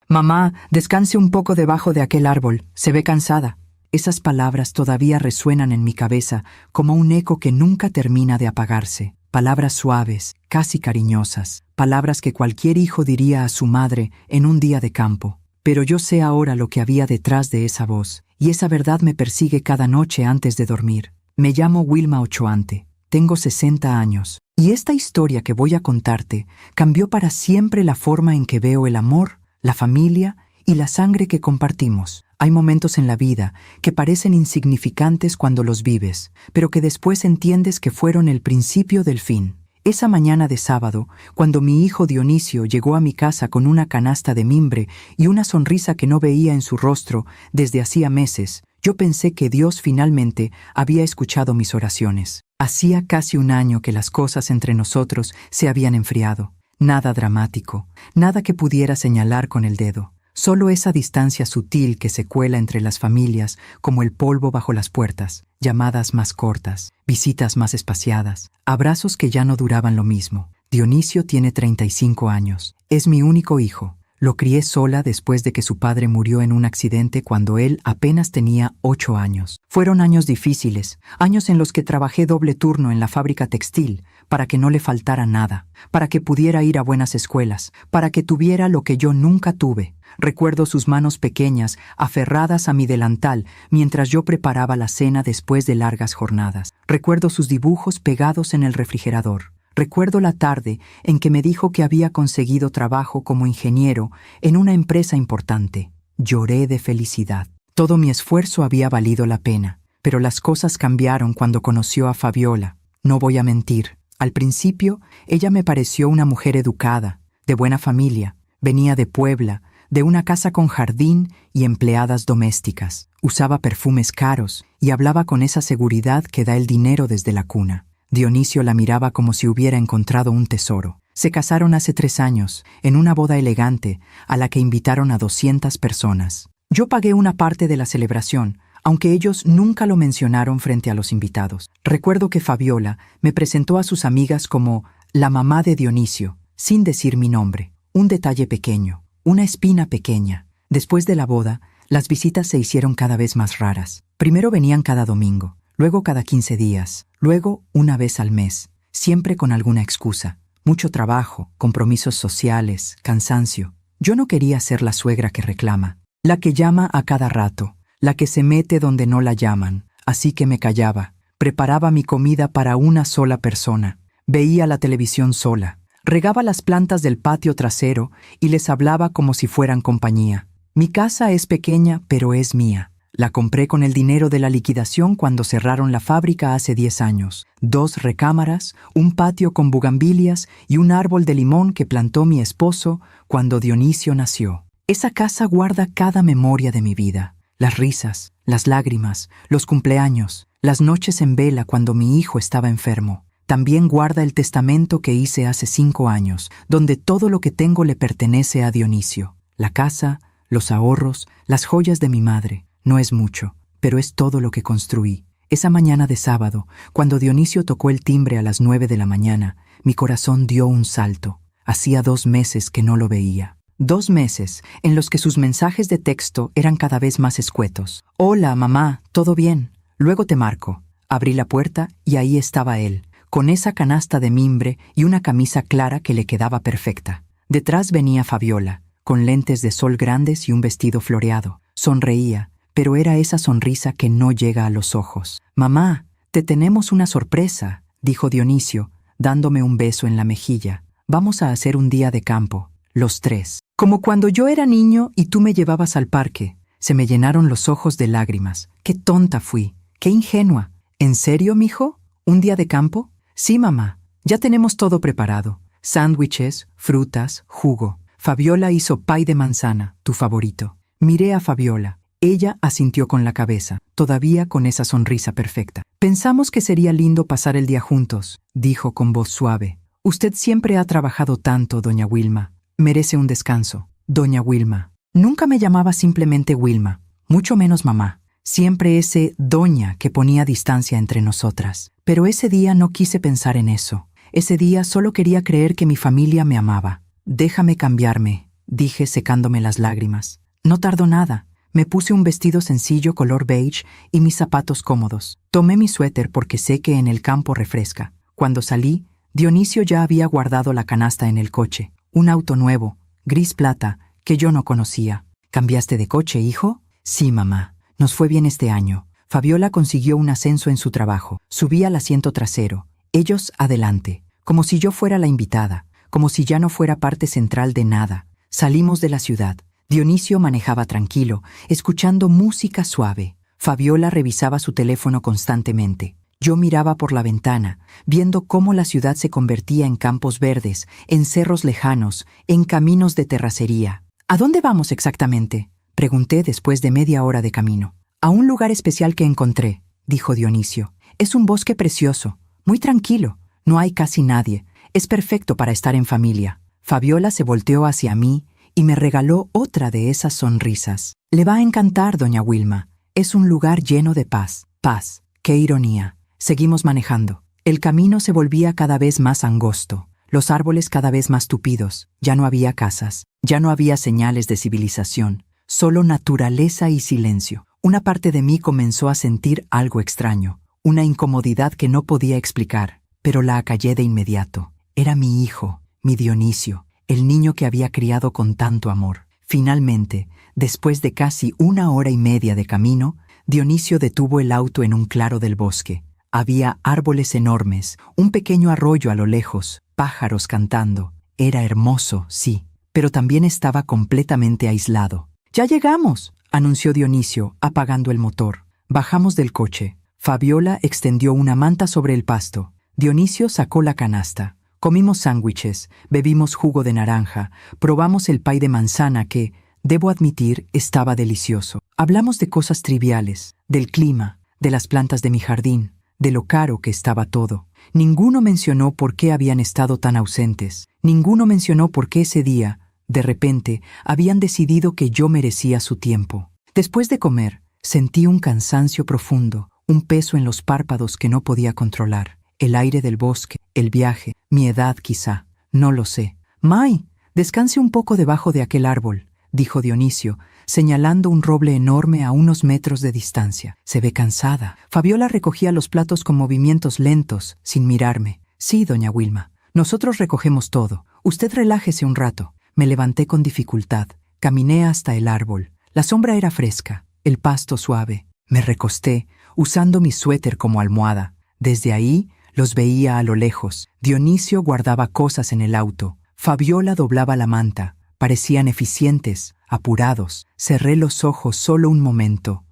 Mamá, descanse un poco debajo de aquel árbol, se ve cansada. Esas palabras todavía resuenan en mi cabeza como un eco que nunca termina de apagarse. Palabras suaves, casi cariñosas, palabras que cualquier hijo diría a su madre en un día de campo. Pero yo sé ahora lo que había detrás de esa voz, y esa verdad me persigue cada noche antes de dormir. Me llamo Wilma Ochoante, tengo 60 años, y esta historia que voy a contarte cambió para siempre la forma en que veo el amor, la familia y la sangre que compartimos. Hay momentos en la vida que parecen insignificantes cuando los vives, pero que después entiendes que fueron el principio del fin. Esa mañana de sábado, cuando mi hijo Dionisio llegó a mi casa con una canasta de mimbre y una sonrisa que no veía en su rostro desde hacía meses, yo pensé que Dios finalmente había escuchado mis oraciones. Hacía casi un año que las cosas entre nosotros se habían enfriado. Nada dramático, nada que pudiera señalar con el dedo. Solo esa distancia sutil que se cuela entre las familias como el polvo bajo las puertas, llamadas más cortas, visitas más espaciadas, abrazos que ya no duraban lo mismo. Dionisio tiene 35 años. Es mi único hijo. Lo crié sola después de que su padre murió en un accidente cuando él apenas tenía 8 años. Fueron años difíciles, años en los que trabajé doble turno en la fábrica textil para que no le faltara nada, para que pudiera ir a buenas escuelas, para que tuviera lo que yo nunca tuve. Recuerdo sus manos pequeñas aferradas a mi delantal mientras yo preparaba la cena después de largas jornadas. Recuerdo sus dibujos pegados en el refrigerador. Recuerdo la tarde en que me dijo que había conseguido trabajo como ingeniero en una empresa importante. Lloré de felicidad. Todo mi esfuerzo había valido la pena, pero las cosas cambiaron cuando conoció a Fabiola. No voy a mentir. Al principio, ella me pareció una mujer educada, de buena familia. Venía de Puebla, de una casa con jardín y empleadas domésticas. Usaba perfumes caros y hablaba con esa seguridad que da el dinero desde la cuna. Dionisio la miraba como si hubiera encontrado un tesoro. Se casaron hace 3 años, en una boda elegante, a la que invitaron a 200 personas. Yo pagué una parte de la celebración, aunque ellos nunca lo mencionaron frente a los invitados. Recuerdo que Fabiola me presentó a sus amigas como la mamá de Dionisio, sin decir mi nombre. Un detalle pequeño, una espina pequeña. Después de la boda, las visitas se hicieron cada vez más raras. Primero venían cada domingo, luego cada 15 días, luego una vez al mes, siempre con alguna excusa. Mucho trabajo, compromisos sociales, cansancio. Yo no quería ser la suegra que reclama, la que llama a cada rato, la que se mete donde no la llaman. Así que me callaba, preparaba mi comida para una sola persona, veía la televisión sola, regaba las plantas del patio trasero y les hablaba como si fueran compañía. Mi casa es pequeña, pero es mía. La compré con el dinero de la liquidación cuando cerraron la fábrica hace 10 años. 2 recámaras, un patio con bugambilias y un árbol de limón que plantó mi esposo cuando Dionisio nació. Esa casa guarda cada memoria de mi vida. Las risas, las lágrimas, los cumpleaños, las noches en vela cuando mi hijo estaba enfermo. También guarda el testamento que hice hace 5 años, donde todo lo que tengo le pertenece a Dionisio. La casa, los ahorros, las joyas de mi madre. No es mucho, pero es todo lo que construí. Esa mañana de sábado, cuando Dionisio tocó el timbre a las 9 de la mañana, mi corazón dio un salto. Hacía 2 meses que no lo veía. 2 meses en los que sus mensajes de texto eran cada vez más escuetos. «Hola, mamá, ¿todo bien? Luego te marco». Abrí la puerta y ahí estaba él, con esa canasta de mimbre y una camisa clara que le quedaba perfecta. Detrás venía Fabiola, con lentes de sol grandes y un vestido floreado. Sonreía, pero era esa sonrisa que no llega a los ojos. «Mamá, te tenemos una sorpresa», dijo Dionisio, dándome un beso en la mejilla. «Vamos a hacer un día de campo, los 3. Como cuando yo era niño y tú me llevabas al parque». Se me llenaron los ojos de lágrimas. ¡Qué tonta fui! ¡Qué ingenua! ¿En serio, mijo? ¿Un día de campo? Sí, mamá. Ya tenemos todo preparado. Sándwiches, frutas, jugo. Fabiola hizo pay de manzana, tu favorito. Miré a Fabiola. Ella asintió con la cabeza, todavía con esa sonrisa perfecta. «Pensamos que sería lindo pasar el día juntos», dijo con voz suave. «Usted siempre ha trabajado tanto, doña Wilma. Merece un descanso». Doña Wilma. Nunca me llamaba simplemente Wilma, mucho menos mamá. Siempre ese doña que ponía distancia entre nosotras. Pero ese día no quise pensar en eso. Ese día solo quería creer que mi familia me amaba. «Déjame cambiarme», dije secándome las lágrimas. No tardó nada. Me puse un vestido sencillo color beige y mis zapatos cómodos. Tomé mi suéter porque sé que en el campo refresca. Cuando salí, Dionisio ya había guardado la canasta en el coche. Un auto nuevo, gris plata, que yo no conocía. ¿Cambiaste de coche, hijo? Sí, mamá. Nos fue bien este año. Fabiola consiguió un ascenso en su trabajo. Subí al asiento trasero. Ellos adelante. Como si yo fuera la invitada. Como si ya no fuera parte central de nada. Salimos de la ciudad. Dionisio manejaba tranquilo, escuchando música suave. Fabiola revisaba su teléfono constantemente. Yo miraba por la ventana, viendo cómo la ciudad se convertía en campos verdes, en cerros lejanos, en caminos de terracería. ¿A dónde vamos exactamente?, pregunté después de media hora de camino. A un lugar especial que encontré, dijo Dionisio. Es un bosque precioso, muy tranquilo, no hay casi nadie, es perfecto para estar en familia. Fabiola se volteó hacia mí y me regaló otra de esas sonrisas. Le va a encantar, doña Wilma. Es un lugar lleno de paz. Paz. ¡Qué ironía! Seguimos manejando. El camino se volvía cada vez más angosto, los árboles cada vez más tupidos. Ya no había casas, ya no había señales de civilización, solo naturaleza y silencio. Una parte de mí comenzó a sentir algo extraño, una incomodidad que no podía explicar, pero la acallé de inmediato. Era mi hijo, mi Dionisio, el niño que había criado con tanto amor. Finalmente, después de casi 1 hora y media de camino, Dionisio detuvo el auto en un claro del bosque. Había árboles enormes, un pequeño arroyo a lo lejos, pájaros cantando. Era hermoso, sí, pero también estaba completamente aislado. «¡Ya llegamos!», anunció Dionisio, apagando el motor. Bajamos del coche. Fabiola extendió una manta sobre el pasto. Dionisio sacó la canasta. Comimos sándwiches, bebimos jugo de naranja, probamos el pay de manzana que, debo admitir, estaba delicioso. Hablamos de cosas triviales, del clima, de las plantas de mi jardín, de lo caro que estaba todo. Ninguno mencionó por qué habían estado tan ausentes. Ninguno mencionó por qué ese día, de repente, habían decidido que yo merecía su tiempo. Después de comer, sentí un cansancio profundo, un peso en los párpados que no podía controlar. El aire del bosque, el viaje, mi edad quizá, no lo sé. «May, descanse un poco debajo de aquel árbol», dijo Dionisio, señalando un roble enorme a unos metros de distancia. «Se ve cansada». Fabiola recogía los platos con movimientos lentos, sin mirarme. «Sí, doña Wilma, nosotros recogemos todo. Usted relájese un rato». Me levanté con dificultad. Caminé hasta el árbol. La sombra era fresca, el pasto suave. Me recosté, usando mi suéter como almohada. Desde ahí los veía a lo lejos. Dionisio guardaba cosas en el auto. Fabiola doblaba la manta. Parecían eficientes, apurados. Cerré los ojos solo un momento,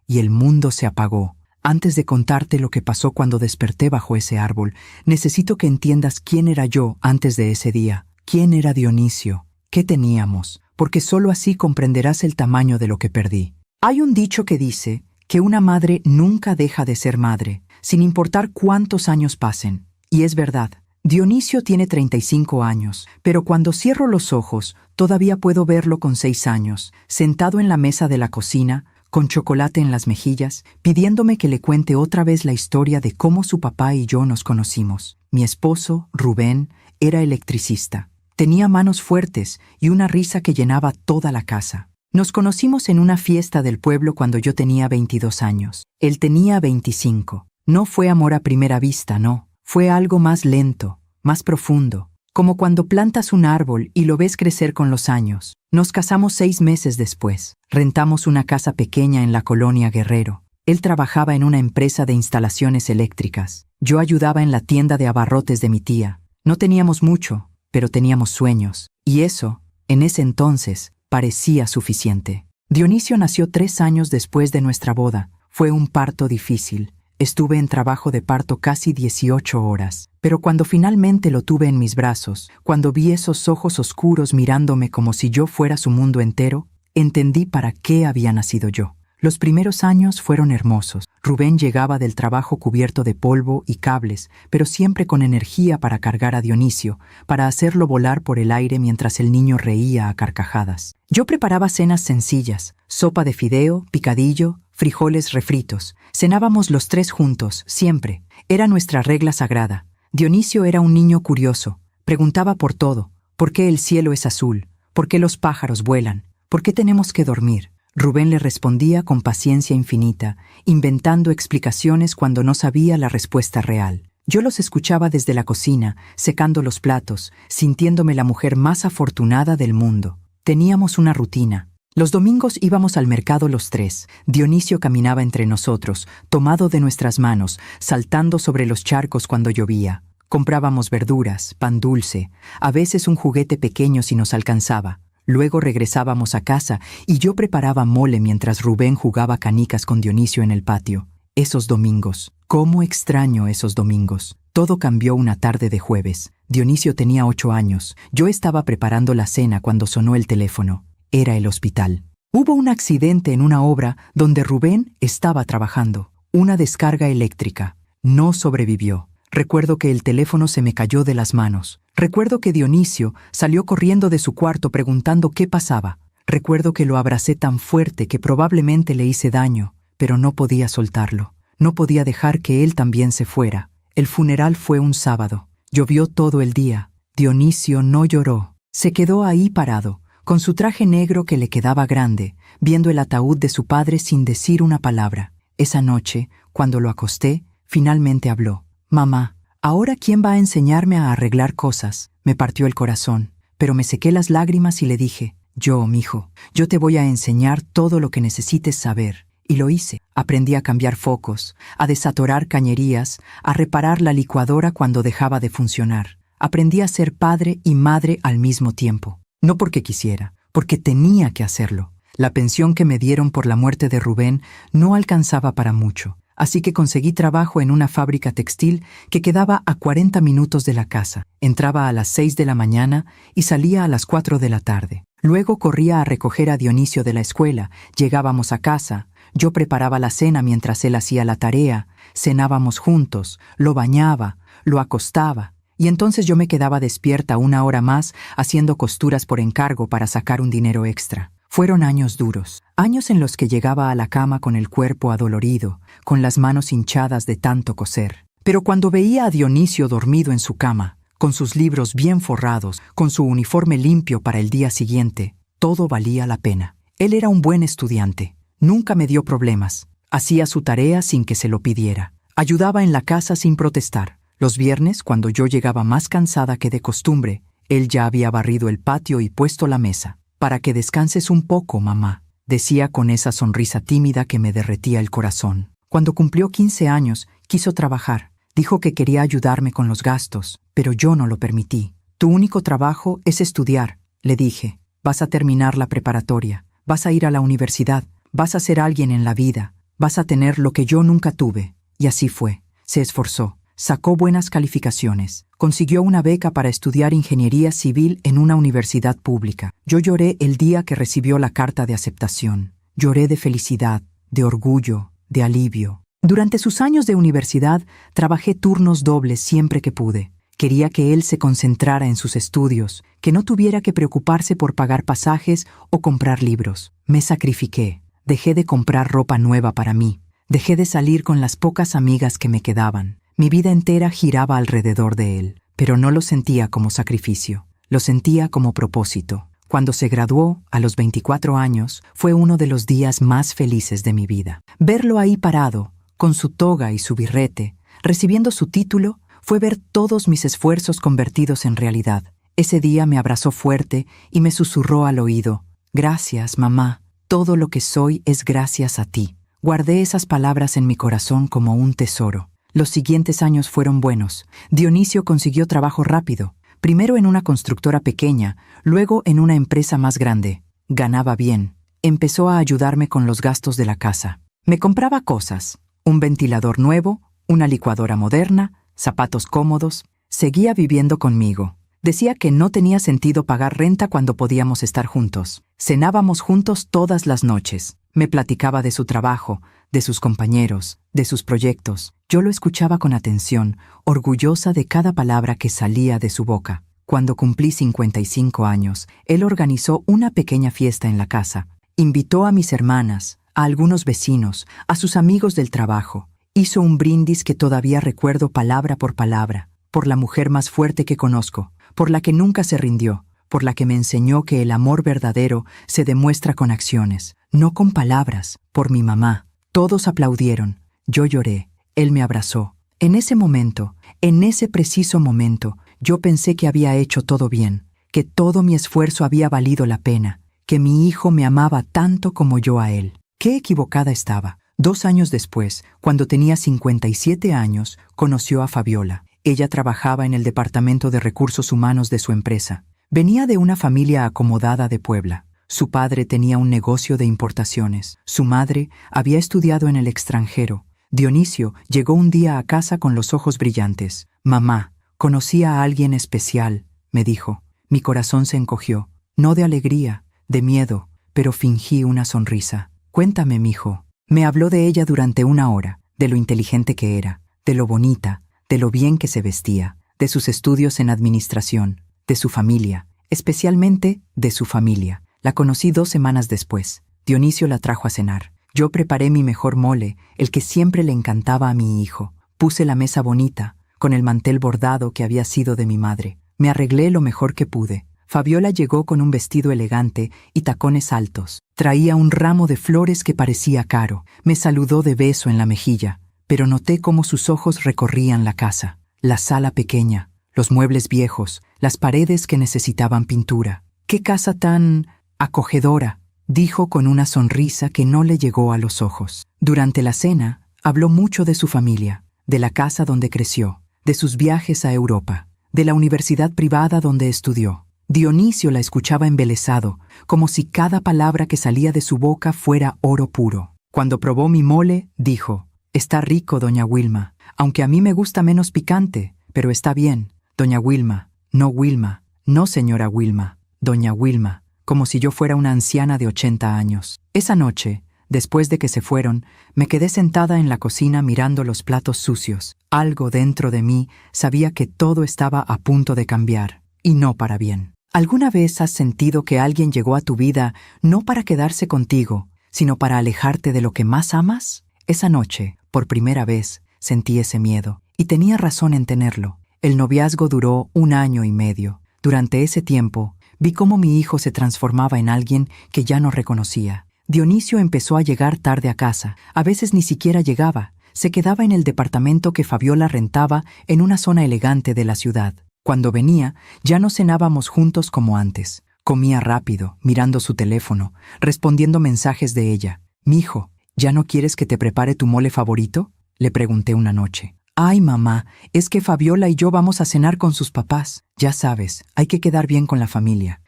y el mundo se apagó. Antes de contarte lo que pasó cuando desperté bajo ese árbol, necesito que entiendas quién era yo antes de ese día. ¿Quién era Dionisio? ¿Qué teníamos? Porque solo así comprenderás el tamaño de lo que perdí. Hay un dicho que dice que una madre nunca deja de ser madre, sin importar cuántos años pasen. Y es verdad, Dionisio tiene 35 años, pero cuando cierro los ojos, todavía puedo verlo con 6 años, sentado en la mesa de la cocina, con chocolate en las mejillas, pidiéndome que le cuente otra vez la historia de cómo su papá y yo nos conocimos. Mi esposo, Rubén, era electricista. Tenía manos fuertes y una risa que llenaba toda la casa. Nos conocimos en una fiesta del pueblo cuando yo tenía 22 años. Él tenía 25. No fue amor a primera vista, no. Fue algo más lento, más profundo. Como cuando plantas un árbol y lo ves crecer con los años. Nos casamos 6 meses después. Rentamos una casa pequeña en la colonia Guerrero. Él trabajaba en una empresa de instalaciones eléctricas. Yo ayudaba en la tienda de abarrotes de mi tía. No teníamos mucho, pero teníamos sueños, y eso, en ese entonces, parecía suficiente. Dionisio nació 3 años después de nuestra boda. Fue un parto difícil. Estuve en trabajo de parto casi 18 horas, pero cuando finalmente lo tuve en mis brazos, cuando vi esos ojos oscuros mirándome como si yo fuera su mundo entero, entendí para qué había nacido yo. Los primeros años fueron hermosos. Rubén llegaba del trabajo cubierto de polvo y cables, pero siempre con energía para cargar a Dionisio, para hacerlo volar por el aire mientras el niño reía a carcajadas. Yo preparaba cenas sencillas, sopa de fideo, picadillo, frijoles refritos. Cenábamos los 3 juntos, siempre. Era nuestra regla sagrada. Dionisio era un niño curioso. Preguntaba por todo. ¿Por qué el cielo es azul? ¿Por qué los pájaros vuelan? ¿Por qué tenemos que dormir? Rubén le respondía con paciencia infinita, inventando explicaciones cuando no sabía la respuesta real. Yo los escuchaba desde la cocina, secando los platos, sintiéndome la mujer más afortunada del mundo. Teníamos una rutina. Los domingos íbamos al mercado los tres. Dionisio caminaba entre nosotros, tomado de nuestras manos, saltando sobre los charcos cuando llovía. Comprábamos verduras, pan dulce, a veces un juguete pequeño si nos alcanzaba. Luego regresábamos a casa y yo preparaba mole mientras Rubén jugaba canicas con Dionisio en el patio. Esos domingos. ¿Cómo extraño esos domingos? Todo cambió una tarde de jueves. Dionisio tenía 8 años. Yo estaba preparando la cena cuando sonó el teléfono. Era el hospital. Hubo un accidente en una obra donde Rubén estaba trabajando. Una descarga eléctrica. No sobrevivió. Recuerdo que el teléfono se me cayó de las manos. Recuerdo que Dionisio salió corriendo de su cuarto preguntando qué pasaba. Recuerdo que lo abracé tan fuerte que probablemente le hice daño, pero no podía soltarlo. No podía dejar que él también se fuera. El funeral fue un sábado. Llovió todo el día. Dionisio no lloró. Se quedó ahí parado, con su traje negro que le quedaba grande, viendo el ataúd de su padre sin decir una palabra. Esa noche, cuando lo acosté, finalmente habló. «Mamá, ¿ahora quién va a enseñarme a arreglar cosas?» Me partió el corazón, pero me sequé las lágrimas y le dije, «Yo, mijo, yo te voy a enseñar todo lo que necesites saber». Y lo hice. Aprendí a cambiar focos, a desatorar cañerías, a reparar la licuadora cuando dejaba de funcionar. Aprendí a ser padre y madre al mismo tiempo. No porque quisiera, porque tenía que hacerlo. La pensión que me dieron por la muerte de Rubén no alcanzaba para mucho. Así que conseguí trabajo en una fábrica textil que quedaba a 40 minutos de la casa. Entraba a las 6 de la mañana y salía a las 4 de la tarde. Luego corría a recoger a Dionisio de la escuela. Llegábamos a casa. Yo preparaba la cena mientras él hacía la tarea. Cenábamos juntos. Lo bañaba. Lo acostaba. Y entonces yo me quedaba despierta 1 hora más haciendo costuras por encargo para sacar un dinero extra. Fueron años duros, años en los que llegaba a la cama con el cuerpo adolorido, con las manos hinchadas de tanto coser. Pero cuando veía a Dionisio dormido en su cama, con sus libros bien forrados, con su uniforme limpio para el día siguiente, todo valía la pena. Él era un buen estudiante, nunca me dio problemas, hacía su tarea sin que se lo pidiera, ayudaba en la casa sin protestar. Los viernes, cuando yo llegaba más cansada que de costumbre, él ya había barrido el patio y puesto la mesa. «Para que descanses un poco, mamá», decía con esa sonrisa tímida que me derretía el corazón. Cuando cumplió 15 años, quiso trabajar. Dijo que quería ayudarme con los gastos, pero yo no lo permití. «Tu único trabajo es estudiar», le dije. «Vas a terminar la preparatoria, vas a ir a la universidad, vas a ser alguien en la vida, vas a tener lo que yo nunca tuve». Y así fue. Se esforzó. Sacó buenas calificaciones. Consiguió una beca para estudiar ingeniería civil en una universidad pública. Yo lloré el día que recibió la carta de aceptación. Lloré de felicidad, de orgullo, de alivio. Durante sus años de universidad, trabajé turnos dobles siempre que pude. Quería que él se concentrara en sus estudios, que no tuviera que preocuparse por pagar pasajes o comprar libros. Me sacrifiqué. Dejé de comprar ropa nueva para mí. Dejé de salir con las pocas amigas que me quedaban. Mi vida entera giraba alrededor de él, pero no lo sentía como sacrificio, lo sentía como propósito. Cuando se graduó, a los 24 años, fue uno de los días más felices de mi vida. Verlo ahí parado, con su toga y su birrete, recibiendo su título, fue ver todos mis esfuerzos convertidos en realidad. Ese día me abrazó fuerte y me susurró al oído, «Gracias, mamá, todo lo que soy es gracias a ti». Guardé esas palabras en mi corazón como un tesoro. Los siguientes años fueron buenos. Dionisio consiguió trabajo rápido, primero en una constructora pequeña, luego en una empresa más grande. Ganaba bien. Empezó a ayudarme con los gastos de la casa. Me compraba cosas, un ventilador nuevo, una licuadora moderna, zapatos cómodos. Seguía viviendo conmigo. Decía que no tenía sentido pagar renta cuando podíamos estar juntos. Cenábamos juntos todas las noches. Me platicaba de su trabajo, de sus compañeros, de sus proyectos. Yo lo escuchaba con atención, orgullosa de cada palabra que salía de su boca. Cuando cumplí 55 años, él organizó una pequeña fiesta en la casa. Invitó a mis hermanas, a algunos vecinos, a sus amigos del trabajo. Hizo un brindis que todavía recuerdo palabra por palabra, por la mujer más fuerte que conozco, por la que nunca se rindió, por la que me enseñó que el amor verdadero se demuestra con acciones, no con palabras. Por mi mamá. Todos aplaudieron. Yo lloré. Él me abrazó. En ese momento, en ese preciso momento, yo pensé que había hecho todo bien, que todo mi esfuerzo había valido la pena, que mi hijo me amaba tanto como yo a él. Qué equivocada estaba. 2 años después, cuando tenía 57 años, conoció a Fabiola. Ella trabajaba en el departamento de recursos humanos de su empresa. Venía de una familia acomodada de Puebla. Su padre tenía un negocio de importaciones. Su madre había estudiado en el extranjero. Dionisio llegó un día a casa con los ojos brillantes. «Mamá, conocí a alguien especial», me dijo. Mi corazón se encogió, no de alegría, de miedo, pero fingí una sonrisa. «Cuéntame, mijo». Me habló de ella durante 1 hora, de lo inteligente que era, de lo bonita, de lo bien que se vestía, de sus estudios en administración, de su familia, especialmente de su familia. La conocí 2 semanas después. Dionisio la trajo a cenar. Yo preparé mi mejor mole, el que siempre le encantaba a mi hijo. Puse la mesa bonita, con el mantel bordado que había sido de mi madre. Me arreglé lo mejor que pude. Fabiola llegó con un vestido elegante y tacones altos. Traía un ramo de flores que parecía caro. Me saludó de beso en la mejilla, pero noté cómo sus ojos recorrían la casa, la sala pequeña, los muebles viejos, las paredes que necesitaban pintura. «¡Qué casa tan acogedora!», dijo con una sonrisa que no le llegó a los ojos. Durante la cena, habló mucho de su familia, de la casa donde creció, de sus viajes a Europa, de la universidad privada donde estudió. Dionisio la escuchaba embelesado, como si cada palabra que salía de su boca fuera oro puro. Cuando probó mi mole, dijo: «Está rico, doña Wilma, aunque a mí me gusta menos picante, pero está bien. Doña Wilma, no Wilma, no señora Wilma, doña Wilma», como si yo fuera una anciana de 80 años. Esa noche, después de que se fueron, me quedé sentada en la cocina mirando los platos sucios. Algo dentro de mí sabía que todo estaba a punto de cambiar, y no para bien. ¿Alguna vez has sentido que alguien llegó a tu vida no para quedarse contigo, sino para alejarte de lo que más amas? Esa noche, por primera vez, sentí ese miedo, y tenía razón en tenerlo. El noviazgo duró 1 año y medio. Durante ese tiempo, vi cómo mi hijo se transformaba en alguien que ya no reconocía. Dionisio empezó a llegar tarde a casa. A veces ni siquiera llegaba. Se quedaba en el departamento que Fabiola rentaba en una zona elegante de la ciudad. Cuando venía, ya no cenábamos juntos como antes. Comía rápido, mirando su teléfono, respondiendo mensajes de ella. «Mijo, ¿ya no quieres que te prepare tu mole favorito?», le pregunté una noche. «Ay, mamá, es que Fabiola y yo vamos a cenar con sus papás. Ya sabes, hay que quedar bien con la familia,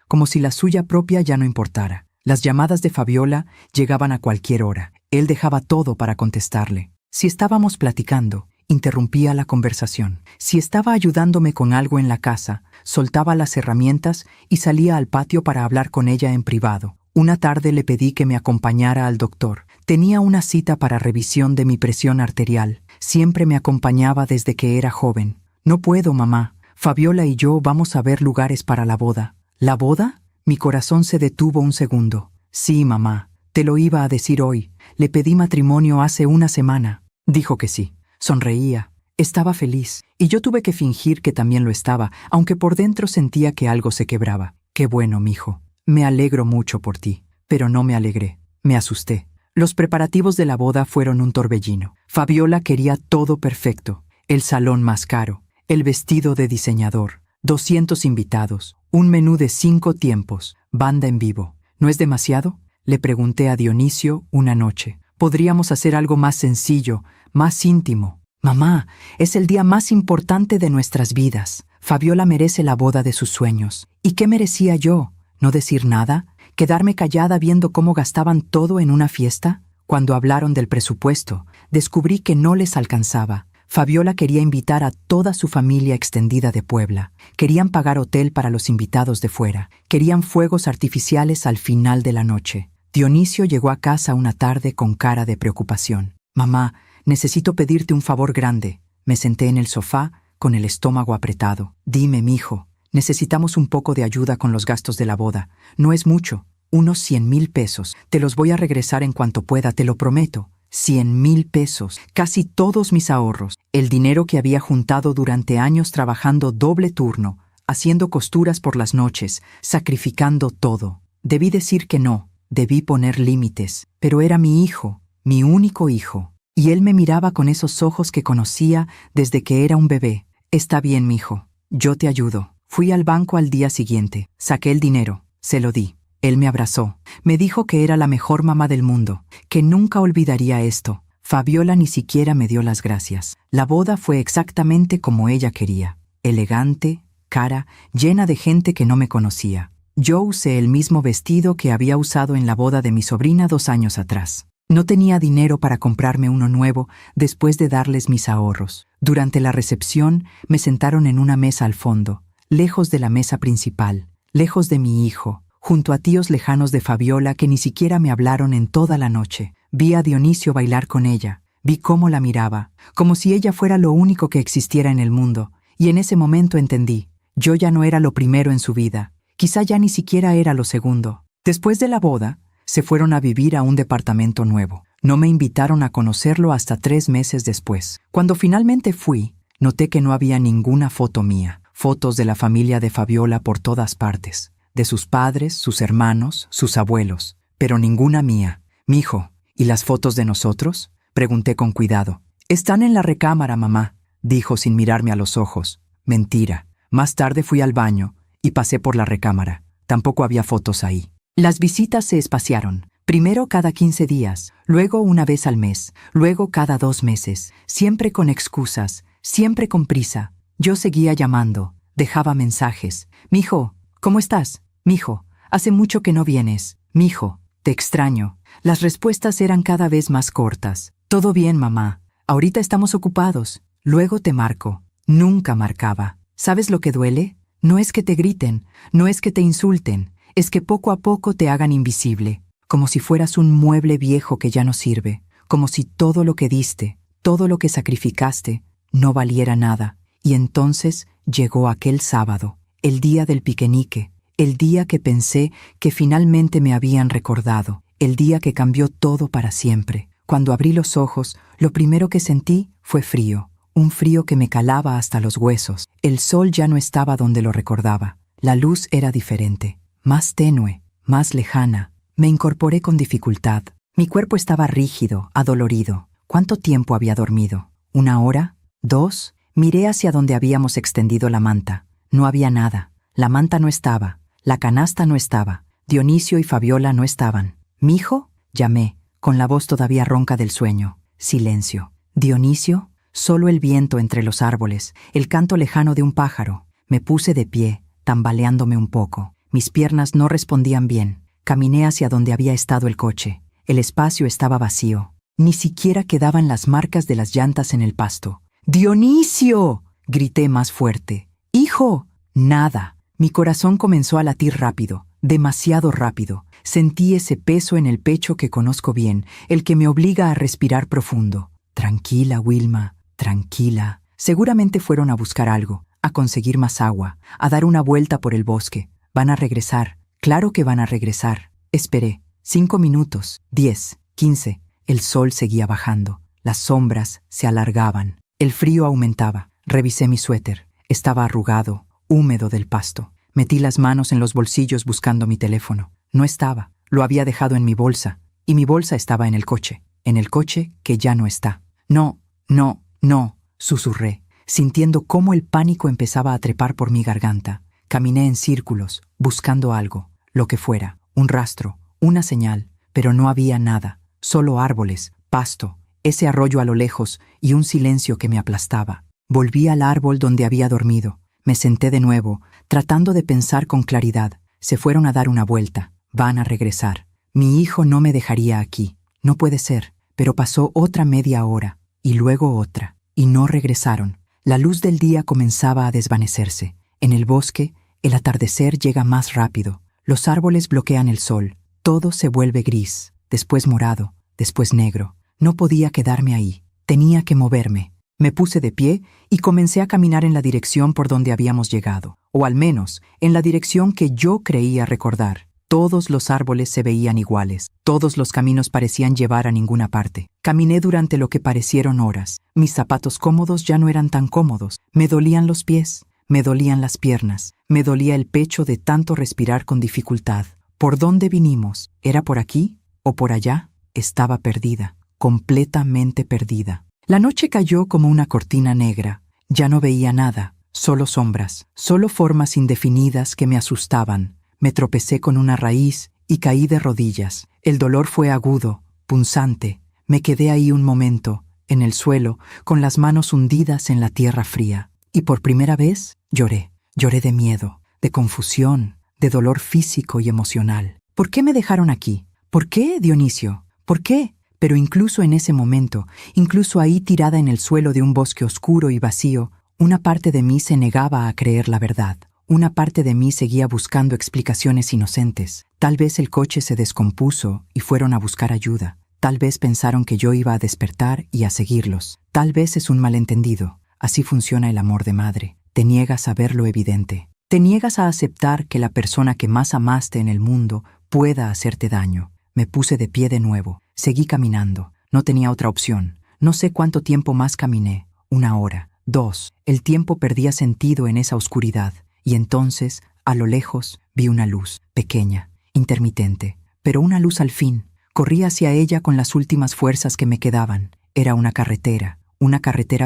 como si la suya propia ya no importara». Las llamadas de Fabiola llegaban a cualquier hora. Él dejaba todo para contestarle. Si estábamos platicando, interrumpía la conversación. Si estaba ayudándome con algo en la casa, soltaba las herramientas y salía al patio para hablar con ella en privado. Una tarde le pedí que me acompañara al doctor. Tenía una cita para revisión de mi presión arterial. Siempre me acompañaba desde que era joven. «No puedo, mamá. Fabiola y yo vamos a ver lugares para la boda». «¿La boda?». Mi corazón se detuvo un segundo. «Sí, mamá. Te lo iba a decir hoy. Le pedí matrimonio hace 1 semana». Dijo que sí. Sonreía. Estaba feliz. Y yo tuve que fingir que también lo estaba, aunque por dentro sentía que algo se quebraba. «Qué bueno, mijo. Me alegro mucho por ti». Pero no me alegré. Me asusté. Los preparativos de la boda fueron un torbellino. Fabiola quería todo perfecto. El salón más caro, el vestido de diseñador, 200 invitados, un menú de 5 tiempos, banda en vivo. ¿No es demasiado?, le pregunté a Dionisio una noche. «Podríamos hacer algo más sencillo, más íntimo». «Mamá, es el día más importante de nuestras vidas. Fabiola merece la boda de sus sueños». ¿Y qué merecía yo? ¿No decir nada? ¿Quedarme callada viendo cómo gastaban todo en una fiesta? Cuando hablaron del presupuesto, descubrí que no les alcanzaba. Fabiola quería invitar a toda su familia extendida de Puebla. Querían pagar hotel para los invitados de fuera. Querían fuegos artificiales al final de la noche. Dionisio llegó a casa una tarde con cara de preocupación. «Mamá, necesito pedirte un favor grande». Me senté en el sofá, con el estómago apretado. «Dime, mijo, necesitamos un poco de ayuda con los gastos de la boda. No es mucho, unos 100,000 pesos. Te los voy a regresar en cuanto pueda, te lo prometo». 100,000 pesos, casi todos mis ahorros, el dinero que había juntado durante años trabajando doble turno, haciendo costuras por las noches, sacrificando todo. Debí decir que no, debí poner límites, pero era mi hijo, mi único hijo. Y él me miraba con esos ojos que conocía desde que era un bebé. Está bien, mijo, yo te ayudo. Fui al banco al día siguiente, saqué el dinero, se lo di. Él me abrazó, me dijo que era la mejor mamá del mundo, que nunca olvidaría esto. Fabiola ni siquiera me dio las gracias. La boda fue exactamente como ella quería. Elegante, cara, llena de gente que no me conocía. Yo usé el mismo vestido que había usado en la boda de mi sobrina 2 años atrás. No tenía dinero para comprarme uno nuevo después de darles mis ahorros. Durante la recepción me sentaron en una mesa al fondo, lejos de la mesa principal, lejos de mi hijo, junto a tíos lejanos de Fabiola que ni siquiera me hablaron en toda la noche. Vi a Dionisio bailar con ella, vi cómo la miraba, como si ella fuera lo único que existiera en el mundo, y en ese momento entendí, yo ya no era lo primero en su vida, quizá ya ni siquiera era lo segundo. Después de la boda, se fueron a vivir a un departamento nuevo. No me invitaron a conocerlo hasta 3 meses después. Cuando finalmente fui, noté que no había ninguna foto mía. Fotos de la familia de Fabiola por todas partes. De sus padres, sus hermanos, sus abuelos. Pero ninguna mía. Mijo, ¿y las fotos de nosotros? Pregunté con cuidado. Están en la recámara, mamá, dijo sin mirarme a los ojos. Mentira. Más tarde fui al baño y pasé por la recámara. Tampoco había fotos ahí. Las visitas se espaciaron, primero cada 15 días, luego una vez al mes, luego cada 2 meses, siempre con excusas, siempre con prisa. Yo seguía llamando, dejaba mensajes. Mijo, ¿cómo estás? Mijo, hace mucho que no vienes. Mijo, te extraño. Las respuestas eran cada vez más cortas. Todo bien, mamá. Ahorita estamos ocupados. Luego te marco. Nunca marcaba. ¿Sabes lo que duele? No es que te griten, no es que te insulten. Es que poco a poco te hagan invisible, como si fueras un mueble viejo que ya no sirve, como si todo lo que diste, todo lo que sacrificaste, no valiera nada. Y entonces llegó aquel sábado, el día del piquenique, el día que pensé que finalmente me habían recordado, el día que cambió todo para siempre. Cuando abrí los ojos, lo primero que sentí fue frío, un frío que me calaba hasta los huesos. El sol ya no estaba donde lo recordaba, la luz era diferente. Más tenue, más lejana. Me incorporé con dificultad. Mi cuerpo estaba rígido, adolorido. ¿Cuánto tiempo había dormido? ¿1 hora? ¿2? Miré hacia donde habíamos extendido la manta. No había nada. La manta no estaba. La canasta no estaba. Dionisio y Fabiola no estaban. ¿Mijo? Llamé, con la voz todavía ronca del sueño. Silencio. ¿Dionisio? Solo el viento entre los árboles, el canto lejano de un pájaro. Me puse de pie, tambaleándome un poco. Mis piernas no respondían bien. Caminé hacia donde había estado el coche. El espacio estaba vacío. Ni siquiera quedaban las marcas de las llantas en el pasto. ¡Dionisio!, grité más fuerte. ¡Hijo! Nada. Mi corazón comenzó a latir rápido, demasiado rápido. Sentí ese peso en el pecho que conozco bien, el que me obliga a respirar profundo. Tranquila, Wilma, tranquila. Seguramente fueron a buscar algo, a conseguir más agua, a dar una vuelta por el bosque. Van a regresar. Claro que van a regresar. Esperé. 5 minutos, 10, 15. El sol seguía bajando. Las sombras se alargaban. El frío aumentaba. Revisé mi suéter. Estaba arrugado, húmedo del pasto. Metí las manos en los bolsillos buscando mi teléfono. No estaba. Lo había dejado en mi bolsa. Y mi bolsa estaba en el coche. En el coche que ya no está. No, no, no, susurré, sintiendo cómo el pánico empezaba a trepar por mi garganta. Caminé en círculos, buscando algo, lo que fuera, un rastro, una señal, pero no había nada, solo árboles, pasto, ese arroyo a lo lejos y un silencio que me aplastaba. Volví al árbol donde había dormido. Me senté de nuevo, tratando de pensar con claridad. Se fueron a dar una vuelta. Van a regresar. Mi hijo no me dejaría aquí. No puede ser. Pero pasó otra media hora, y luego otra, y no regresaron. La luz del día comenzaba a desvanecerse. En el bosque, el atardecer llega más rápido. Los árboles bloquean el sol. Todo se vuelve gris, después morado, después negro. No podía quedarme ahí. Tenía que moverme. Me puse de pie y comencé a caminar en la dirección por donde habíamos llegado, o al menos en la dirección que yo creía recordar. Todos los árboles se veían iguales. Todos los caminos parecían llevar a ninguna parte. Caminé durante lo que parecieron horas. Mis zapatos cómodos ya no eran tan cómodos. Me dolían los pies. Me dolían las piernas, me dolía el pecho de tanto respirar con dificultad. ¿Por dónde vinimos? ¿Era por aquí o por allá? Estaba perdida, completamente perdida. La noche cayó como una cortina negra. Ya no veía nada, solo sombras, solo formas indefinidas que me asustaban. Me tropecé con una raíz y caí de rodillas. El dolor fue agudo, punzante. Me quedé ahí un momento, en el suelo, con las manos hundidas en la tierra fría. Y por primera vez lloré. Lloré de miedo, de confusión, de dolor físico y emocional. ¿Por qué me dejaron aquí? ¿Por qué, Dionisio? ¿Por qué? Pero incluso en ese momento, incluso ahí tirada en el suelo de un bosque oscuro y vacío, una parte de mí se negaba a creer la verdad. Una parte de mí seguía buscando explicaciones inocentes. Tal vez el coche se descompuso y fueron a buscar ayuda. Tal vez pensaron que yo iba a despertar y a seguirlos. Tal vez es un malentendido. Así funciona el amor de madre. Te niegas a ver lo evidente. Te niegas a aceptar que la persona que más amaste en el mundo pueda hacerte daño. Me puse de pie de nuevo. Seguí caminando. No tenía otra opción. No sé cuánto tiempo más caminé. 1 hora, 2. El tiempo perdía sentido en esa oscuridad. Y entonces, a lo lejos, vi una luz, pequeña, intermitente, pero una luz al fin. Corrí hacia ella con las últimas fuerzas que me quedaban. Era una carretera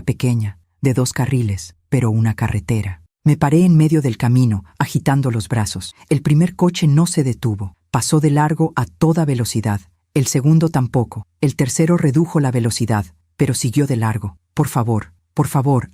pequeña, de 2 carriles, pero una carretera. Me paré en medio del camino, agitando los brazos. El primer coche no se detuvo. Pasó de largo a toda velocidad. El segundo tampoco. El tercero redujo la velocidad, pero siguió de largo. Por favor,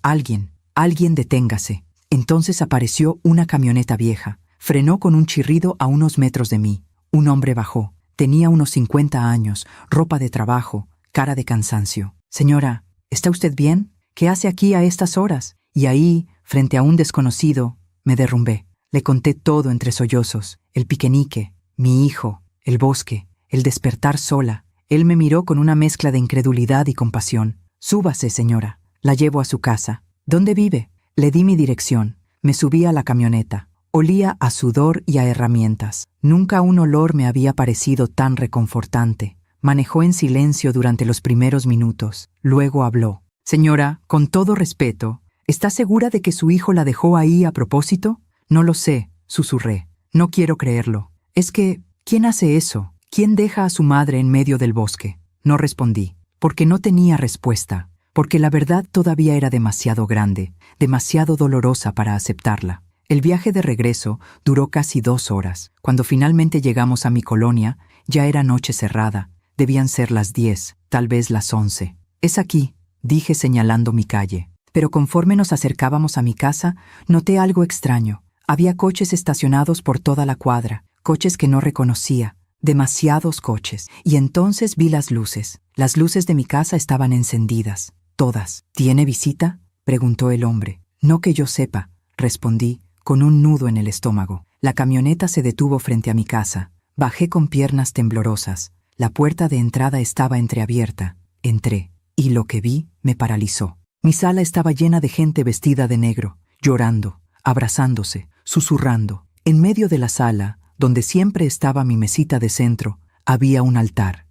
alguien deténgase. Entonces apareció una camioneta vieja. Frenó con un chirrido a unos metros de mí. Un hombre bajó. Tenía unos 50 años, ropa de trabajo, cara de cansancio. Señora, ¿está usted bien? ¿Qué hace aquí a estas horas? Y ahí, frente a un desconocido, me derrumbé. Le conté todo entre sollozos. El piquenique, mi hijo, el bosque, el despertar sola. Él me miró con una mezcla de incredulidad y compasión. Súbase, señora. La llevo a su casa. ¿Dónde vive? Le di mi dirección. Me subí a la camioneta. Olía a sudor y a herramientas. Nunca un olor me había parecido tan reconfortante. Manejó en silencio durante los primeros minutos. Luego habló. Señora, con todo respeto, ¿está segura de que su hijo la dejó ahí a propósito? No lo sé, susurré. No quiero creerlo. Es que, ¿quién hace eso? ¿Quién deja a su madre en medio del bosque? No respondí, porque no tenía respuesta. Porque la verdad todavía era demasiado grande, demasiado dolorosa para aceptarla. El viaje de regreso duró casi 2 horas. Cuando finalmente llegamos a mi colonia, ya era noche cerrada. Debían ser las 10, tal vez las 11. Es aquí, dije señalando mi calle. Pero conforme nos acercábamos a mi casa, noté algo extraño. Había coches estacionados por toda la cuadra, coches que no reconocía. Demasiados coches. Y entonces vi las luces. Las luces de mi casa estaban encendidas. Todas. ¿Tiene visita?, preguntó el hombre. No que yo sepa, respondí, con un nudo en el estómago. La camioneta se detuvo frente a mi casa. Bajé con piernas temblorosas. La puerta de entrada estaba entreabierta. Entré, y lo que vi me paralizó. Mi sala estaba llena de gente vestida de negro, llorando, abrazándose, susurrando. En medio de la sala, donde siempre estaba mi mesita de centro, había un altar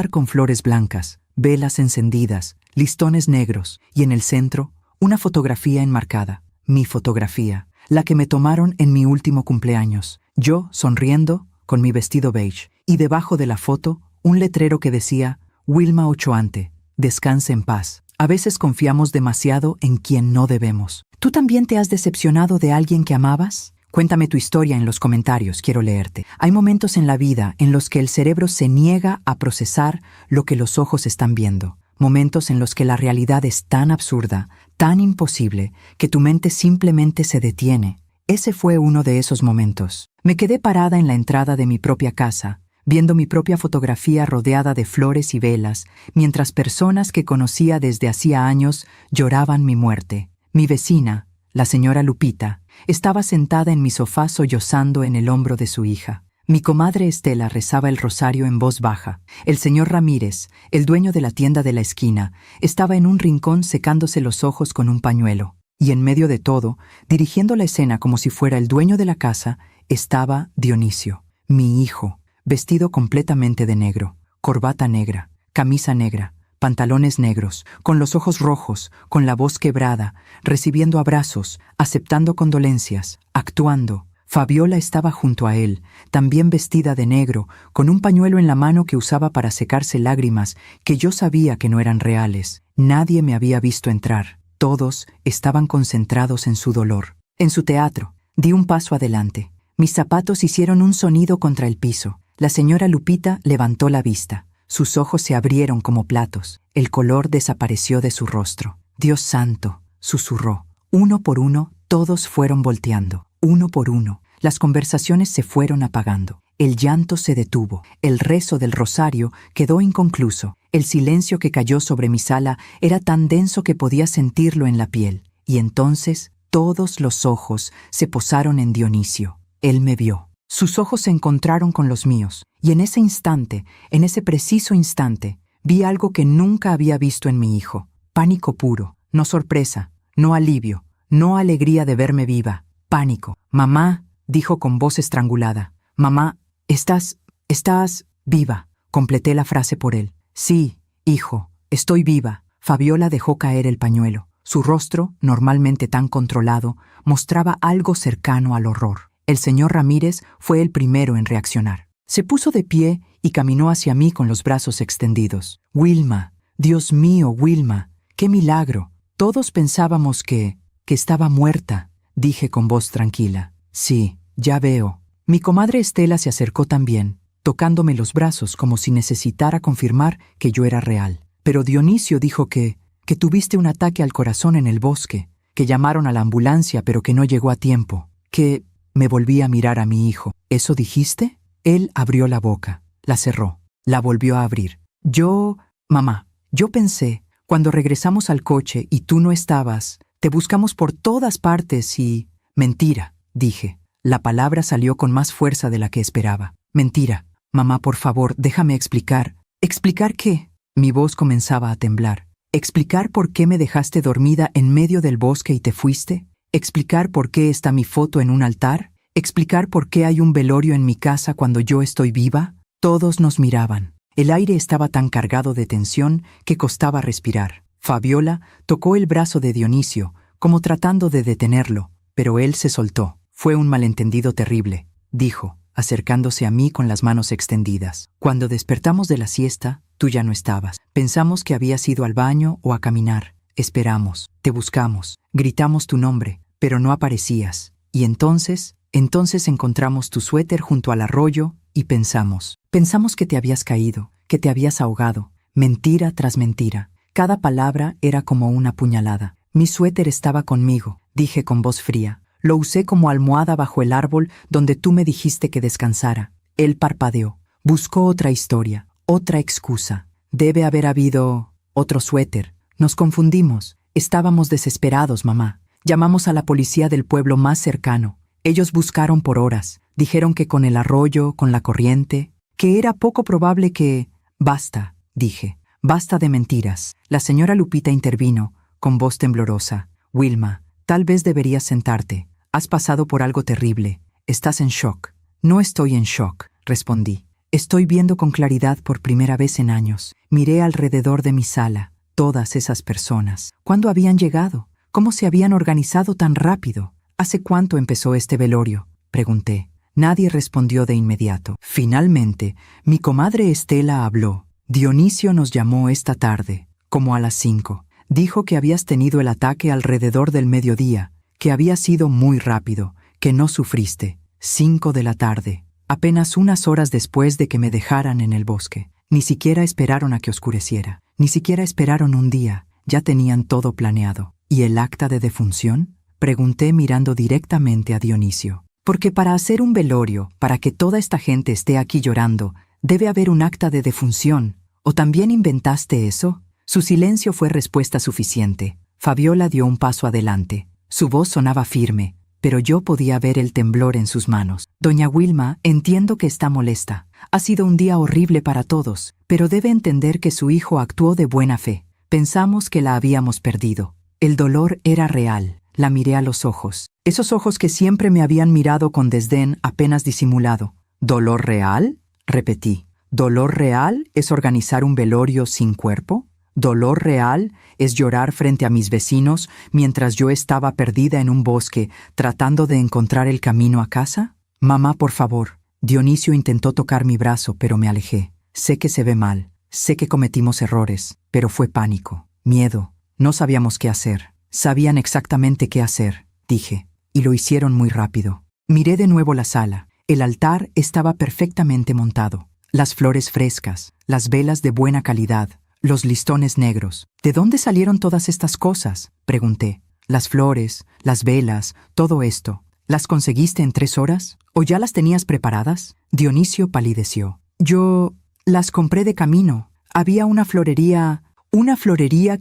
con flores blancas, velas encendidas, listones negros, y en el centro, una fotografía enmarcada, mi fotografía, la que me tomaron en mi último cumpleaños, yo sonriendo, con mi vestido beige, y debajo de la foto, un letrero que decía, Wilma Ochoante, descanse en paz. A veces confiamos demasiado en quien no debemos. ¿Tú también te has decepcionado de alguien que amabas? Cuéntame tu historia en los comentarios, quiero leerte. Hay momentos en la vida en los que el cerebro se niega a procesar lo que los ojos están viendo. Momentos en los que la realidad es tan absurda, tan imposible, que tu mente simplemente se detiene. Ese fue uno de esos momentos. Me quedé parada en la entrada de mi propia casa, viendo mi propia fotografía rodeada de flores y velas, mientras personas que conocía desde hacía años lloraban mi muerte. Mi vecina, la señora Lupita, estaba sentada en mi sofá sollozando en el hombro de su hija. Mi comadre Estela rezaba el rosario en voz baja. El señor Ramírez, el dueño de la tienda de la esquina, estaba en un rincón secándose los ojos con un pañuelo. Y en medio de todo, dirigiendo la escena como si fuera el dueño de la casa, estaba Dionisio, mi hijo, vestido completamente de negro, corbata negra, camisa negra, pantalones negros, con los ojos rojos, con la voz quebrada, recibiendo abrazos, aceptando condolencias, actuando. Fabiola estaba junto a él, también vestida de negro, con un pañuelo en la mano que usaba para secarse lágrimas que yo sabía que no eran reales. Nadie me había visto entrar. Todos estaban concentrados en su dolor. En su teatro, di un paso adelante. Mis zapatos hicieron un sonido contra el piso. La señora Lupita levantó la vista. Sus ojos se abrieron como platos. El color desapareció de su rostro. «Dios santo», susurró. Uno por uno, todos fueron volteando. Uno por uno. Las conversaciones se fueron apagando. El llanto se detuvo. El rezo del rosario quedó inconcluso. El silencio que cayó sobre mi sala era tan denso que podía sentirlo en la piel. Y entonces todos los ojos se posaron en Dionisio. Él me vio. Sus ojos se encontraron con los míos. Y en ese instante, en ese preciso instante, vi algo que nunca había visto en mi hijo. Pánico puro. No sorpresa. No alivio. No alegría de verme viva. Pánico. «Mamá», dijo con voz estrangulada. «Mamá, estás viva». Completé la frase por él. «Sí, hijo, estoy viva». Fabiola dejó caer el pañuelo. Su rostro, normalmente tan controlado, mostraba algo cercano al horror. El señor Ramírez fue el primero en reaccionar. Se puso de pie y caminó hacia mí con los brazos extendidos. «Wilma, Dios mío, Wilma, qué milagro. Todos pensábamos que estaba muerta», dije con voz tranquila. «Sí, ya veo». Mi comadre Estela se acercó también, tocándome los brazos como si necesitara confirmar que yo era real. Pero Dionisio dijo que tuviste un ataque al corazón en el bosque, que llamaron a la ambulancia pero que no llegó a tiempo, que... Me volví a mirar a mi hijo. «¿Eso dijiste?» Él abrió la boca, la cerró, la volvió a abrir. Mamá, yo pensé, cuando regresamos al coche y tú no estabas, te buscamos por todas partes y... Mentira», dije. La palabra salió con más fuerza de la que esperaba. «Mentira. Mamá, por favor, déjame explicar». «¿Explicar qué?» Mi voz comenzaba a temblar. «¿Explicar por qué me dejaste dormida en medio del bosque y te fuiste? ¿Explicar por qué está mi foto en un altar? ¿Explicar por qué hay un velorio en mi casa cuando yo estoy viva?» Todos nos miraban. El aire estaba tan cargado de tensión que costaba respirar. Fabiola tocó el brazo de Dionisio, como tratando de detenerlo, pero él se soltó. «Fue un malentendido terrible», dijo, acercándose a mí con las manos extendidas. «Cuando despertamos de la siesta, tú ya no estabas. Pensamos que habías ido al baño o a caminar. Esperamos, te buscamos, gritamos tu nombre, pero no aparecías. Y entonces encontramos tu suéter junto al arroyo y pensamos que te habías caído, que te habías ahogado. Mentira tras mentira. Cada palabra era como una puñalada. Mi suéter estaba conmigo», dije con voz fría. «Lo usé como almohada bajo el árbol donde tú me dijiste que descansara». Él parpadeó. Buscó otra historia, otra excusa. «Debe haber habido otro suéter. Nos confundimos. Estábamos desesperados, mamá. Llamamos a la policía del pueblo más cercano. Ellos buscaron por horas. Dijeron que con el arroyo, con la corriente, que era poco probable que... Basta», dije. «Basta de mentiras». La señora Lupita intervino, con voz temblorosa. «Wilma, tal vez deberías sentarte. Has pasado por algo terrible. Estás en shock». «No estoy en shock», respondí. «Estoy viendo con claridad por primera vez en años. Miré alrededor de mi sala. Todas esas personas. ¿Cuándo habían llegado? ¿Cómo se habían organizado tan rápido? ¿Hace cuánto empezó este velorio?», pregunté. Nadie respondió de inmediato. Finalmente, mi comadre Estela habló. «Dionisio nos llamó esta tarde, como a las 5. Dijo que habías tenido el ataque alrededor del mediodía, que había sido muy rápido, que no sufriste. 5 de la tarde, apenas unas horas después de que me dejaran en el bosque. Ni siquiera esperaron a que oscureciera. Ni siquiera esperaron un día. Ya tenían todo planeado». «¿Y el acta de defunción?», pregunté mirando directamente a Dionisio. «Porque para hacer un velorio, para que toda esta gente esté aquí llorando, debe haber un acta de defunción. ¿O también inventaste eso?». Su silencio fue respuesta suficiente. Fabiola dio un paso adelante. Su voz sonaba firme, pero yo podía ver el temblor en sus manos. «Doña Wilma, entiendo que está molesta. Ha sido un día horrible para todos, pero debe entender que su hijo actuó de buena fe. Pensamos que la habíamos perdido. El dolor era real». La miré a los ojos. Esos ojos que siempre me habían mirado con desdén apenas disimulado. «¿Dolor real?», repetí. «¿Dolor real es organizar un velorio sin cuerpo?». ¿Dolor real es llorar frente a mis vecinos mientras yo estaba perdida en un bosque tratando de encontrar el camino a casa? Mamá, por favor. Dionisio intentó tocar mi brazo, pero me alejé. Sé que se ve mal, sé que cometimos errores, pero fue pánico, miedo. No sabíamos qué hacer. Sabían exactamente qué hacer, dije, y lo hicieron muy rápido. Miré de nuevo la sala. El altar estaba perfectamente montado. Las flores frescas, las velas de buena calidad, los listones negros. ¿De dónde salieron todas estas cosas?, pregunté. Las flores, las velas, todo esto. ¿Las conseguiste en 3 horas? ¿O ya las tenías preparadas? Dionisio palideció. Yo las compré de camino. Había una florería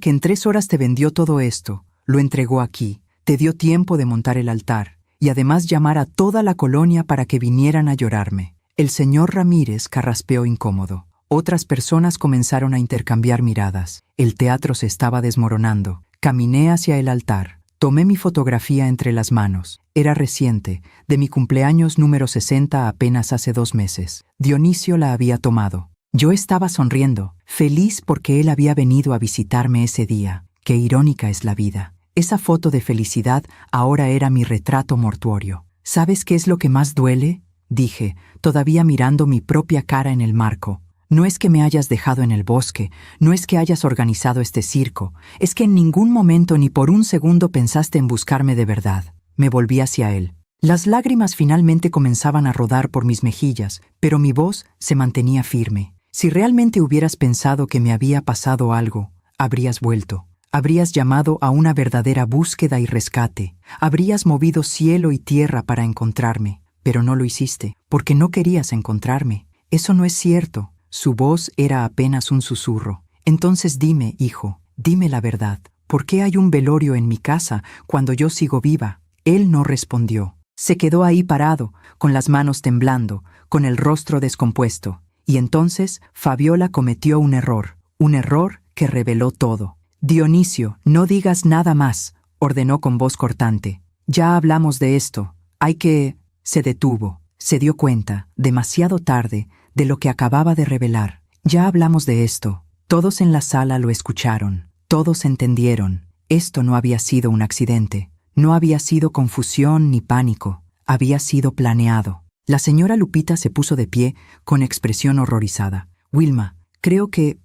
que en 3 horas te vendió todo esto. Lo entregó aquí. Te dio tiempo de montar el altar y además llamar a toda la colonia para que vinieran a llorarme. El señor Ramírez carraspeó incómodo. Otras personas comenzaron a intercambiar miradas. El teatro se estaba desmoronando. Caminé hacia el altar. Tomé mi fotografía entre las manos. Era reciente, de mi cumpleaños número 60 apenas hace 2 meses. Dionisio la había tomado. Yo estaba sonriendo, feliz porque él había venido a visitarme ese día. Qué irónica es la vida. Esa foto de felicidad ahora era mi retrato mortuorio. ¿Sabes qué es lo que más duele?, dije, todavía mirando mi propia cara en el marco. No es que me hayas dejado en el bosque, no es que hayas organizado este circo, es que en ningún momento ni por un segundo pensaste en buscarme de verdad. Me volví hacia él. Las lágrimas finalmente comenzaban a rodar por mis mejillas, pero mi voz se mantenía firme. Si realmente hubieras pensado que me había pasado algo, habrías vuelto. Habrías llamado a una verdadera búsqueda y rescate. Habrías movido cielo y tierra para encontrarme, pero no lo hiciste, porque no querías encontrarme. Eso no es cierto. Su voz era apenas un susurro. Entonces dime, hijo, dime la verdad. ¿Por qué hay un velorio en mi casa cuando yo sigo viva? Él no respondió. Se quedó ahí parado, con las manos temblando, con el rostro descompuesto. Y entonces Fabiola cometió un error que reveló todo. Dionisio, no digas nada más, ordenó con voz cortante. Ya hablamos de esto. Se detuvo. Se dio cuenta, demasiado tarde, de lo que acababa de revelar. Ya hablamos de esto. Todos en la sala lo escucharon. Todos entendieron. Esto no había sido un accidente. No había sido confusión ni pánico. Había sido planeado. La señora Lupita se puso de pie con expresión horrorizada. Wilma, creo que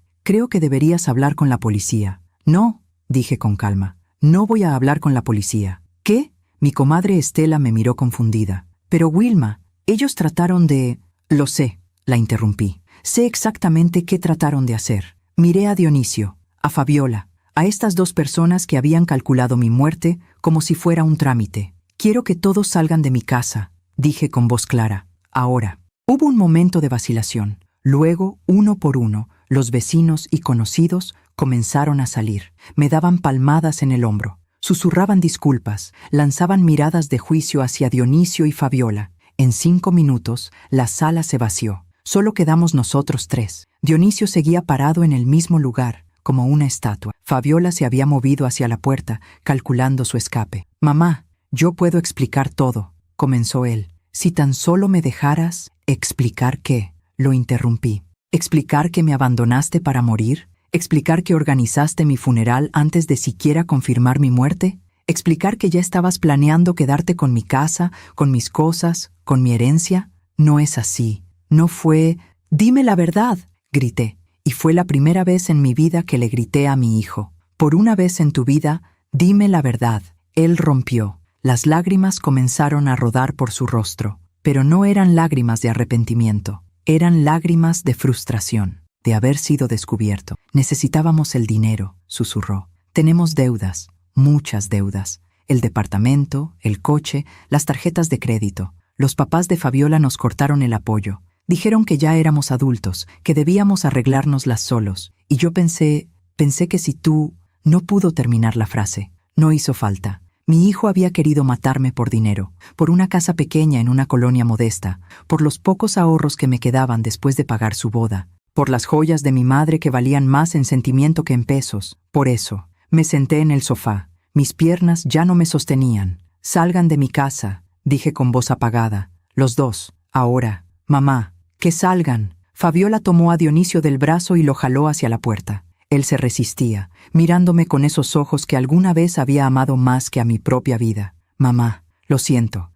deberías hablar con la policía. No, dije con calma. No voy a hablar con la policía. ¿Qué? Mi comadre Estela me miró confundida. Pero Wilma, ellos trataron de... Lo sé, la interrumpí. Sé exactamente qué trataron de hacer. Miré a Dionisio, a Fabiola, a estas 2 personas que habían calculado mi muerte como si fuera un trámite. Quiero que todos salgan de mi casa, dije con voz clara. Ahora. Hubo un momento de vacilación. Luego, uno por uno, los vecinos y conocidos comenzaron a salir. Me daban palmadas en el hombro. Susurraban disculpas, lanzaban miradas de juicio hacia Dionisio y Fabiola. En 5 minutos, la sala se vació. Solo quedamos nosotros 3. Dionisio seguía parado en el mismo lugar, como una estatua. Fabiola se había movido hacia la puerta, calculando su escape. Mamá, yo puedo explicar todo, comenzó él. Si tan solo me dejaras... ¿Explicar qué? Lo interrumpí. ¿Explicar que me abandonaste para morir? ¿Explicar que organizaste mi funeral antes de siquiera confirmar mi muerte? ¿Explicar que ya estabas planeando quedarte con mi casa, con mis cosas, con mi herencia? No es así. No fue... Dime la verdad, grité. Y fue la primera vez en mi vida que le grité a mi hijo. Por una vez en tu vida, dime la verdad. Él rompió. Las lágrimas comenzaron a rodar por su rostro. Pero no eran lágrimas de arrepentimiento. Eran lágrimas de frustración, de haber sido descubierto. Necesitábamos el dinero, susurró. Tenemos deudas, muchas deudas. El departamento, el coche, las tarjetas de crédito. Los papás de Fabiola nos cortaron el apoyo. Dijeron que ya éramos adultos, que debíamos arreglárnoslas solos. Y yo pensé que si tú... No pudo terminar la frase. No hizo falta. Mi hijo había querido matarme por dinero, por una casa pequeña en una colonia modesta, por los pocos ahorros que me quedaban después de pagar su boda, por las joyas de mi madre que valían más en sentimiento que en pesos. Por eso, me senté en el sofá. Mis piernas ya no me sostenían. Salgan de mi casa, dije con voz apagada. Los 2. Ahora. Mamá, que salgan. Fabiola tomó a Dionisio del brazo y lo jaló hacia la puerta. Él se resistía, mirándome con esos ojos que alguna vez había amado más que a mi propia vida. Mamá, lo siento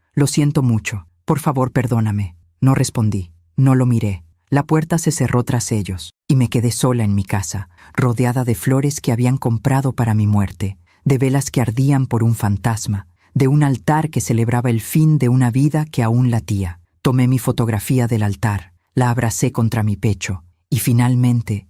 mucho. Por favor, perdóname. No respondí, no lo miré. La puerta se cerró tras ellos, y me quedé sola en mi casa, rodeada de flores que habían comprado para mi muerte, de velas que ardían por un fantasma, de un altar que celebraba el fin de una vida que aún latía. Tomé mi fotografía del altar, la abracé contra mi pecho, y finalmente,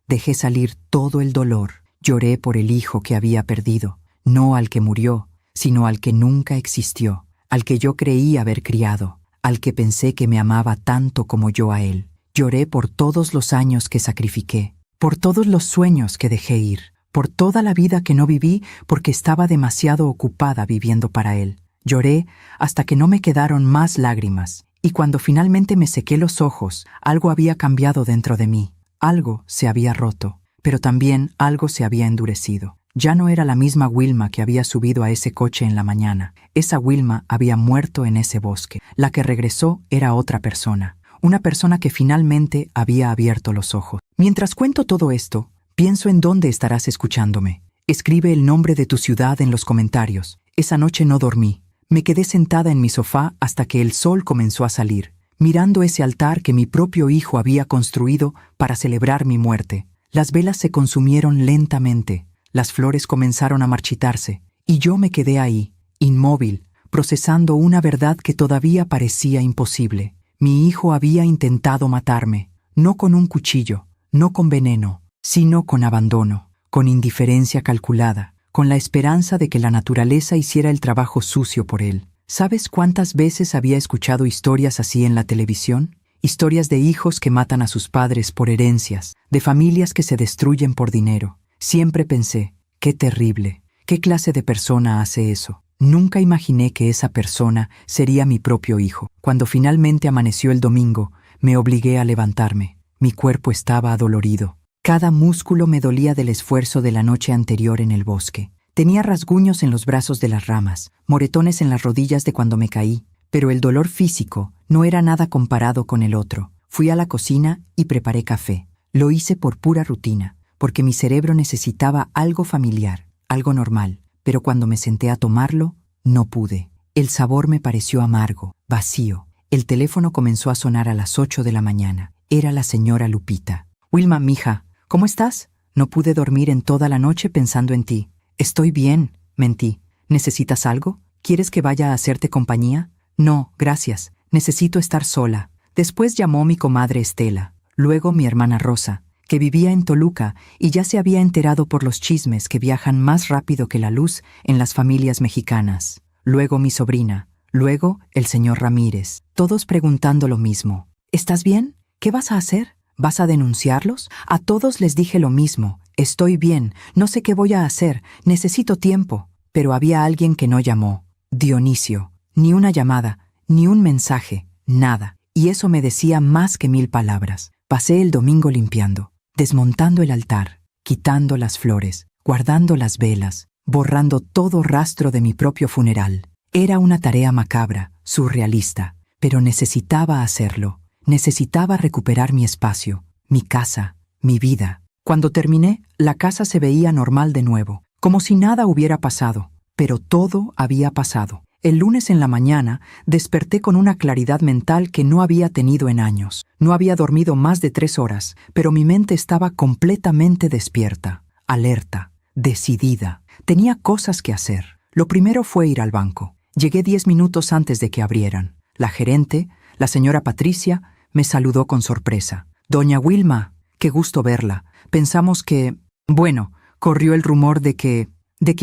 dejé salir todo el dolor. Lloré por el hijo que había perdido, no al que murió, sino al que nunca existió, al que yo creí haber criado, al que pensé que me amaba tanto como yo a él. Lloré por todos los años que sacrifiqué, por todos los sueños que dejé ir, por toda la vida que no viví porque estaba demasiado ocupada viviendo para él. Lloré hasta que no me quedaron más lágrimas, y cuando finalmente me sequé los ojos, algo había cambiado dentro de mí. Algo se había roto, pero también algo se había endurecido. Ya no era la misma Wilma que había subido a ese coche en la mañana. Esa Wilma había muerto en ese bosque. La que regresó era otra persona. Una persona que finalmente había abierto los ojos. Mientras cuento todo esto, pienso en dónde estarás escuchándome. Escribe el nombre de tu ciudad en los comentarios. Esa noche no dormí. Me quedé sentada en mi sofá hasta que el sol comenzó a salir, mirando ese altar que mi propio hijo había construido para celebrar mi muerte. Las velas se consumieron lentamente, las flores comenzaron a marchitarse, y yo me quedé ahí, inmóvil, procesando una verdad que todavía parecía imposible. Mi hijo había intentado matarme, no con un cuchillo, no con veneno, sino con abandono, con indiferencia calculada, con la esperanza de que la naturaleza hiciera el trabajo sucio por él. ¿Sabes cuántas veces había escuchado historias así en la televisión? Historias de hijos que matan a sus padres por herencias, de familias que se destruyen por dinero. Siempre pensé, qué terrible, ¿qué clase de persona hace eso? Nunca imaginé que esa persona sería mi propio hijo. Cuando finalmente amaneció el domingo, me obligué a levantarme. Mi cuerpo estaba adolorido. Cada músculo me dolía del esfuerzo de la noche anterior en el bosque. Tenía rasguños en los brazos de las ramas, moretones en las rodillas de cuando me caí, pero el dolor físico no era nada comparado con el otro. Fui a la cocina y preparé café. Lo hice por pura rutina, porque mi cerebro necesitaba algo familiar, algo normal, pero cuando me senté a tomarlo, no pude. El sabor me pareció amargo, vacío. El teléfono comenzó a sonar a las 8 de la mañana. Era la señora Lupita. Wilma, mija, ¿cómo estás? No pude dormir en toda la noche pensando en ti. Estoy bien, mentí. ¿Necesitas algo? ¿Quieres que vaya a hacerte compañía? No, gracias. Necesito estar sola. Después llamó mi comadre Estela, luego mi hermana Rosa, que vivía en Toluca y ya se había enterado por los chismes que viajan más rápido que la luz en las familias mexicanas. Luego mi sobrina, luego el señor Ramírez, todos preguntando lo mismo. ¿Estás bien? ¿Qué vas a hacer? ¿Vas a denunciarlos? A todos les dije lo mismo. Estoy bien, no sé qué voy a hacer, necesito tiempo. Pero había alguien que no llamó. Dionisio. Ni una llamada, ni un mensaje, nada. Y eso me decía más que 1000 palabras. Pasé el domingo limpiando, desmontando el altar, quitando las flores, guardando las velas, borrando todo rastro de mi propio funeral. Era una tarea macabra, surrealista, pero necesitaba hacerlo. Necesitaba recuperar mi espacio, mi casa, mi vida. Cuando terminé, la casa se veía normal de nuevo, como si nada hubiera pasado, pero todo había pasado. El lunes en la mañana desperté con una claridad mental que no había tenido en años. No había dormido más de 3 horas, pero mi mente estaba completamente despierta, alerta, decidida. Tenía cosas que hacer. Lo primero fue ir al banco. Llegué 10 minutos antes de que abrieran. La gerente, la señora Patricia, me saludó con sorpresa. «Doña Wilma, qué gusto verla. Pensamos que... Bueno, corrió el rumor de que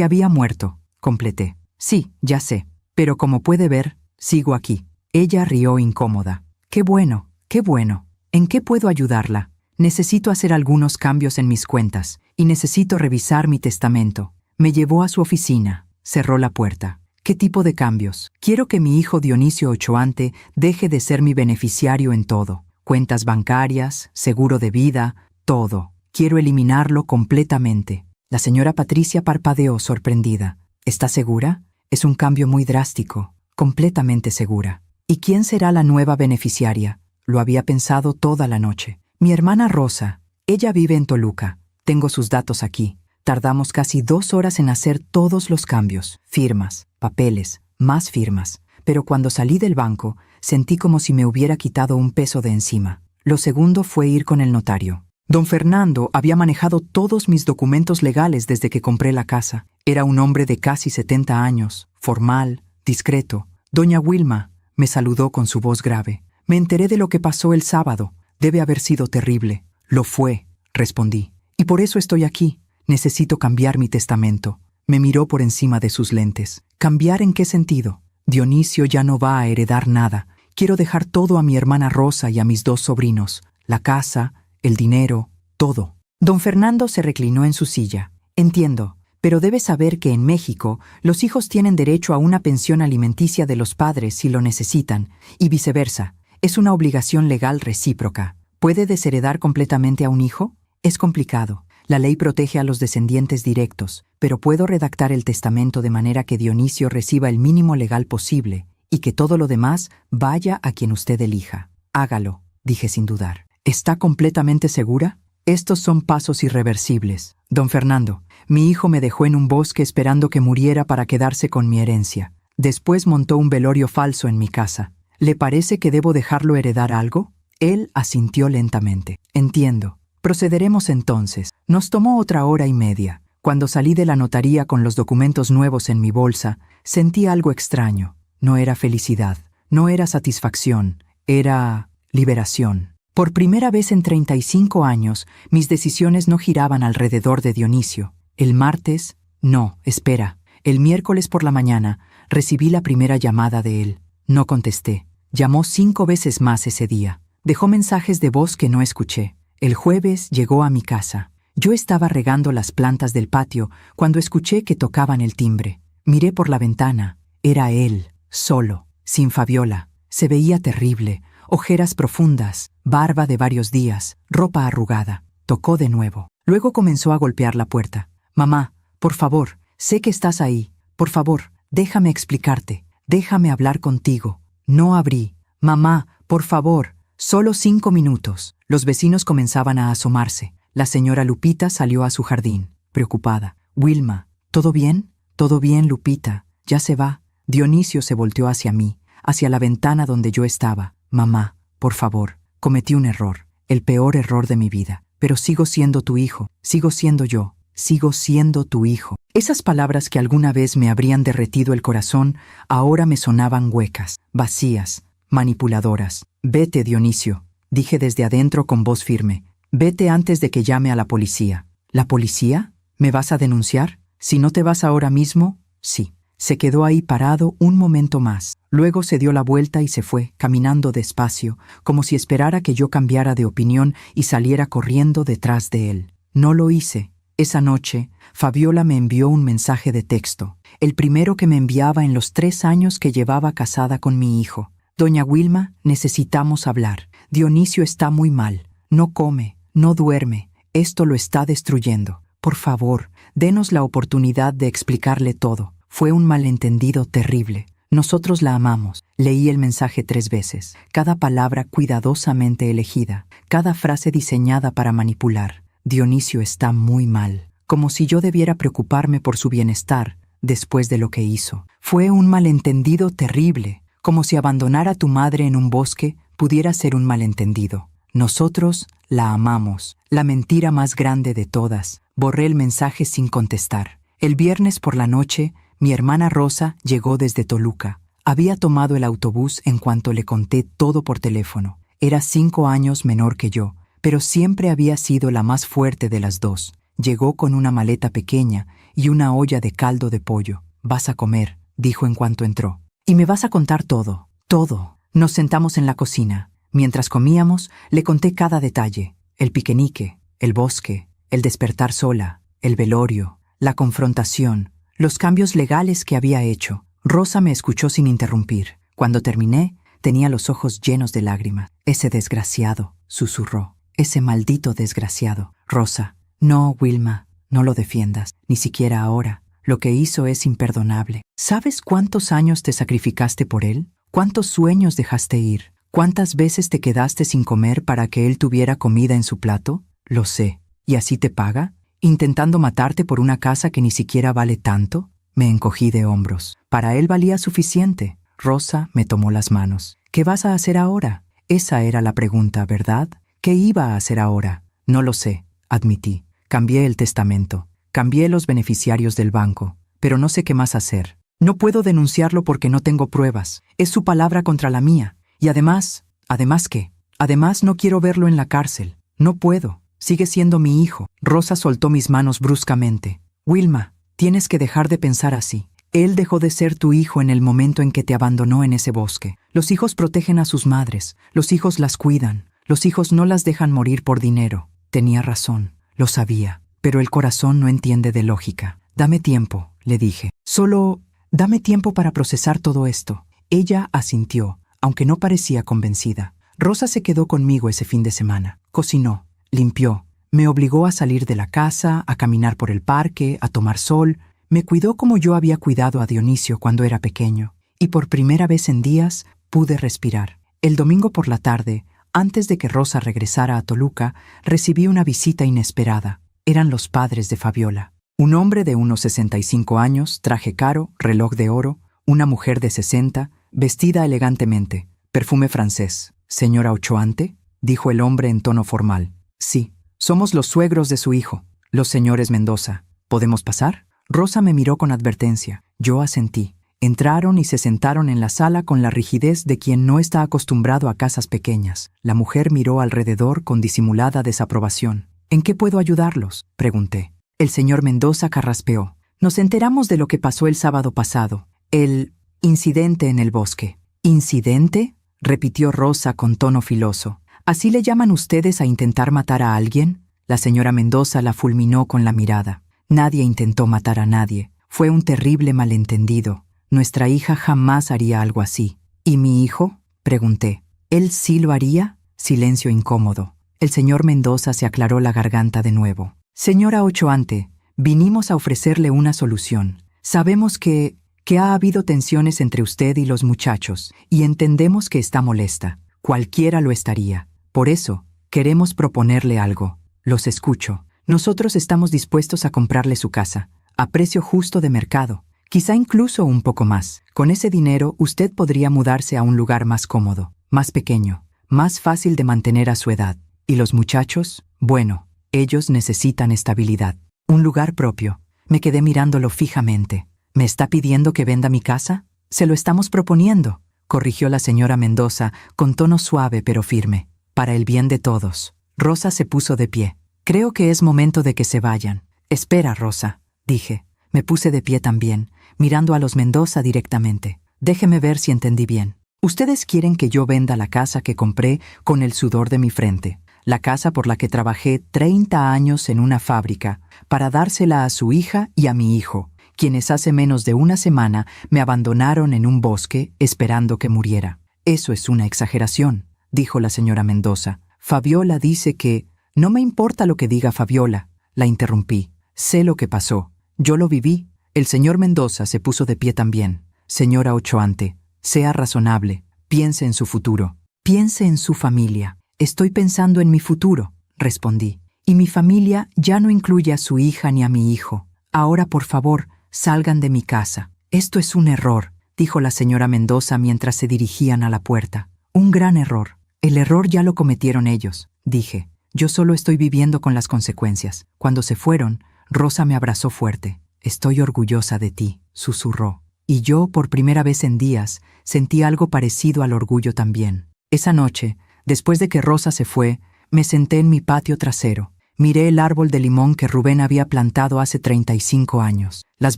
había muerto», completé. «Sí, ya sé. Pero como puede ver, sigo aquí». Ella rió incómoda. «Qué bueno, qué bueno. ¿En qué puedo ayudarla? Necesito hacer algunos cambios en mis cuentas y necesito revisar mi testamento». Me llevó a su oficina. Cerró la puerta. ¿Qué tipo de cambios? Quiero que mi hijo Dionisio Ochoante deje de ser mi beneficiario en todo. Cuentas bancarias, seguro de vida, todo. Quiero eliminarlo completamente. La señora Patricia parpadeó sorprendida. ¿Está segura? Es un cambio muy drástico. Completamente segura. ¿Y quién será la nueva beneficiaria? Lo había pensado toda la noche. Mi hermana Rosa. Ella vive en Toluca. Tengo sus datos aquí. Tardamos casi 2 horas en hacer todos los cambios. Firmas, papeles, más firmas. Pero cuando salí del banco, sentí como si me hubiera quitado un peso de encima. Lo segundo fue ir con el notario. Don Fernando había manejado todos mis documentos legales desde que compré la casa. Era un hombre de casi 70 años, formal, discreto. Doña Wilma me saludó con su voz grave. Me enteré de lo que pasó el sábado. Debe haber sido terrible. Lo fue, respondí. Y por eso estoy aquí. Necesito cambiar mi testamento. Me miró por encima de sus lentes. ¿Cambiar en qué sentido? Dionisio ya no va a heredar nada. Quiero dejar todo a mi hermana Rosa y a mis 2 sobrinos. La casa, el dinero, todo. Don Fernando se reclinó en su silla. Entiendo, pero debes saber que en México los hijos tienen derecho a una pensión alimenticia de los padres si lo necesitan, y viceversa. Es una obligación legal recíproca. ¿Puede desheredar completamente a un hijo? Es complicado. La ley protege a los descendientes directos, pero puedo redactar el testamento de manera que Dionisio reciba el mínimo legal posible y que todo lo demás vaya a quien usted elija. Hágalo, dije sin dudar. ¿Está completamente segura? Estos son pasos irreversibles. Don Fernando, mi hijo me dejó en un bosque esperando que muriera para quedarse con mi herencia. Después montó un velorio falso en mi casa. ¿Le parece que debo dejarlo heredar algo? Él asintió lentamente. Entiendo. Procederemos entonces. Nos tomó otra 1 hora y media. Cuando salí de la notaría con los documentos nuevos en mi bolsa, sentí algo extraño. No era felicidad, no era satisfacción, era liberación. Por primera vez en 35 años, mis decisiones no giraban alrededor de Dionisio. El martes, no, espera. El miércoles por la mañana, recibí la primera llamada de él. No contesté. Llamó 5 veces más ese día. Dejó mensajes de voz que no escuché. El jueves llegó a mi casa. Yo estaba regando las plantas del patio cuando escuché que tocaban el timbre. Miré por la ventana. Era él, solo, sin Fabiola. Se veía terrible, ojeras profundas, barba de varios días, ropa arrugada. Tocó de nuevo. Luego comenzó a golpear la puerta. Mamá, por favor, sé que estás ahí. Por favor, déjame explicarte. Déjame hablar contigo. No abrí. Mamá, por favor, solo 5 minutos. Los vecinos comenzaban a asomarse. La señora Lupita salió a su jardín, preocupada. Wilma, ¿todo bien? Todo bien, Lupita. Ya se va. Dionisio se volteó hacia mí, hacia la ventana donde yo estaba. Mamá, por favor, cometí un error, el peor error de mi vida. Pero sigo siendo tu hijo, sigo siendo yo, sigo siendo tu hijo. Esas palabras que alguna vez me habrían derretido el corazón, ahora me sonaban huecas, vacías, manipuladoras. Vete, Dionisio, dije desde adentro con voz firme. Vete antes de que llame a la policía. ¿La policía? ¿Me vas a denunciar? Si no te vas ahora mismo, sí. Se quedó ahí parado un momento más. Luego se dio la vuelta y se fue, caminando despacio, como si esperara que yo cambiara de opinión y saliera corriendo detrás de él. No lo hice. Esa noche, Fabiola me envió un mensaje de texto, el primero que me enviaba en los 3 años que llevaba casada con mi hijo. Doña Wilma, necesitamos hablar. Dionisio está muy mal. No come, no duerme. Esto lo está destruyendo. Por favor, denos la oportunidad de explicarle todo. Fue un malentendido terrible. Nosotros la amamos. Leí el mensaje 3 veces, cada palabra cuidadosamente elegida, cada frase diseñada para manipular. Dionisio está muy mal, como si yo debiera preocuparme por su bienestar después de lo que hizo. Fue un malentendido terrible, como si abandonar a tu madre en un bosque pudiera ser un malentendido. Nosotros la amamos. La mentira más grande de todas. Borré el mensaje sin contestar. El viernes por la noche, mi hermana Rosa llegó desde Toluca. Había tomado el autobús en cuanto le conté todo por teléfono. Era 5 años menor que yo, pero siempre había sido la más fuerte de las dos. Llegó con una maleta pequeña y una olla de caldo de pollo. «Vas a comer», dijo en cuanto entró. «Y me vas a contar todo, todo». Nos sentamos en la cocina. Mientras comíamos, le conté cada detalle. El piquenique, el bosque, el despertar sola, el velorio, la confrontación, los cambios legales que había hecho. Rosa me escuchó sin interrumpir. Cuando terminé, tenía los ojos llenos de lágrimas. «Ese desgraciado», susurró. «Ese maldito desgraciado». «Rosa, no, Wilma, no lo defiendas, ni siquiera ahora. Lo que hizo es imperdonable. ¿Sabes cuántos años te sacrificaste por él? ¿Cuántos sueños dejaste ir? ¿Cuántas veces te quedaste sin comer para que él tuviera comida en su plato? Lo sé. ¿Y así te paga? ¿Intentando matarte por una casa que ni siquiera vale tanto? Me encogí de hombros. Para él valía suficiente. Rosa me tomó las manos. ¿Qué vas a hacer ahora? Esa era la pregunta, ¿verdad? ¿Qué iba a hacer ahora? No lo sé, admití. Cambié el testamento. Cambié los beneficiarios del banco. Pero no sé qué más hacer. No puedo denunciarlo porque no tengo pruebas. Es su palabra contra la mía. Y además, ¿además qué? Además no quiero verlo en la cárcel. No puedo. Sigue siendo mi hijo. Rosa soltó mis manos bruscamente. Wilma, tienes que dejar de pensar así. Él dejó de ser tu hijo en el momento en que te abandonó en ese bosque. Los hijos protegen a sus madres. Los hijos las cuidan. Los hijos no las dejan morir por dinero. Tenía razón. Lo sabía. Pero el corazón no entiende de lógica. Dame tiempo, le dije. Solo dame tiempo para procesar todo esto. Ella asintió, aunque no parecía convencida. Rosa se quedó conmigo ese fin de semana. Cocinó, limpió, me obligó a salir de la casa, a caminar por el parque, a tomar sol. Me cuidó como yo había cuidado a Dionisio cuando era pequeño. Y por primera vez en días pude respirar. El domingo por la tarde, antes de que Rosa regresara a Toluca, recibí una visita inesperada. Eran los padres de Fabiola. Un hombre de unos 65 años, traje caro, reloj de oro, una mujer de 60, vestida elegantemente, perfume francés. «¿Señora Ochoante?», dijo el hombre en tono formal. «Sí, somos los suegros de su hijo, los señores Mendoza. ¿Podemos pasar?». Rosa me miró con advertencia. Yo asentí. Entraron y se sentaron en la sala con la rigidez de quien no está acostumbrado a casas pequeñas. La mujer miró alrededor con disimulada desaprobación. «¿En qué puedo ayudarlos?», pregunté. El señor Mendoza carraspeó. «Nos enteramos de lo que pasó el sábado pasado. El incidente en el bosque». «¿Incidente?», repitió Rosa con tono filoso. «¿Así le llaman ustedes a intentar matar a alguien?». La señora Mendoza la fulminó con la mirada. «Nadie intentó matar a nadie. Fue un terrible malentendido. Nuestra hija jamás haría algo así». «¿Y mi hijo?», pregunté. «¿Él sí lo haría?». Silencio incómodo. El señor Mendoza se aclaró la garganta de nuevo. «Señora Ochoante, vinimos a ofrecerle una solución. Sabemos que ha habido tensiones entre usted y los muchachos, y entendemos que está molesta. Cualquiera lo estaría. Por eso, queremos proponerle algo. Los escucho. Nosotros estamos dispuestos a comprarle su casa, a precio justo de mercado, quizá incluso un poco más. Con ese dinero, usted podría mudarse a un lugar más cómodo, más pequeño, más fácil de mantener a su edad. ¿Y los muchachos? Bueno, ellos necesitan estabilidad. Un lugar propio». Me quedé mirándolo fijamente. «¿Me está pidiendo que venda mi casa?». «Se lo estamos proponiendo», corrigió la señora Mendoza con tono suave pero firme. «Para el bien de todos». Rosa se puso de pie. «Creo que es momento de que se vayan». «Espera, Rosa», dije. Me puse de pie también, mirando a los Mendoza directamente. «Déjeme ver si entendí bien. Ustedes quieren que yo venda la casa que compré con el sudor de mi frente, la casa por la que trabajé 30 años en una fábrica, para dársela a su hija y a mi hijo, quienes hace menos de una semana me abandonaron en un bosque esperando que muriera». «Eso es una exageración», dijo la señora Mendoza. «Fabiola dice que...». «No me importa lo que diga Fabiola», la interrumpí. «Sé lo que pasó. Yo lo viví». El señor Mendoza se puso de pie también. «Señora Ochoante, sea razonable. Piense en su futuro. Piense en su familia». «Estoy pensando en mi futuro», respondí. «Y mi familia ya no incluye a su hija ni a mi hijo. Ahora, por favor, salgan de mi casa». «Esto es un error», dijo la señora Mendoza mientras se dirigían a la puerta. «Un gran error». «El error ya lo cometieron ellos», dije. «Yo solo estoy viviendo con las consecuencias». Cuando se fueron, Rosa me abrazó fuerte. «Estoy orgullosa de ti», susurró. Y yo, por primera vez en días, sentí algo parecido al orgullo también. Esa noche, después de que Rosa se fue, me senté en mi patio trasero. Miré el árbol de limón que Rubén había plantado hace 35 años, las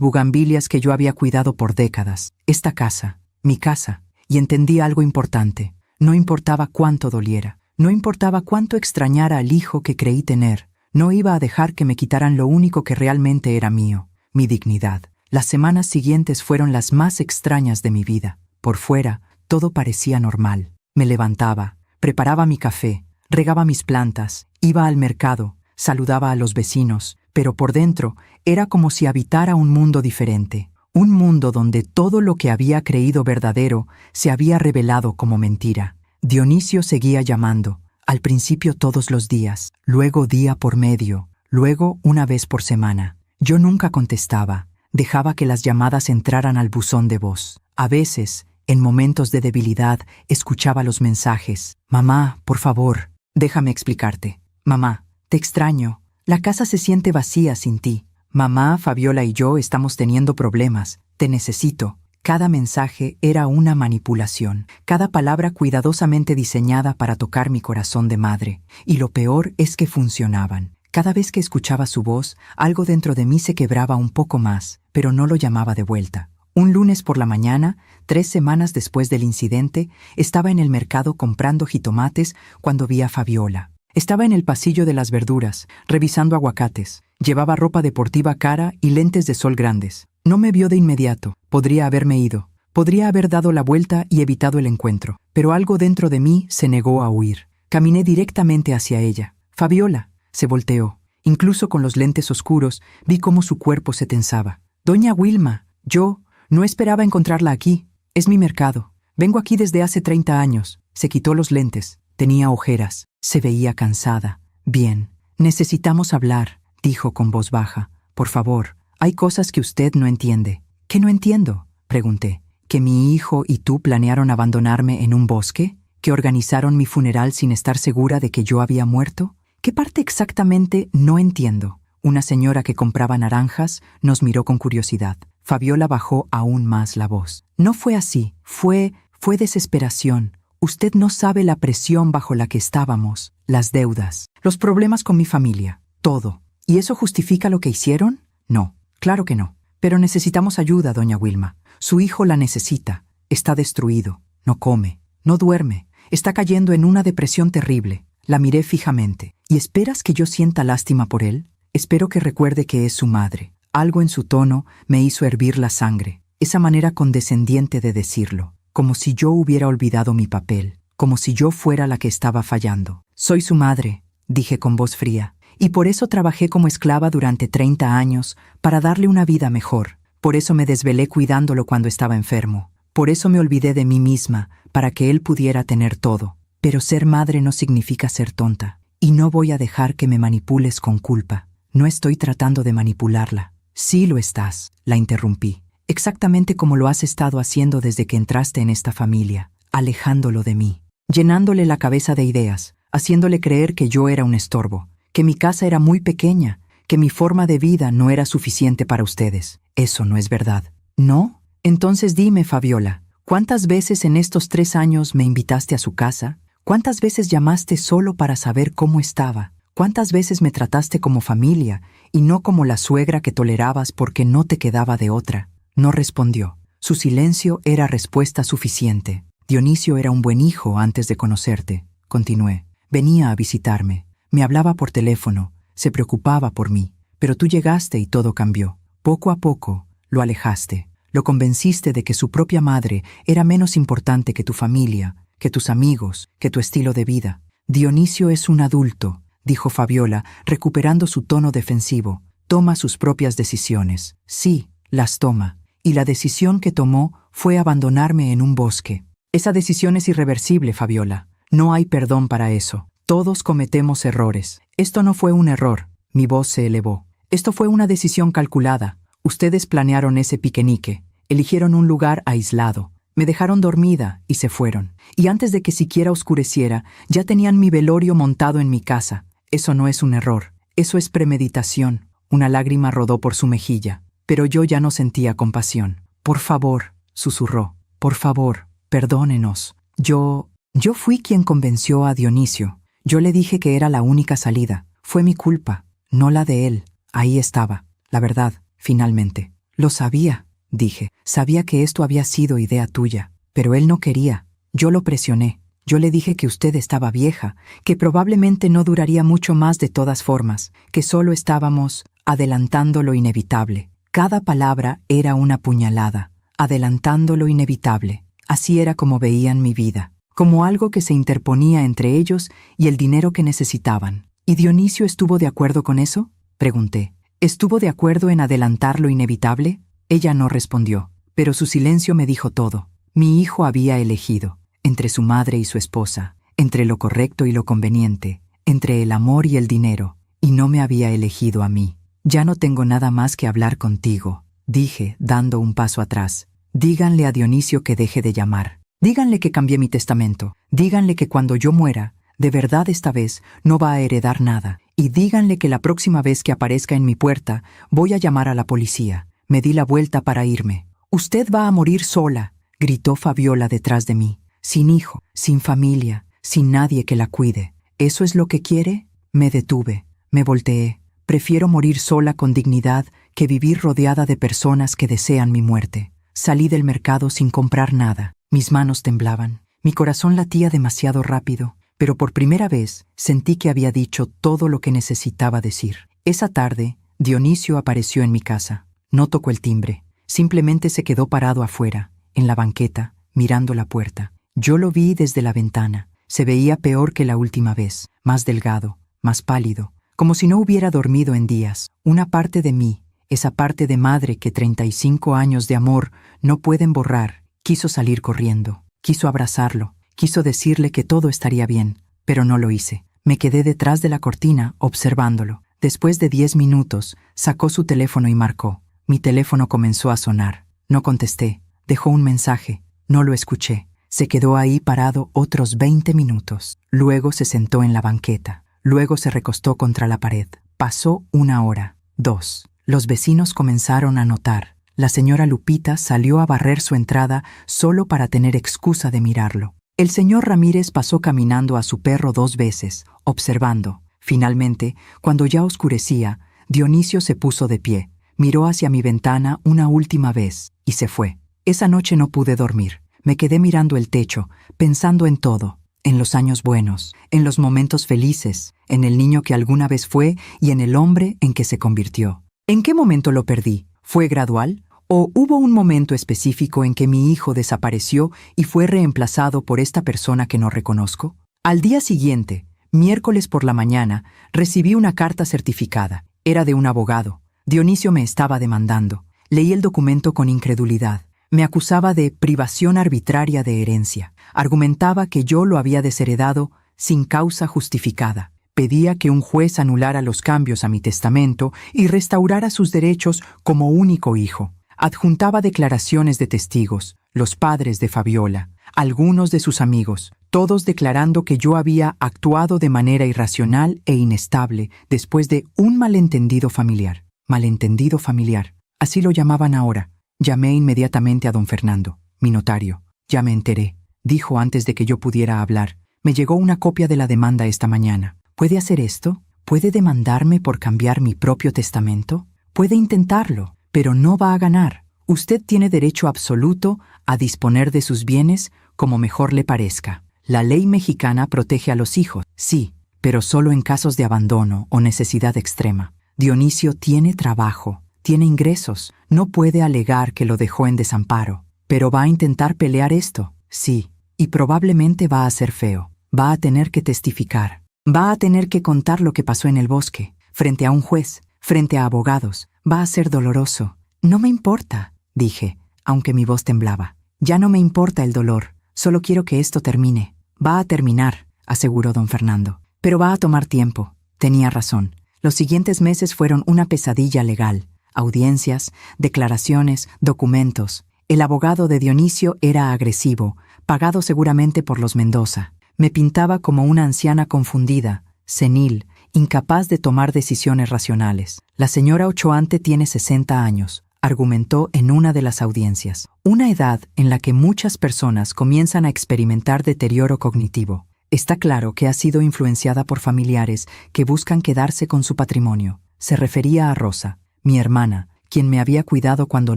bugambilias que yo había cuidado por décadas, esta casa, mi casa, y entendí algo importante. No importaba cuánto doliera, no importaba cuánto extrañara al hijo que creí tener, no iba a dejar que me quitaran lo único que realmente era mío, mi dignidad. Las semanas siguientes fueron las más extrañas de mi vida. Por fuera, todo parecía normal. Me levantaba, preparaba mi café, regaba mis plantas, iba al mercado, saludaba a los vecinos, pero por dentro era como si habitara un mundo diferente, un mundo donde todo lo que había creído verdadero se había revelado como mentira. Dionisio seguía llamando, Al principio todos los días, luego día por medio, luego una vez por semana. Yo nunca contestaba, dejaba que las llamadas entraran al buzón de voz. A veces, en momentos de debilidad, escuchaba los mensajes. Mamá, por favor, déjame explicarte. Mamá, te extraño. La casa se siente vacía sin ti. Mamá, Fabiola y yo estamos teniendo problemas. Te necesito. Cada mensaje era una manipulación, cada palabra cuidadosamente diseñada para tocar mi corazón de madre. Y lo peor es que funcionaban. Cada vez que escuchaba su voz, algo dentro de mí se quebraba un poco más, pero no lo llamaba de vuelta. Un lunes por la mañana, 3 semanas después del incidente, estaba en el mercado comprando jitomates cuando vi a Fabiola. Estaba en el pasillo de las verduras, revisando aguacates. Llevaba ropa deportiva cara y lentes de sol grandes. No me vio de inmediato. Podría haberme ido. Podría haber dado la vuelta y evitado el encuentro. Pero algo dentro de mí se negó a huir. Caminé directamente hacia ella. Fabiola. Se volteó. Incluso con los lentes oscuros, vi cómo su cuerpo se tensaba. Doña Wilma, yo no esperaba encontrarla aquí. Es mi mercado. Vengo aquí desde hace 30 años. Se quitó los lentes. Tenía ojeras. Se veía cansada. Bien. Necesitamos hablar, dijo con voz baja. Por favor, hay cosas que usted no entiende. ¿Qué no entiendo?, pregunté. ¿Que mi hijo y tú planearon abandonarme en un bosque? ¿Que organizaron mi funeral sin estar segura de que yo había muerto? ¿Qué parte exactamente no entiendo? Una señora que compraba naranjas nos miró con curiosidad. Fabiola bajó aún más la voz. No fue así. Fue desesperación. Usted no sabe la presión bajo la que estábamos, las deudas, los problemas con mi familia, todo. ¿Y eso justifica lo que hicieron? No, claro que no. Pero necesitamos ayuda, doña Wilma. Su hijo la necesita. Está destruido. No come. No duerme. Está cayendo en una depresión terrible. La miré fijamente. ¿Y esperas que yo sienta lástima por él? Espero que recuerde que es su madre. Algo en su tono me hizo hervir la sangre. Esa manera condescendiente de decirlo. Como si yo hubiera olvidado mi papel. Como si yo fuera la que estaba fallando. Soy su madre, dije con voz fría. Y por eso trabajé como esclava durante 30 años, para darle una vida mejor. Por eso me desvelé cuidándolo cuando estaba enfermo. Por eso me olvidé de mí misma, para que él pudiera tener todo. Pero ser madre no significa ser tonta. Y no voy a dejar que me manipules con culpa. No estoy tratando de manipularla. Sí lo estás, la interrumpí. Exactamente como lo has estado haciendo desde que entraste en esta familia, alejándolo de mí, llenándole la cabeza de ideas, haciéndole creer que yo era un estorbo, que mi casa era muy pequeña, que mi forma de vida no era suficiente para ustedes. Eso no es verdad. ¿No? Entonces dime, Fabiola, ¿cuántas veces en estos 3 años me invitaste a su casa? ¿Cuántas veces llamaste solo para saber cómo estaba? ¿Cuántas veces me trataste como familia y no como la suegra que tolerabas porque no te quedaba de otra? No respondió. Su silencio era respuesta suficiente. Dionisio era un buen hijo antes de conocerte, continué. Venía a visitarme. Me hablaba por teléfono, se preocupaba por mí, pero tú llegaste y todo cambió. Poco a poco, lo alejaste, lo convenciste de que su propia madre era menos importante que tu familia, que tus amigos, que tu estilo de vida. Dionisio es un adulto, dijo Fabiola, recuperando su tono defensivo. Toma sus propias decisiones. Sí, las toma. Y la decisión que tomó fue abandonarme en un bosque. Esa decisión es irreversible, Fabiola. No hay perdón para eso. Todos cometemos errores. Esto no fue un error. Mi voz se elevó. Esto fue una decisión calculada. Ustedes planearon ese piquenique. Eligieron un lugar aislado. Me dejaron dormida y se fueron. Y antes de que siquiera oscureciera, ya tenían mi velorio montado en mi casa. Eso no es un error. Eso es premeditación. Una lágrima rodó por su mejilla. Pero yo ya no sentía compasión. Por favor, susurró. Por favor, perdónenos. Yo fui quien convenció a Dionisio. Yo le dije que era la única salida. Fue mi culpa, no la de él. Ahí estaba, la verdad, finalmente. Lo sabía, dije. Sabía que esto había sido idea tuya. Pero él no quería. Yo lo presioné. Yo le dije que usted estaba vieja, que probablemente no duraría mucho más de todas formas, que solo estábamos adelantando lo inevitable. Cada palabra era una puñalada, adelantando lo inevitable. Así era como veían mi vida, como algo que se interponía entre ellos y el dinero que necesitaban. ¿Y Dionisio estuvo de acuerdo con eso?, pregunté. ¿Estuvo de acuerdo en adelantar lo inevitable? Ella no respondió, pero su silencio me dijo todo. Mi hijo había elegido, entre su madre y su esposa, entre lo correcto y lo conveniente, entre el amor y el dinero, y no me había elegido a mí. Ya no tengo nada más que hablar contigo, dije, dando un paso atrás. Díganle a Dionisio que deje de llamar. Díganle que cambié mi testamento. Díganle que cuando yo muera, de verdad esta vez, no va a heredar nada. Y díganle que la próxima vez que aparezca en mi puerta, voy a llamar a la policía. Me di la vuelta para irme. «Usted va a morir sola», gritó Fabiola detrás de mí. «Sin hijo, sin familia, sin nadie que la cuide. ¿Eso es lo que quiere?» Me detuve, me volteé. Prefiero morir sola con dignidad que vivir rodeada de personas que desean mi muerte. Salí del mercado sin comprar nada. Mis manos temblaban. Mi corazón latía demasiado rápido, pero por primera vez sentí que había dicho todo lo que necesitaba decir. Esa tarde, Dionisio apareció en mi casa. No tocó el timbre. Simplemente se quedó parado afuera, en la banqueta, mirando la puerta. Yo lo vi desde la ventana. Se veía peor que la última vez, más delgado, más pálido, como si no hubiera dormido en días. Una parte de mí, esa parte de madre que 35 años de amor no pueden borrar, quiso salir corriendo, quiso abrazarlo, quiso decirle que todo estaría bien, pero no lo hice. Me quedé detrás de la cortina observándolo. Después de 10 minutos, sacó su teléfono y marcó. Mi teléfono comenzó a sonar. No contesté. Dejó un mensaje. No lo escuché. Se quedó ahí parado otros 20 minutos. Luego se sentó en la banqueta. Luego se recostó contra la pared. Pasó 1 hora, 2. Los vecinos comenzaron a notar. La señora Lupita salió a barrer su entrada solo para tener excusa de mirarlo. El señor Ramírez pasó caminando a su perro 2 veces, observando. Finalmente, cuando ya oscurecía, Dionisio se puso de pie. Miró hacia mi ventana una última vez y se fue. Esa noche no pude dormir. Me quedé mirando el techo, pensando en todo, en los años buenos, en los momentos felices, en el niño que alguna vez fue y en el hombre en que se convirtió. ¿En qué momento lo perdí? ¿Fue gradual? ¿O hubo un momento específico en que mi hijo desapareció y fue reemplazado por esta persona que no reconozco? Al día siguiente, miércoles por la mañana, recibí una carta certificada. Era de un abogado. Dionisio me estaba demandando. Leí el documento con incredulidad. Me acusaba de privación arbitraria de herencia. Argumentaba que yo lo había desheredado sin causa justificada. Pedía que un juez anulara los cambios a mi testamento y restaurara sus derechos como único hijo. Adjuntaba declaraciones de testigos, los padres de Fabiola, algunos de sus amigos, todos declarando que yo había actuado de manera irracional e inestable después de un malentendido familiar. Malentendido familiar. Así lo llamaban ahora. Llamé inmediatamente a don Fernando, mi notario. Ya me enteré, dijo antes de que yo pudiera hablar. Me llegó una copia de la demanda esta mañana. ¿Puede hacer esto? ¿Puede demandarme por cambiar mi propio testamento? Puede intentarlo, pero no va a ganar. Usted tiene derecho absoluto a disponer de sus bienes como mejor le parezca. La ley mexicana protege a los hijos, sí, pero solo en casos de abandono o necesidad extrema. Dionisio tiene trabajo, tiene ingresos, no puede alegar que lo dejó en desamparo. Pero va a intentar pelear esto, sí, y probablemente va a ser feo. Va a tener que testificar. Va a tener que contar lo que pasó en el bosque, frente a un juez, frente a abogados. Va a ser doloroso. No me importa, dije, aunque mi voz temblaba. Ya no me importa el dolor, solo quiero que esto termine. Va a terminar, aseguró don Fernando. Pero va a tomar tiempo. Tenía razón. Los siguientes meses fueron una pesadilla legal. Audiencias, declaraciones, documentos. El abogado de Dionisio era agresivo, pagado seguramente por los Mendoza. Me pintaba como una anciana confundida, senil, incapaz de tomar decisiones racionales. La señora Ochoante tiene 60 años, argumentó en una de las audiencias. Una edad en la que muchas personas comienzan a experimentar deterioro cognitivo. Está claro que ha sido influenciada por familiares que buscan quedarse con su patrimonio. Se refería a Rosa, mi hermana, quien me había cuidado cuando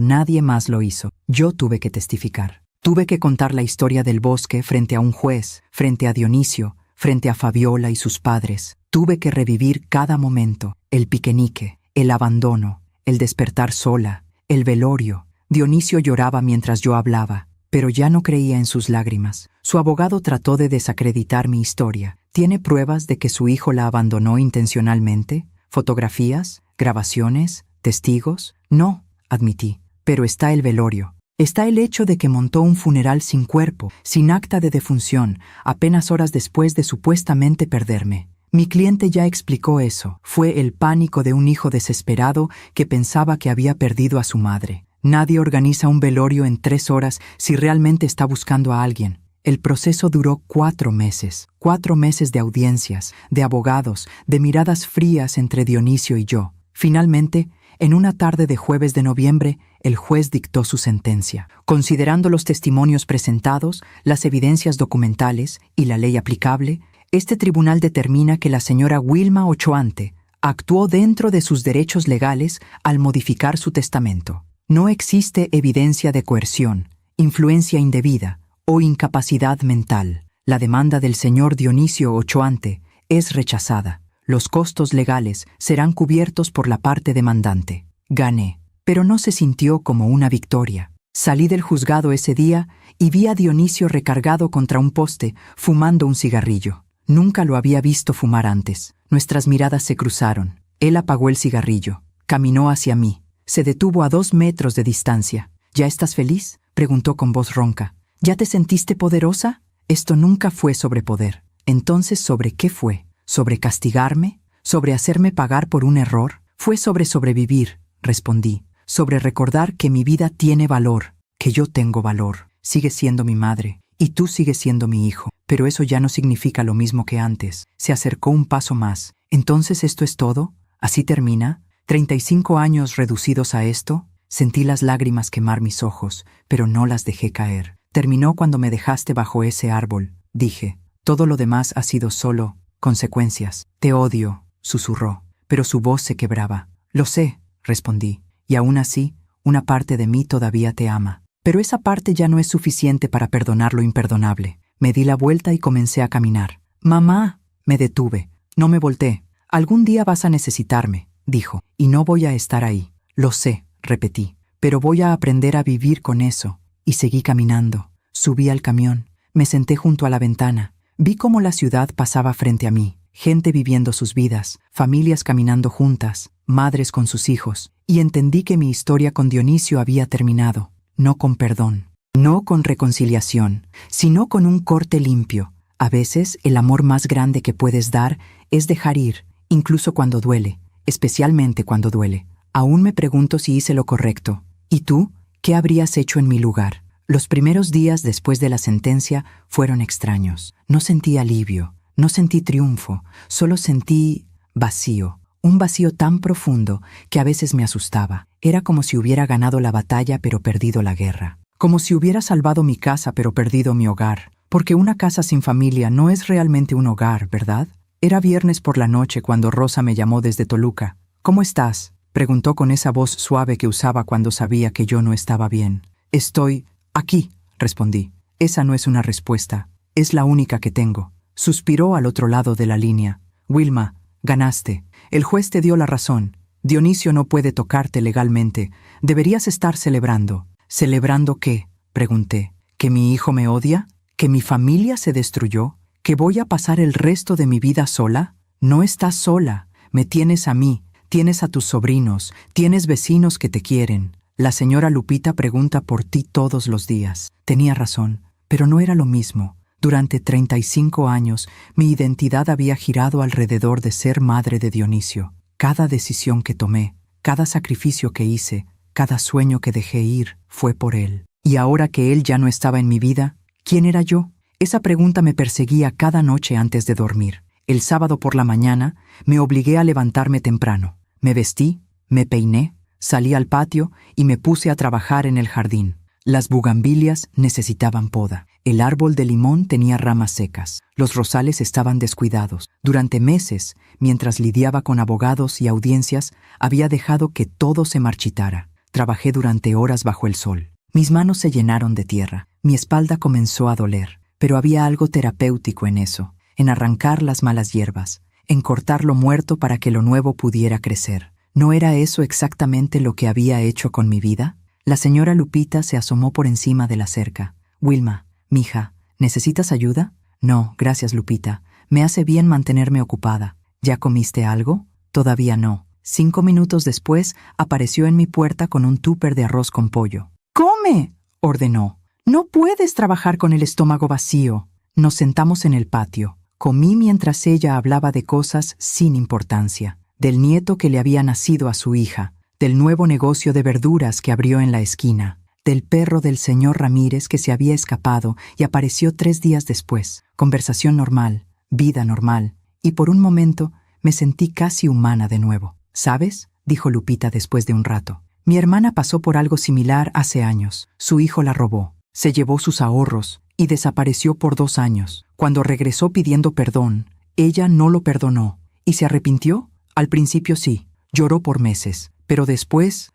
nadie más lo hizo. Yo tuve que testificar. Tuve que contar la historia del bosque frente a un juez, frente a Dionisio, frente a Fabiola y sus padres. Tuve que revivir cada momento, el piquenique, el abandono, el despertar sola, el velorio. Dionisio lloraba mientras yo hablaba, pero ya no creía en sus lágrimas. Su abogado trató de desacreditar mi historia. ¿Tiene pruebas de que su hijo la abandonó intencionalmente? ¿Fotografías? ¿Grabaciones? ¿Testigos? No, admití, pero está el velorio. Está el hecho de que montó un funeral sin cuerpo, sin acta de defunción, apenas horas después de supuestamente perderme. Mi cliente ya explicó eso. Fue el pánico de un hijo desesperado que pensaba que había perdido a su madre. Nadie organiza un velorio en 3 horas si realmente está buscando a alguien. El proceso duró 4 meses. 4 meses de audiencias, de abogados, de miradas frías entre Dionisio y yo. Finalmente, en una tarde de jueves de noviembre, el juez dictó su sentencia. Considerando los testimonios presentados, las evidencias documentales y la ley aplicable, este tribunal determina que la señora Wilma Ochoante actuó dentro de sus derechos legales al modificar su testamento. No existe evidencia de coerción, influencia indebida o incapacidad mental. La demanda del señor Dionisio Ochoante es rechazada. Los costos legales serán cubiertos por la parte demandante. Gané, pero no se sintió como una victoria. Salí del juzgado ese día y vi a Dionisio recargado contra un poste, fumando un cigarrillo. Nunca lo había visto fumar antes. Nuestras miradas se cruzaron. Él apagó el cigarrillo. Caminó hacia mí. Se detuvo a 2 metros de distancia. ¿Ya estás feliz?, preguntó con voz ronca. ¿Ya te sentiste poderosa? Esto nunca fue sobre poder. Entonces, ¿sobre qué fue? ¿Sobre castigarme? ¿Sobre hacerme pagar por un error? Fue sobre sobrevivir, respondí. Sobre recordar que mi vida tiene valor, que yo tengo valor. Sigues siendo mi madre, y tú sigues siendo mi hijo. Pero eso ya no significa lo mismo que antes. Se acercó un paso más. ¿Entonces esto es todo? ¿Así termina? ¿35 años reducidos a esto? Sentí las lágrimas quemar mis ojos, pero no las dejé caer. Terminó cuando me dejaste bajo ese árbol, dije. Todo lo demás ha sido solo consecuencias. Te odio, susurró, pero su voz se quebraba. Lo sé, respondí, y aún así, una parte de mí todavía te ama. Pero esa parte ya no es suficiente para perdonar lo imperdonable. Me di la vuelta y comencé a caminar. Mamá, me detuve. No me volteé. Algún día vas a necesitarme, dijo, y no voy a estar ahí. Lo sé, repetí, pero voy a aprender a vivir con eso. Y seguí caminando. Subí al camión. Me senté junto a la ventana. Vi cómo la ciudad pasaba frente a mí. Gente viviendo sus vidas, familias caminando juntas, madres con sus hijos. Y entendí que mi historia con Dionisio había terminado. No con perdón, no con reconciliación, sino con un corte limpio. A veces, el amor más grande que puedes dar es dejar ir, incluso cuando duele, especialmente cuando duele. Aún me pregunto si hice lo correcto. ¿Y tú? ¿Qué habrías hecho en mi lugar? Los primeros días después de la sentencia fueron extraños. No sentí alivio, no sentí triunfo, solo sentí vacío. Un vacío tan profundo que a veces me asustaba. Era como si hubiera ganado la batalla pero perdido la guerra. Como si hubiera salvado mi casa pero perdido mi hogar. Porque una casa sin familia no es realmente un hogar, ¿verdad? Era viernes por la noche cuando Rosa me llamó desde Toluca. ¿Cómo estás?, preguntó con esa voz suave que usaba cuando sabía que yo no estaba bien. Estoy aquí, respondí. Esa no es una respuesta. Es la única que tengo. Suspiró al otro lado de la línea. Wilma, ganaste. El juez te dio la razón. Dionisio no puede tocarte legalmente. Deberías estar celebrando. ¿Celebrando qué?, pregunté. ¿Que mi hijo me odia? ¿Que mi familia se destruyó? ¿Que voy a pasar el resto de mi vida sola? No estás sola. Me tienes a mí. Tienes a tus sobrinos. Tienes vecinos que te quieren. La señora Lupita pregunta por ti todos los días. Tenía razón, pero no era lo mismo. Durante 35 años, mi identidad había girado alrededor de ser madre de Dionisio. Cada decisión que tomé, cada sacrificio que hice, cada sueño que dejé ir, fue por él. Y ahora que él ya no estaba en mi vida, ¿quién era yo? Esa pregunta me perseguía cada noche antes de dormir. El sábado por la mañana, me obligué a levantarme temprano. Me vestí, me peiné, salí al patio y me puse a trabajar en el jardín. Las bugambilias necesitaban poda. El árbol de limón tenía ramas secas. Los rosales estaban descuidados. Durante meses, mientras lidiaba con abogados y audiencias, había dejado que todo se marchitara. Trabajé durante horas bajo el sol. Mis manos se llenaron de tierra. Mi espalda comenzó a doler. Pero había algo terapéutico en eso, en arrancar las malas hierbas, en cortar lo muerto para que lo nuevo pudiera crecer. ¿No era eso exactamente lo que había hecho con mi vida? La señora Lupita se asomó por encima de la cerca. Wilma, mija, ¿necesitas ayuda? No, gracias, Lupita. Me hace bien mantenerme ocupada. ¿Ya comiste algo? Todavía no. 5 minutos después, apareció en mi puerta con un tupper de arroz con pollo. ¡Come! ordenó. No puedes trabajar con el estómago vacío. Nos sentamos en el patio. Comí mientras ella hablaba de cosas sin importancia, del nieto que le había nacido a su hija, del nuevo negocio de verduras que abrió en la esquina, del perro del señor Ramírez que se había escapado y apareció 3 días después. Conversación normal, vida normal, y por un momento me sentí casi humana de nuevo. ¿Sabes?, dijo Lupita después de un rato. Mi hermana pasó por algo similar hace años. Su hijo la robó, se llevó sus ahorros y desapareció por 2 años. Cuando regresó pidiendo perdón, ella no lo perdonó. ¿Y se arrepintió? Al principio sí, lloró por meses, pero después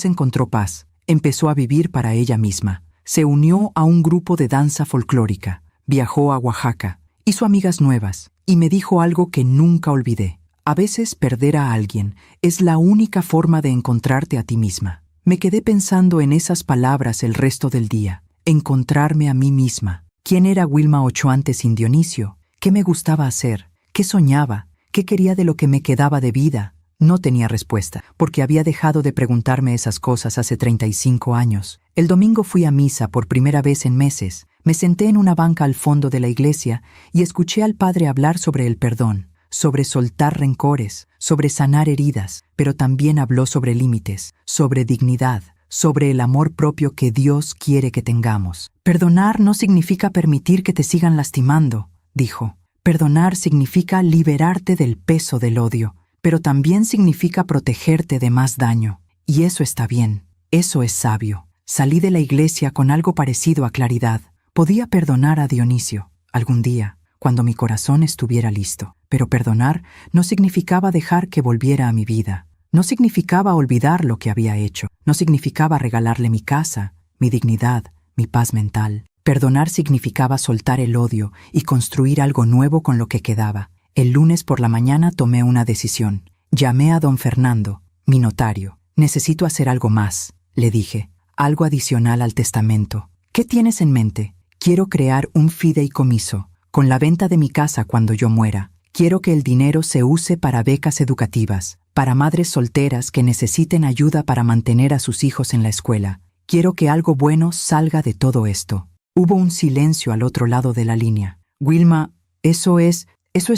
encontró paz. Empezó a vivir para ella misma. Se unió a un grupo de danza folclórica, viajó a Oaxaca, hizo amigas nuevas y me dijo algo que nunca olvidé. A veces perder a alguien es la única forma de encontrarte a ti misma. Me quedé pensando en esas palabras el resto del día. Encontrarme a mí misma. ¿Quién era Wilma Ochoa antes sin Dionisio? ¿Qué me gustaba hacer? ¿Qué soñaba? ¿Qué quería de lo que me quedaba de vida? No tenía respuesta, porque había dejado de preguntarme esas cosas hace 35 años. El domingo fui a misa por primera vez en meses. Me senté en una banca al fondo de la iglesia y escuché al padre hablar sobre el perdón, sobre soltar rencores, sobre sanar heridas, pero también habló sobre límites, sobre dignidad, sobre el amor propio que Dios quiere que tengamos. Perdonar no significa permitir que te sigan lastimando, dijo. Perdonar significa liberarte del peso del odio, pero también significa protegerte de más daño. Y eso está bien, eso es sabio. Salí de la iglesia con algo parecido a claridad. Podía perdonar a Dionisio algún día, cuando mi corazón estuviera listo. Pero perdonar no significaba dejar que volviera a mi vida. No significaba olvidar lo que había hecho. No significaba regalarle mi casa, mi dignidad, mi paz mental. Perdonar significaba soltar el odio y construir algo nuevo con lo que quedaba. El lunes por la mañana tomé una decisión. Llamé a don Fernando, mi notario. Necesito hacer algo más, le dije. Algo adicional al testamento. ¿Qué tienes en mente? Quiero crear un fideicomiso, con la venta de mi casa cuando yo muera. Quiero que el dinero se use para becas educativas, para madres solteras que necesiten ayuda para mantener a sus hijos en la escuela. Quiero que algo bueno salga de todo esto. Hubo un silencio al otro lado de la línea. Wilma, eso es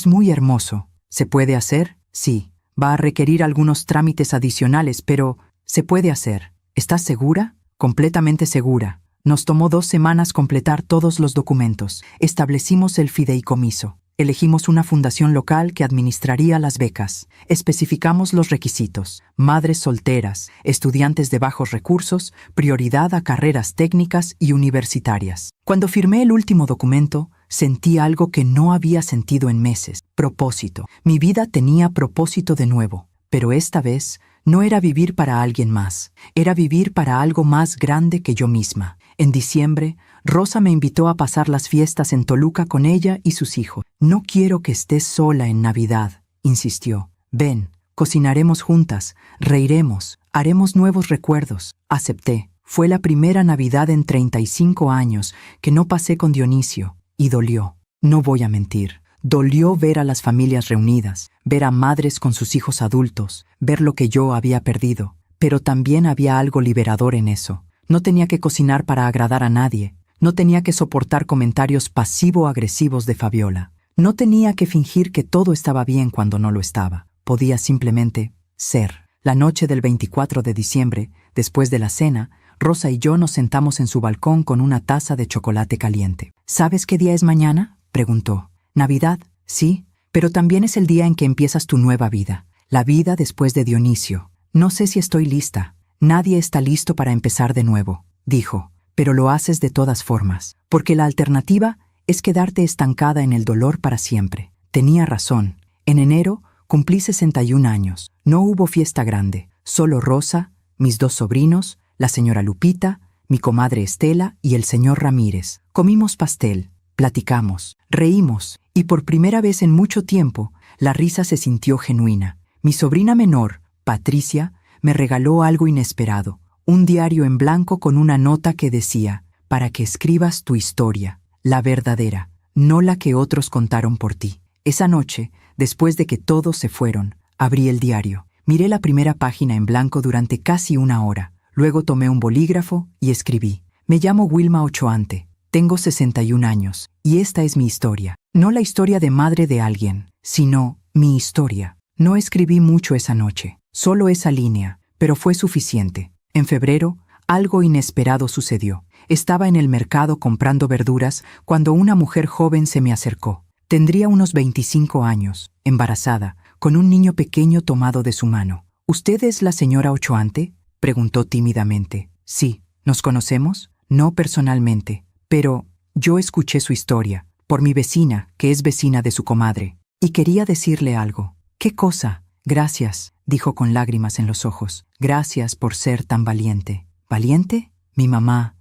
muy hermoso. ¿Se puede hacer? Sí. Va a requerir algunos trámites adicionales, pero se puede hacer. ¿Estás segura? Completamente segura. Nos tomó 2 semanas completar todos los documentos. Establecimos el fideicomiso. Elegimos una fundación local que administraría las becas. Especificamos los requisitos: madres solteras, estudiantes de bajos recursos, prioridad a carreras técnicas y universitarias. Cuando firmé el último documento, sentí algo que no había sentido en meses: propósito. Mi vida tenía propósito de nuevo, pero esta vez no era vivir para alguien más, era vivir para algo más grande que yo misma. En diciembre, Rosa me invitó a pasar las fiestas en Toluca con ella y sus hijos. No quiero que estés sola en Navidad, insistió. Ven, cocinaremos juntas, reiremos, haremos nuevos recuerdos. Acepté. Fue la primera Navidad en 35 años que no pasé con Dionisio, y dolió. No voy a mentir. Dolió ver a las familias reunidas, ver a madres con sus hijos adultos, ver lo que yo había perdido. Pero también había algo liberador en eso. No tenía que cocinar para agradar a nadie. No tenía que soportar comentarios pasivo-agresivos de Fabiola. No tenía que fingir que todo estaba bien cuando no lo estaba. Podía simplemente ser. La noche del 24 de diciembre, después de la cena, Rosa y yo nos sentamos en su balcón con una taza de chocolate caliente. ¿Sabes qué día es mañana?, preguntó. Navidad, sí, pero también es el día en que empiezas tu nueva vida. La vida después de Dionisio. No sé si estoy lista. Nadie está listo para empezar de nuevo, dijo, pero lo haces de todas formas, porque la alternativa es quedarte estancada en el dolor para siempre. Tenía razón. En enero cumplí 61 años. No hubo fiesta grande, solo Rosa, mis 2 sobrinos, la señora Lupita, mi comadre Estela y el señor Ramírez. Comimos pastel, platicamos, reímos, y por primera vez en mucho tiempo, la risa se sintió genuina. Mi sobrina menor, Patricia, me regaló algo inesperado, un diario en blanco con una nota que decía: para que escribas tu historia, la verdadera, no la que otros contaron por ti. Esa noche, después de que todos se fueron, abrí el diario. Miré la primera página en blanco durante casi 1 hora. Luego tomé un bolígrafo y escribí: Me llamo Wilma Ochoante, tengo 61 años, y esta es mi historia. No la historia de madre de alguien, sino mi historia. No escribí mucho esa noche, solo esa línea, pero fue suficiente. En febrero, algo inesperado sucedió. Estaba en el mercado comprando verduras cuando una mujer joven se me acercó. Tendría unos 25 años, embarazada, con un niño pequeño tomado de su mano. ¿Usted es la señora Ochoante?, preguntó tímidamente. Sí. ¿Nos conocemos? No personalmente, pero yo escuché su historia, por mi vecina, que es vecina de su comadre, y quería decirle algo. ¿Qué cosa? Gracias, dijo con lágrimas en los ojos. Gracias por ser tan valiente. ¿Valiente? Mi mamá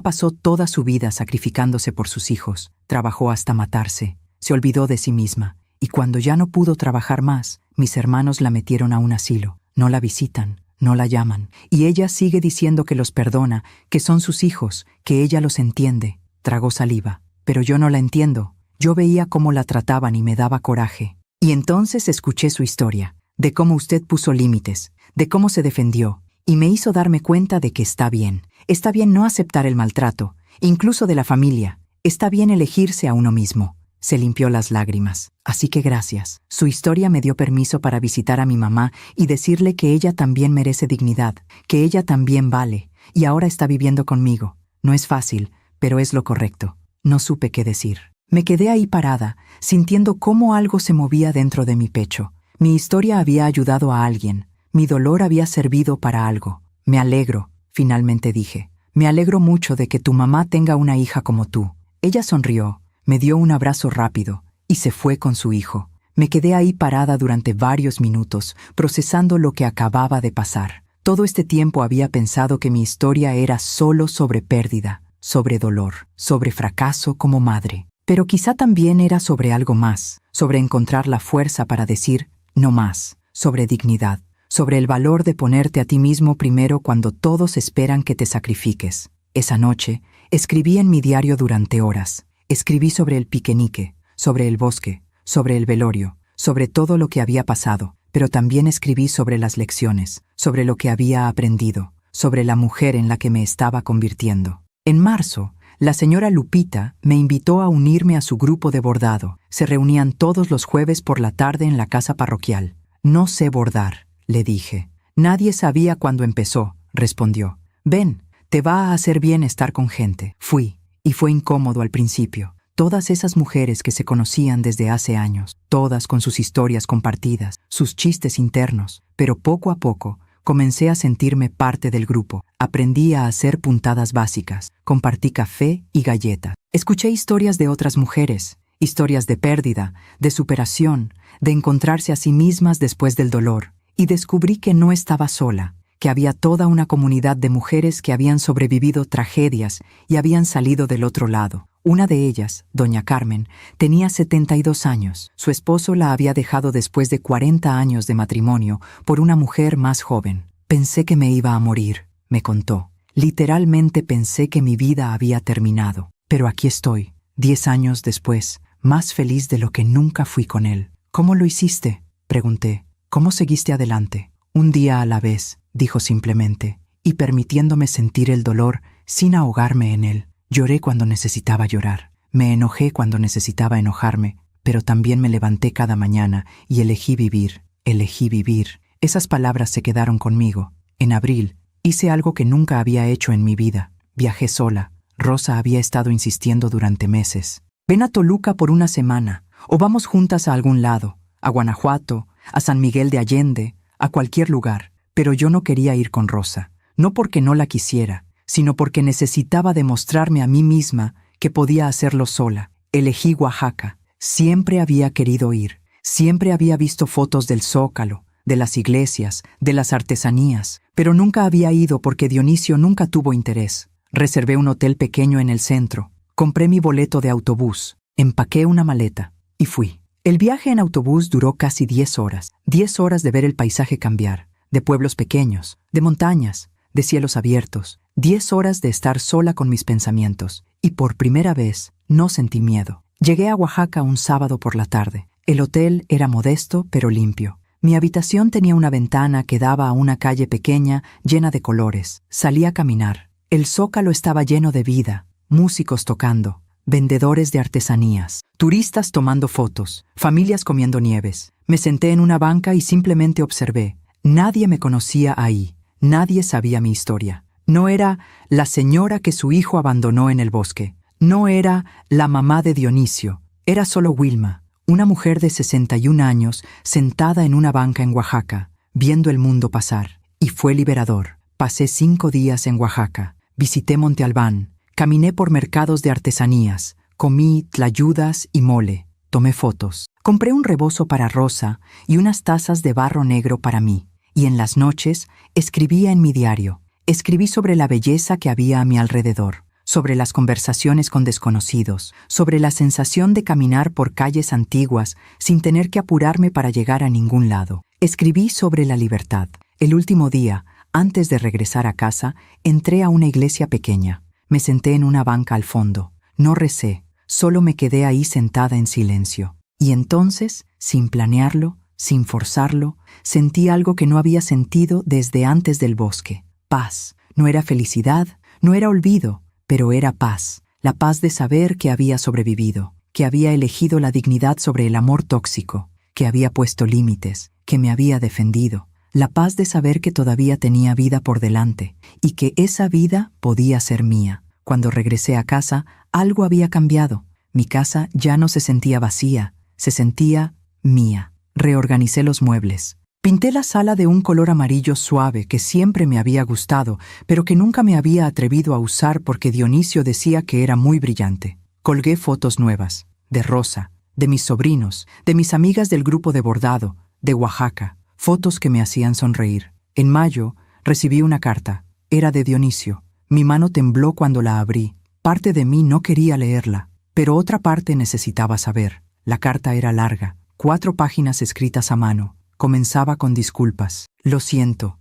pasó toda su vida sacrificándose por sus hijos, trabajó hasta matarse, se olvidó de sí misma, y cuando ya no pudo trabajar más, mis hermanos la metieron a un asilo. No la visitan, no la llaman, y ella sigue diciendo que los perdona, que son sus hijos, que ella los entiende. Tragó saliva. Pero yo no la entiendo. Yo veía cómo la trataban y me daba coraje. Y entonces escuché su historia, de cómo usted puso límites, de cómo se defendió, y me hizo darme cuenta de que está bien. Está bien no aceptar el maltrato, incluso de la familia. Está bien elegirse a uno mismo. Se limpió las lágrimas. Así que gracias. Su historia me dio permiso para visitar a mi mamá y decirle que ella también merece dignidad, que ella también vale, y ahora está viviendo conmigo. No es fácil, pero es lo correcto. No supe qué decir. Me quedé ahí parada, sintiendo cómo algo se movía dentro de mi pecho. Mi historia había ayudado a alguien. Mi dolor había servido para algo. Me alegro, finalmente dije. Me alegro mucho de que tu mamá tenga una hija como tú. Ella sonrió. Me dio un abrazo rápido y se fue con su hijo. Me quedé ahí parada durante varios minutos, procesando lo que acababa de pasar. Todo este tiempo había pensado que mi historia era solo sobre pérdida, sobre dolor, sobre fracaso como madre. Pero quizá también era sobre algo más, sobre encontrar la fuerza para decir no más, sobre dignidad, sobre el valor de ponerte a ti mismo primero cuando todos esperan que te sacrifiques. Esa noche, escribí en mi diario durante horas. Escribí sobre el piquenique, sobre el bosque, sobre el velorio, sobre todo lo que había pasado, pero también escribí sobre las lecciones, sobre lo que había aprendido, sobre la mujer en la que me estaba convirtiendo. En marzo, la señora Lupita me invitó a unirme a su grupo de bordado. Se reunían todos los jueves por la tarde en la casa parroquial. No sé bordar, le dije. Nadie sabía cuándo empezó, respondió. Ven, te va a hacer bien estar con gente. Fui. Y fue incómodo al principio. Todas esas mujeres que se conocían desde hace años, todas con sus historias compartidas, sus chistes internos, pero poco a poco comencé a sentirme parte del grupo. Aprendí a hacer puntadas básicas, compartí café y galletas. Escuché historias de otras mujeres, historias de pérdida, de superación, de encontrarse a sí mismas después del dolor, y descubrí que no estaba sola, que había toda una comunidad de mujeres que habían sobrevivido tragedias y habían salido del otro lado. Una de ellas, doña Carmen, tenía 72 años. Su esposo la había dejado después de 40 años de matrimonio por una mujer más joven. Pensé que me iba a morir, me contó. Literalmente pensé que mi vida había terminado. Pero aquí estoy, 10 años después, más feliz de lo que nunca fui con él. ¿Cómo lo hiciste?, pregunté. ¿Cómo seguiste adelante? Un día a la vez, dijo simplemente, y permitiéndome sentir el dolor sin ahogarme en él. Lloré cuando necesitaba llorar, me enojé cuando necesitaba enojarme, pero también me levanté cada mañana y elegí vivir, elegí vivir. Esas palabras se quedaron conmigo. En abril, hice algo que nunca había hecho en mi vida. Viajé sola. Rosa había estado insistiendo durante meses. Ven a Toluca por una semana, o vamos juntas a algún lado, a Guanajuato, a San Miguel de Allende, a cualquier lugar. Pero yo no quería ir con Rosa, no porque no la quisiera, sino porque necesitaba demostrarme a mí misma que podía hacerlo sola. Elegí Oaxaca. Siempre había querido ir. Siempre había visto fotos del Zócalo, de las iglesias, de las artesanías, pero nunca había ido porque Dionisio nunca tuvo interés. Reservé un hotel pequeño en el centro. Compré mi boleto de autobús. Empaqué una maleta y fui. El viaje en autobús duró casi 10 horas. 10 horas de ver el paisaje cambiar. De pueblos pequeños, de montañas, de cielos abiertos, 10 horas de estar sola con mis pensamientos, y por primera vez no sentí miedo. Llegué a Oaxaca un sábado por la tarde. El hotel era modesto pero limpio. Mi habitación tenía una ventana que daba a una calle pequeña llena de colores. Salí a caminar. El zócalo estaba lleno de vida, músicos tocando, vendedores de artesanías, turistas tomando fotos, familias comiendo nieves. Me senté en una banca y simplemente observé. Nadie me conocía ahí, nadie sabía mi historia. No era la señora que su hijo abandonó en el bosque. No era la mamá de Dionisio. Era solo Wilma, una mujer de 61 años sentada en una banca en Oaxaca, viendo el mundo pasar. Y fue liberador. Pasé 5 días en Oaxaca. Visité Monte Albán. Caminé por mercados de artesanías. Comí tlayudas y mole. Tomé fotos. Compré un rebozo para Rosa y unas tazas de barro negro para mí. Y en las noches escribía en mi diario. Escribí sobre la belleza que había a mi alrededor, sobre las conversaciones con desconocidos, sobre la sensación de caminar por calles antiguas sin tener que apurarme para llegar a ningún lado. Escribí sobre la libertad. El último día, antes de regresar a casa, entré a una iglesia pequeña. Me senté en una banca al fondo. No recé, solo me quedé ahí sentada en silencio. Y entonces, sin planearlo, sin forzarlo, sentí algo que no había sentido desde antes del bosque. Paz. No era felicidad, no era olvido, pero era paz. La paz de saber que había sobrevivido, que había elegido la dignidad sobre el amor tóxico, que había puesto límites, que me había defendido. La paz de saber que todavía tenía vida por delante y que esa vida podía ser mía. Cuando regresé a casa, algo había cambiado. Mi casa ya no se sentía vacía, se sentía mía. Reorganicé los muebles. Pinté la sala de un color amarillo suave que siempre me había gustado, pero que nunca me había atrevido a usar porque Dionisio decía que era muy brillante. Colgué fotos nuevas, de Rosa, de mis sobrinos, de mis amigas del grupo de bordado, de Oaxaca, fotos que me hacían sonreír. En mayo recibí una carta. Era de Dionisio. Mi mano tembló cuando la abrí. Parte de mí no quería leerla, pero otra parte necesitaba saber. La carta era larga, 4 páginas escritas a mano. Comenzaba con disculpas. Lo siento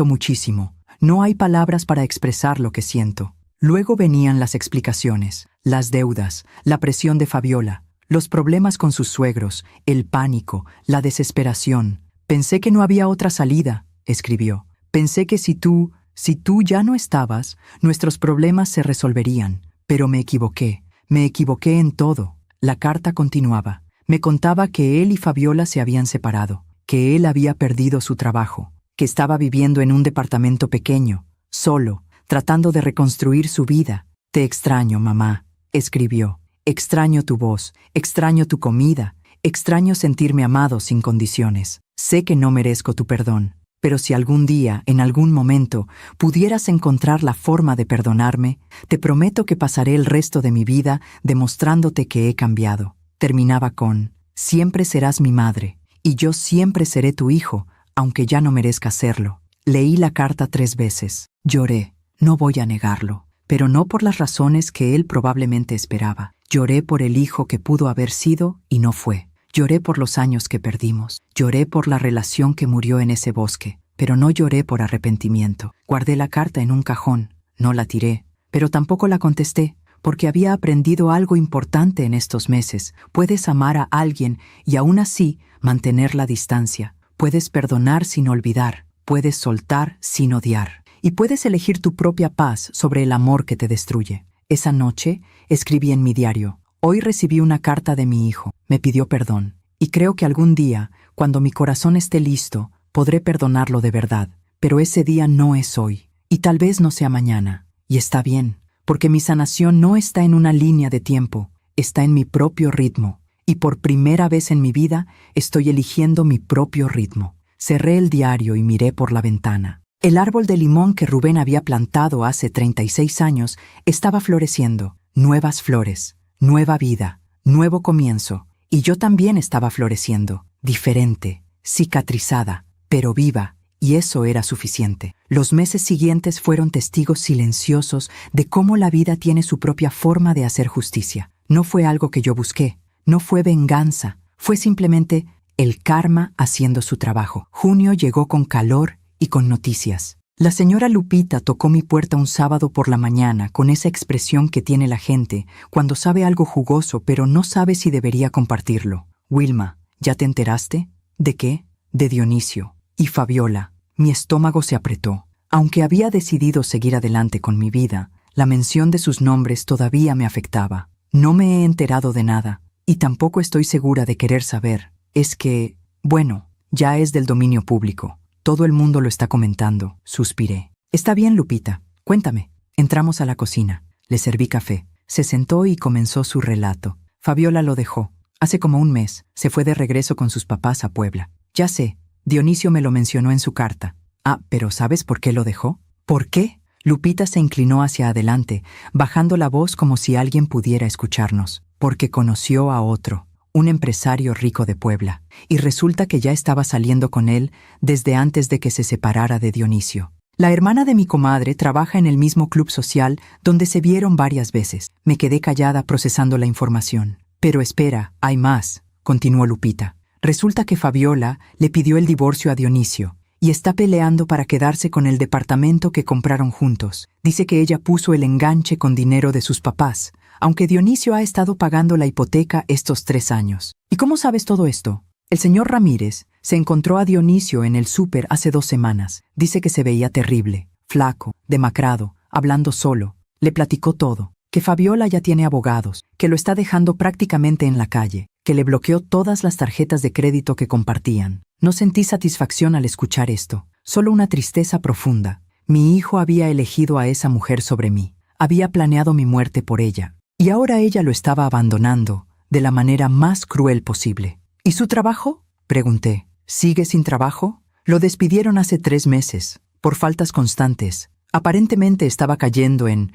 muchísimo. No hay palabras para expresar lo que siento. Luego venían las explicaciones, las deudas, la presión de Fabiola, los problemas con sus suegros, el pánico, la desesperación. Pensé que no había otra salida, escribió. Pensé que si tú ya no estabas, nuestros problemas se resolverían. Pero me equivoqué en todo. La carta continuaba. Me contaba que él y Fabiola se habían separado, que él había perdido su trabajo, que estaba viviendo en un departamento pequeño, solo, tratando de reconstruir su vida. Te extraño, mamá, escribió. Extraño tu voz, extraño tu comida, extraño sentirme amado sin condiciones. Sé que no merezco tu perdón, pero si algún día, en algún momento, pudieras encontrar la forma de perdonarme, te prometo que pasaré el resto de mi vida demostrándote que he cambiado. Terminaba con, siempre serás mi madre, y yo siempre seré tu hijo, aunque ya no merezca serlo. Leí la carta 3 veces. Lloré, no voy a negarlo, pero no por las razones que él probablemente esperaba. Lloré por el hijo que pudo haber sido y no fue. Lloré por los años que perdimos. Lloré por la relación que murió en ese bosque, pero no lloré por arrepentimiento. Guardé la carta en un cajón, no la tiré, pero tampoco la contesté, porque había aprendido algo importante en estos meses. Puedes amar a alguien y aún así mantener la distancia. Puedes perdonar sin olvidar. Puedes soltar sin odiar. Y puedes elegir tu propia paz sobre el amor que te destruye. Esa noche escribí en mi diario. Hoy recibí una carta de mi hijo. Me pidió perdón. Y creo que algún día, cuando mi corazón esté listo, podré perdonarlo de verdad. Pero ese día no es hoy. Y tal vez no sea mañana. Y está bien. Porque mi sanación no está en una línea de tiempo, está en mi propio ritmo. Y por primera vez en mi vida estoy eligiendo mi propio ritmo. Cerré el diario y miré por la ventana. El árbol de limón que Rubén había plantado hace 36 años estaba floreciendo. Nuevas flores, nueva vida, nuevo comienzo. Y yo también estaba floreciendo, diferente, cicatrizada, pero viva. Y eso era suficiente. Los meses siguientes fueron testigos silenciosos de cómo la vida tiene su propia forma de hacer justicia. No fue algo que yo busqué, no fue venganza, fue simplemente el karma haciendo su trabajo. Junio llegó con calor y con noticias. La señora Lupita tocó mi puerta un sábado por la mañana con esa expresión que tiene la gente cuando sabe algo jugoso pero no sabe si debería compartirlo. Wilma, ¿ya te enteraste? ¿De qué? De Dionisio. Y Fabiola. Mi estómago se apretó. Aunque había decidido seguir adelante con mi vida, la mención de sus nombres todavía me afectaba. No me he enterado de nada, y tampoco estoy segura de querer saber. Es que, bueno, ya es del dominio público. Todo el mundo lo está comentando, suspiré. Está bien, Lupita, cuéntame. Entramos a la cocina. Le serví café. Se sentó y comenzó su relato. Fabiola lo dejó. Hace como un mes, se fue de regreso con sus papás a Puebla. Ya sé, Dionisio me lo mencionó en su carta. Ah, pero ¿sabes por qué lo dejó? ¿Por qué? Lupita se inclinó hacia adelante, bajando la voz como si alguien pudiera escucharnos. Porque conoció a otro, un empresario rico de Puebla, y resulta que ya estaba saliendo con él desde antes de que se separara de Dionisio. La hermana de mi comadre trabaja en el mismo club social donde se vieron varias veces. Me quedé callada procesando la información. Pero espera, hay más, continuó Lupita. Resulta que Fabiola le pidió el divorcio a Dionisio y está peleando para quedarse con el departamento que compraron juntos. Dice que ella puso el enganche con dinero de sus papás, aunque Dionisio ha estado pagando la hipoteca estos 3 años. ¿Y cómo sabes todo esto? El señor Ramírez se encontró a Dionisio en el súper hace 2 semanas. Dice que se veía terrible, flaco, demacrado, hablando solo. Le platicó todo, que Fabiola ya tiene abogados, que lo está dejando prácticamente en la calle, que le bloqueó todas las tarjetas de crédito que compartían. No sentí satisfacción al escuchar esto, solo una tristeza profunda. Mi hijo había elegido a esa mujer sobre mí, había planeado mi muerte por ella, y ahora ella lo estaba abandonando de la manera más cruel posible. ¿Y su trabajo? Pregunté. ¿Sigue sin trabajo? Lo despidieron hace 3 meses, por faltas constantes. Aparentemente estaba cayendo en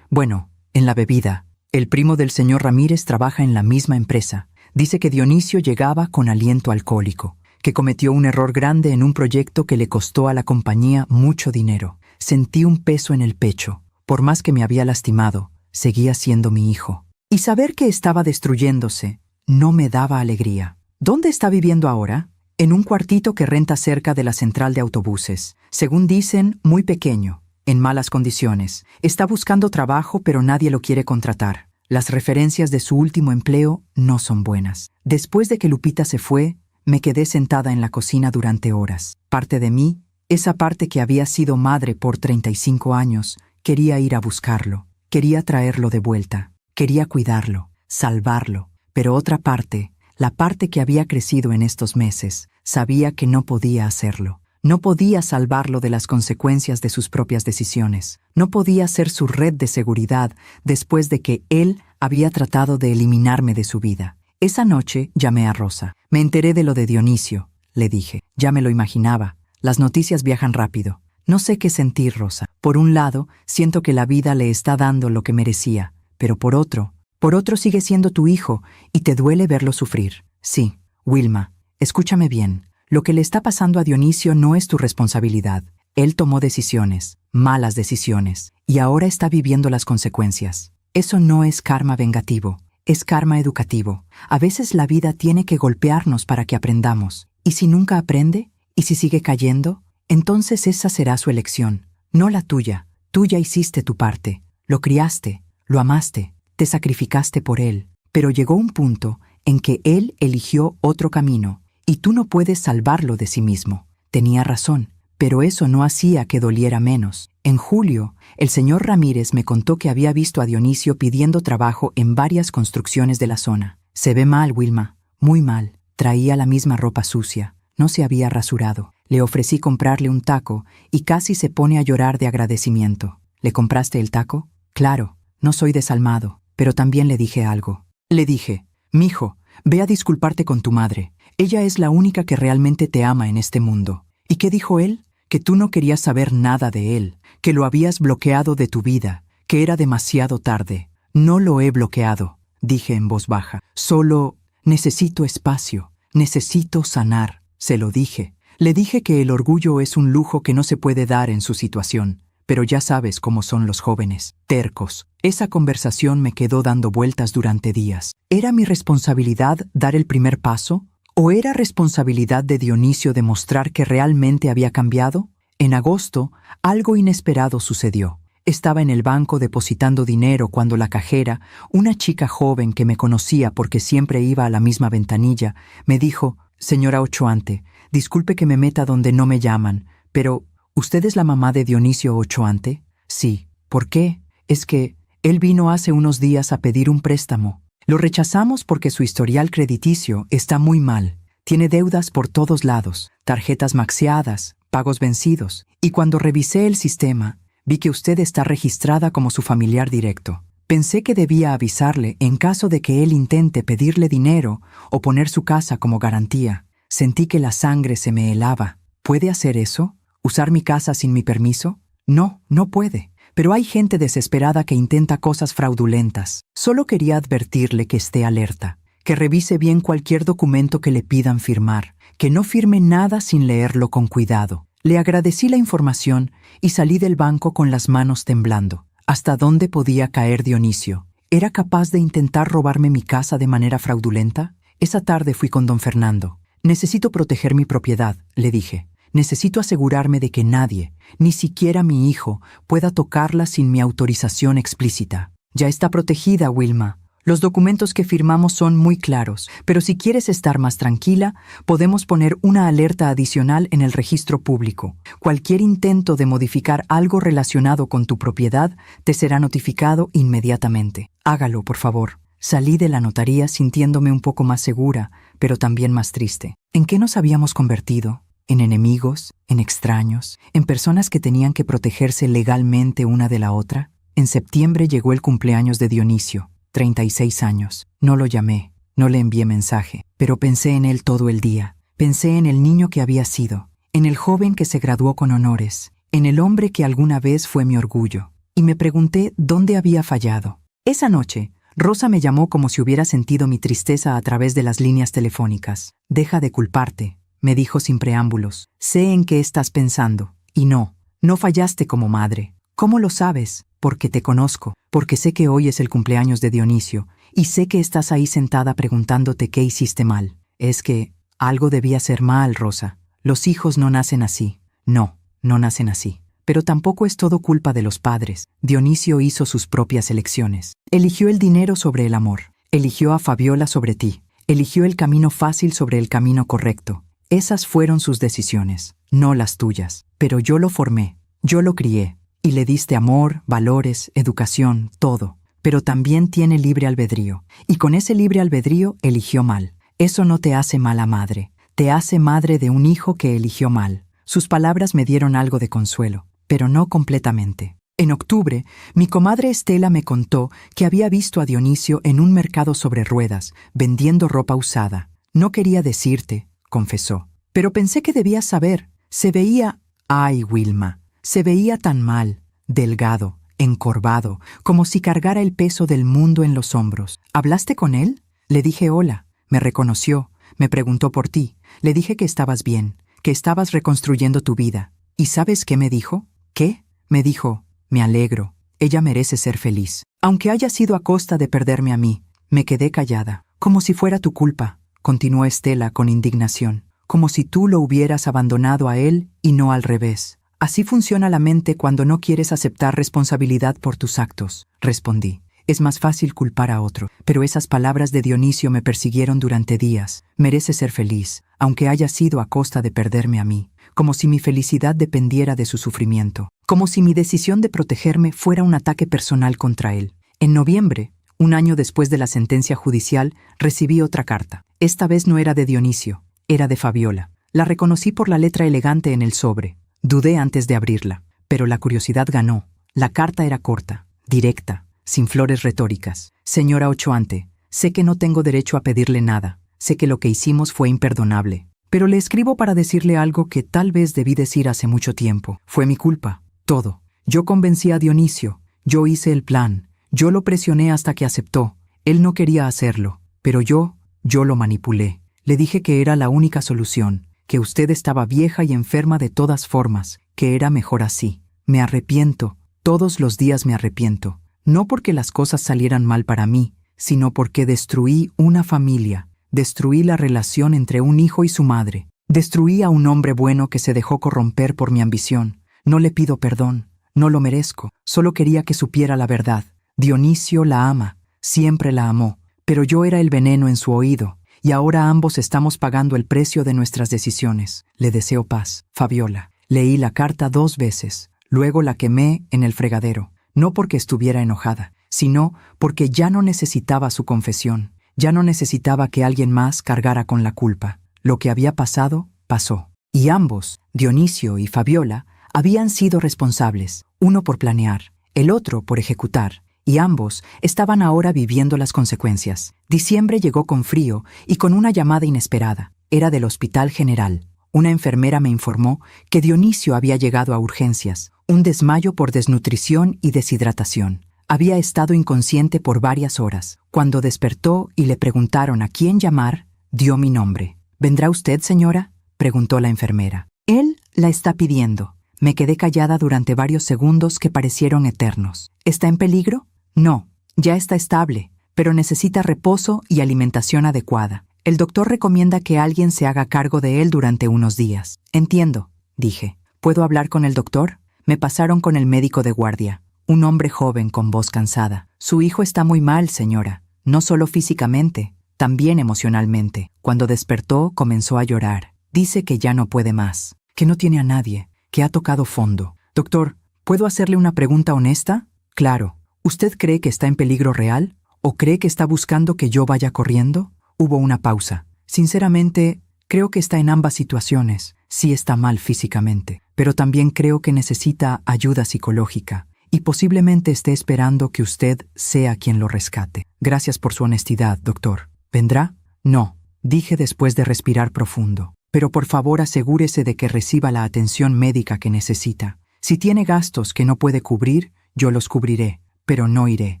la bebida. El primo del señor Ramírez trabaja en la misma empresa. Dice que Dionisio llegaba con aliento alcohólico, que cometió un error grande en un proyecto que le costó a la compañía mucho dinero. Sentí un peso en el pecho. Por más que me había lastimado, seguía siendo mi hijo. Y saber que estaba destruyéndose no me daba alegría. ¿Dónde está viviendo ahora? En un cuartito que renta cerca de la central de autobuses. Según dicen, muy pequeño, en malas condiciones. Está buscando trabajo, pero nadie lo quiere contratar. Las referencias de su último empleo no son buenas. Después de que Lupita se fue, me quedé sentada en la cocina durante horas. Parte de mí, esa parte que había sido madre por 35 años, quería ir a buscarlo. Quería traerlo de vuelta. Quería cuidarlo, salvarlo. Pero otra parte, la parte que había crecido en estos meses, sabía que no podía hacerlo. No podía salvarlo de las consecuencias de sus propias decisiones. No podía ser su red de seguridad después de que él había tratado de eliminarme de su vida. Esa noche llamé a Rosa. Me enteré de lo de Dionisio, le dije. Ya me lo imaginaba. Las noticias viajan rápido. No sé qué sentir, Rosa. Por un lado, siento que la vida le está dando lo que merecía, pero por otro sigue siendo tu hijo y te duele verlo sufrir. Sí, Wilma, escúchame bien. Lo que le está pasando a Dionisio no es tu responsabilidad. Él tomó decisiones, malas decisiones, y ahora está viviendo las consecuencias. Eso no es karma vengativo, es karma educativo. A veces la vida tiene que golpearnos para que aprendamos. ¿Y si nunca aprende? ¿Y si sigue cayendo? Entonces esa será su elección, no la tuya. Tú ya hiciste tu parte. Lo criaste, lo amaste, te sacrificaste por él. Pero llegó un punto en que él eligió otro camino, y tú no puedes salvarlo de sí mismo. Tenía razón, pero eso no hacía que doliera menos. En julio, el señor Ramírez me contó que había visto a Dionisio pidiendo trabajo en varias construcciones de la zona. Se ve mal, Wilma, muy mal. Traía la misma ropa sucia, no se había rasurado. Le ofrecí comprarle un taco y casi se pone a llorar de agradecimiento. ¿Le compraste el taco? Claro, no soy desalmado, pero también le dije algo. Le dije, mijo, ve a disculparte con tu madre. Ella es la única que realmente te ama en este mundo. ¿Y qué dijo él? Que tú no querías saber nada de él, que lo habías bloqueado de tu vida, que era demasiado tarde. No lo he bloqueado, dije en voz baja. Solo necesito espacio, necesito sanar, se lo dije. Le dije que el orgullo es un lujo que no se puede dar en su situación, pero ya sabes cómo son los jóvenes, tercos. Esa conversación me quedó dando vueltas durante días. ¿Era mi responsabilidad dar el primer paso? ¿O era responsabilidad de Dionisio demostrar que realmente había cambiado? En agosto, algo inesperado sucedió. Estaba en el banco depositando dinero cuando la cajera, una chica joven que me conocía porque siempre iba a la misma ventanilla, me dijo, «Señora Ochoante, disculpe que me meta donde no me llaman, pero ¿Usted es la mamá de Dionisio Ochoante? Sí. ¿Por qué? Es que él vino hace unos días a pedir un préstamo. Lo rechazamos porque su historial crediticio está muy mal. Tiene deudas por todos lados, tarjetas maxiadas, pagos vencidos. Y cuando revisé el sistema, vi que usted está registrada como su familiar directo. Pensé que debía avisarle en caso de que él intente pedirle dinero o poner su casa como garantía. Sentí que la sangre se me helaba. ¿Puede hacer eso? ¿Usar mi casa sin mi permiso? No, no puede. Pero hay gente desesperada que intenta cosas fraudulentas. Solo quería advertirle que esté alerta, que revise bien cualquier documento que le pidan firmar, que no firme nada sin leerlo con cuidado. Le agradecí la información y salí del banco con las manos temblando. ¿Hasta dónde podía caer Dionisio? ¿Era capaz de intentar robarme mi casa de manera fraudulenta? Esa tarde fui con don Fernando. Necesito proteger mi propiedad, le dije. Necesito asegurarme de que nadie, ni siquiera mi hijo, pueda tocarla sin mi autorización explícita. Ya está protegida, Wilma. Los documentos que firmamos son muy claros, pero si quieres estar más tranquila, podemos poner una alerta adicional en el registro público. Cualquier intento de modificar algo relacionado con tu propiedad te será notificado inmediatamente. Hágalo, por favor. Salí de la notaría sintiéndome un poco más segura, pero también más triste. ¿En qué nos habíamos convertido? ¿En enemigos? ¿En extraños? ¿En personas que tenían que protegerse legalmente una de la otra? En septiembre llegó el cumpleaños de Dionisio. 36 años. No lo llamé, no le envié mensaje, pero pensé en él todo el día. Pensé en el niño que había sido, en el joven que se graduó con honores, en el hombre que alguna vez fue mi orgullo, y me pregunté dónde había fallado. Esa noche, Rosa me llamó como si hubiera sentido mi tristeza a través de las líneas telefónicas. Deja de culparte, me dijo sin preámbulos. Sé en qué estás pensando, y no fallaste como madre. ¿Cómo lo sabes? Porque te conozco, porque sé que hoy es el cumpleaños de Dionisio, y sé que estás ahí sentada preguntándote qué hiciste mal. Es que algo debía ser mal, Rosa. Los hijos no nacen así. No nacen así. Pero tampoco es todo culpa de los padres. Dionisio hizo sus propias elecciones. Eligió el dinero sobre el amor. Eligió a Fabiola sobre ti. Eligió el camino fácil sobre el camino correcto. Esas fueron sus decisiones, no las tuyas. Pero yo lo formé, yo lo crié. Y le diste amor, valores, educación, todo. Pero también tiene libre albedrío. Y con ese libre albedrío eligió mal. Eso no te hace mala madre. Te hace madre de un hijo que eligió mal. Sus palabras me dieron algo de consuelo, pero no completamente. En octubre, mi comadre Estela me contó que había visto a Dionisio en un mercado sobre ruedas, vendiendo ropa usada. No quería decirte, confesó. Pero pensé que debías saber. Se veía... ¡Ay, Wilma! Se veía tan mal, delgado, encorvado, como si cargara el peso del mundo en los hombros. ¿Hablaste con él? Le dije hola. Me reconoció. Me preguntó por ti. Le dije que estabas bien, que estabas reconstruyendo tu vida. ¿Y sabes qué me dijo? ¿Qué? Me dijo, me alegro. Ella merece ser feliz. Aunque haya sido a costa de perderme a mí. Me quedé callada. Como si fuera tu culpa, continuó Estela con indignación. Como si tú lo hubieras abandonado a él y no al revés. Así funciona la mente cuando no quieres aceptar responsabilidad por tus actos, respondí. Es más fácil culpar a otro, pero esas palabras de Dionisio me persiguieron durante días. Merece ser feliz, aunque haya sido a costa de perderme a mí, como si mi felicidad dependiera de su sufrimiento, como si mi decisión de protegerme fuera un ataque personal contra él. En noviembre, un año después de la sentencia judicial, recibí otra carta. Esta vez no era de Dionisio, era de Fabiola. La reconocí por la letra elegante en el sobre. Dudé antes de abrirla, pero la curiosidad ganó. La carta era corta, directa, sin flores retóricas. Señora Ochoante, sé que no tengo derecho a pedirle nada. Sé que lo que hicimos fue imperdonable. Pero le escribo para decirle algo que tal vez debí decir hace mucho tiempo. Fue mi culpa, todo. Yo convencí a Dionisio. Yo hice el plan. Yo lo presioné hasta que aceptó. Él no quería hacerlo, pero yo lo manipulé. Le dije que era la única solución. Que usted estaba vieja y enferma de todas formas, que era mejor así. Me arrepiento, todos los días me arrepiento. No porque las cosas salieran mal para mí, sino porque destruí una familia, destruí la relación entre un hijo y su madre, destruí a un hombre bueno que se dejó corromper por mi ambición. No le pido perdón, no lo merezco, solo quería que supiera la verdad. Dionisio la ama, siempre la amó, pero yo era el veneno en su oído. Y ahora ambos estamos pagando el precio de nuestras decisiones. Le deseo paz, Fabiola. Leí la carta 2 veces, luego la quemé en el fregadero, no porque estuviera enojada, sino porque ya no necesitaba su confesión, ya no necesitaba que alguien más cargara con la culpa. Lo que había pasado, pasó. Y ambos, Dionisio y Fabiola, habían sido responsables, uno por planear, el otro por ejecutar, y ambos estaban ahora viviendo las consecuencias. Diciembre llegó con frío y con una llamada inesperada. Era del Hospital General. Una enfermera me informó que Dionisio había llegado a urgencias, un desmayo por desnutrición y deshidratación. Había estado inconsciente por varias horas. Cuando despertó y le preguntaron a quién llamar, dio mi nombre. «¿Vendrá usted, señora?», preguntó la enfermera. «Él la está pidiendo». Me quedé callada durante varios segundos que parecieron eternos. «¿Está en peligro?». «No, ya está estable, pero necesita reposo y alimentación adecuada. El doctor recomienda que alguien se haga cargo de él durante unos días». «Entiendo», dije. «¿Puedo hablar con el doctor?». Me pasaron con el médico de guardia, un hombre joven con voz cansada. «Su hijo está muy mal, señora, no solo físicamente, también emocionalmente. Cuando despertó, comenzó a llorar. Dice que ya no puede más, que no tiene a nadie, que ha tocado fondo». «Doctor, ¿puedo hacerle una pregunta honesta?». «Claro. ¿Usted cree que está en peligro real? ¿O cree que está buscando que yo vaya corriendo?». Hubo una pausa. «Sinceramente, creo que está en ambas situaciones. Sí está mal físicamente, pero también creo que necesita ayuda psicológica. Y posiblemente esté esperando que usted sea quien lo rescate. Gracias por su honestidad, doctor». «¿Vendrá?». «No», dije después de respirar profundo. «Pero por favor asegúrese de que reciba la atención médica que necesita. Si tiene gastos que no puede cubrir, yo los cubriré, pero no iré».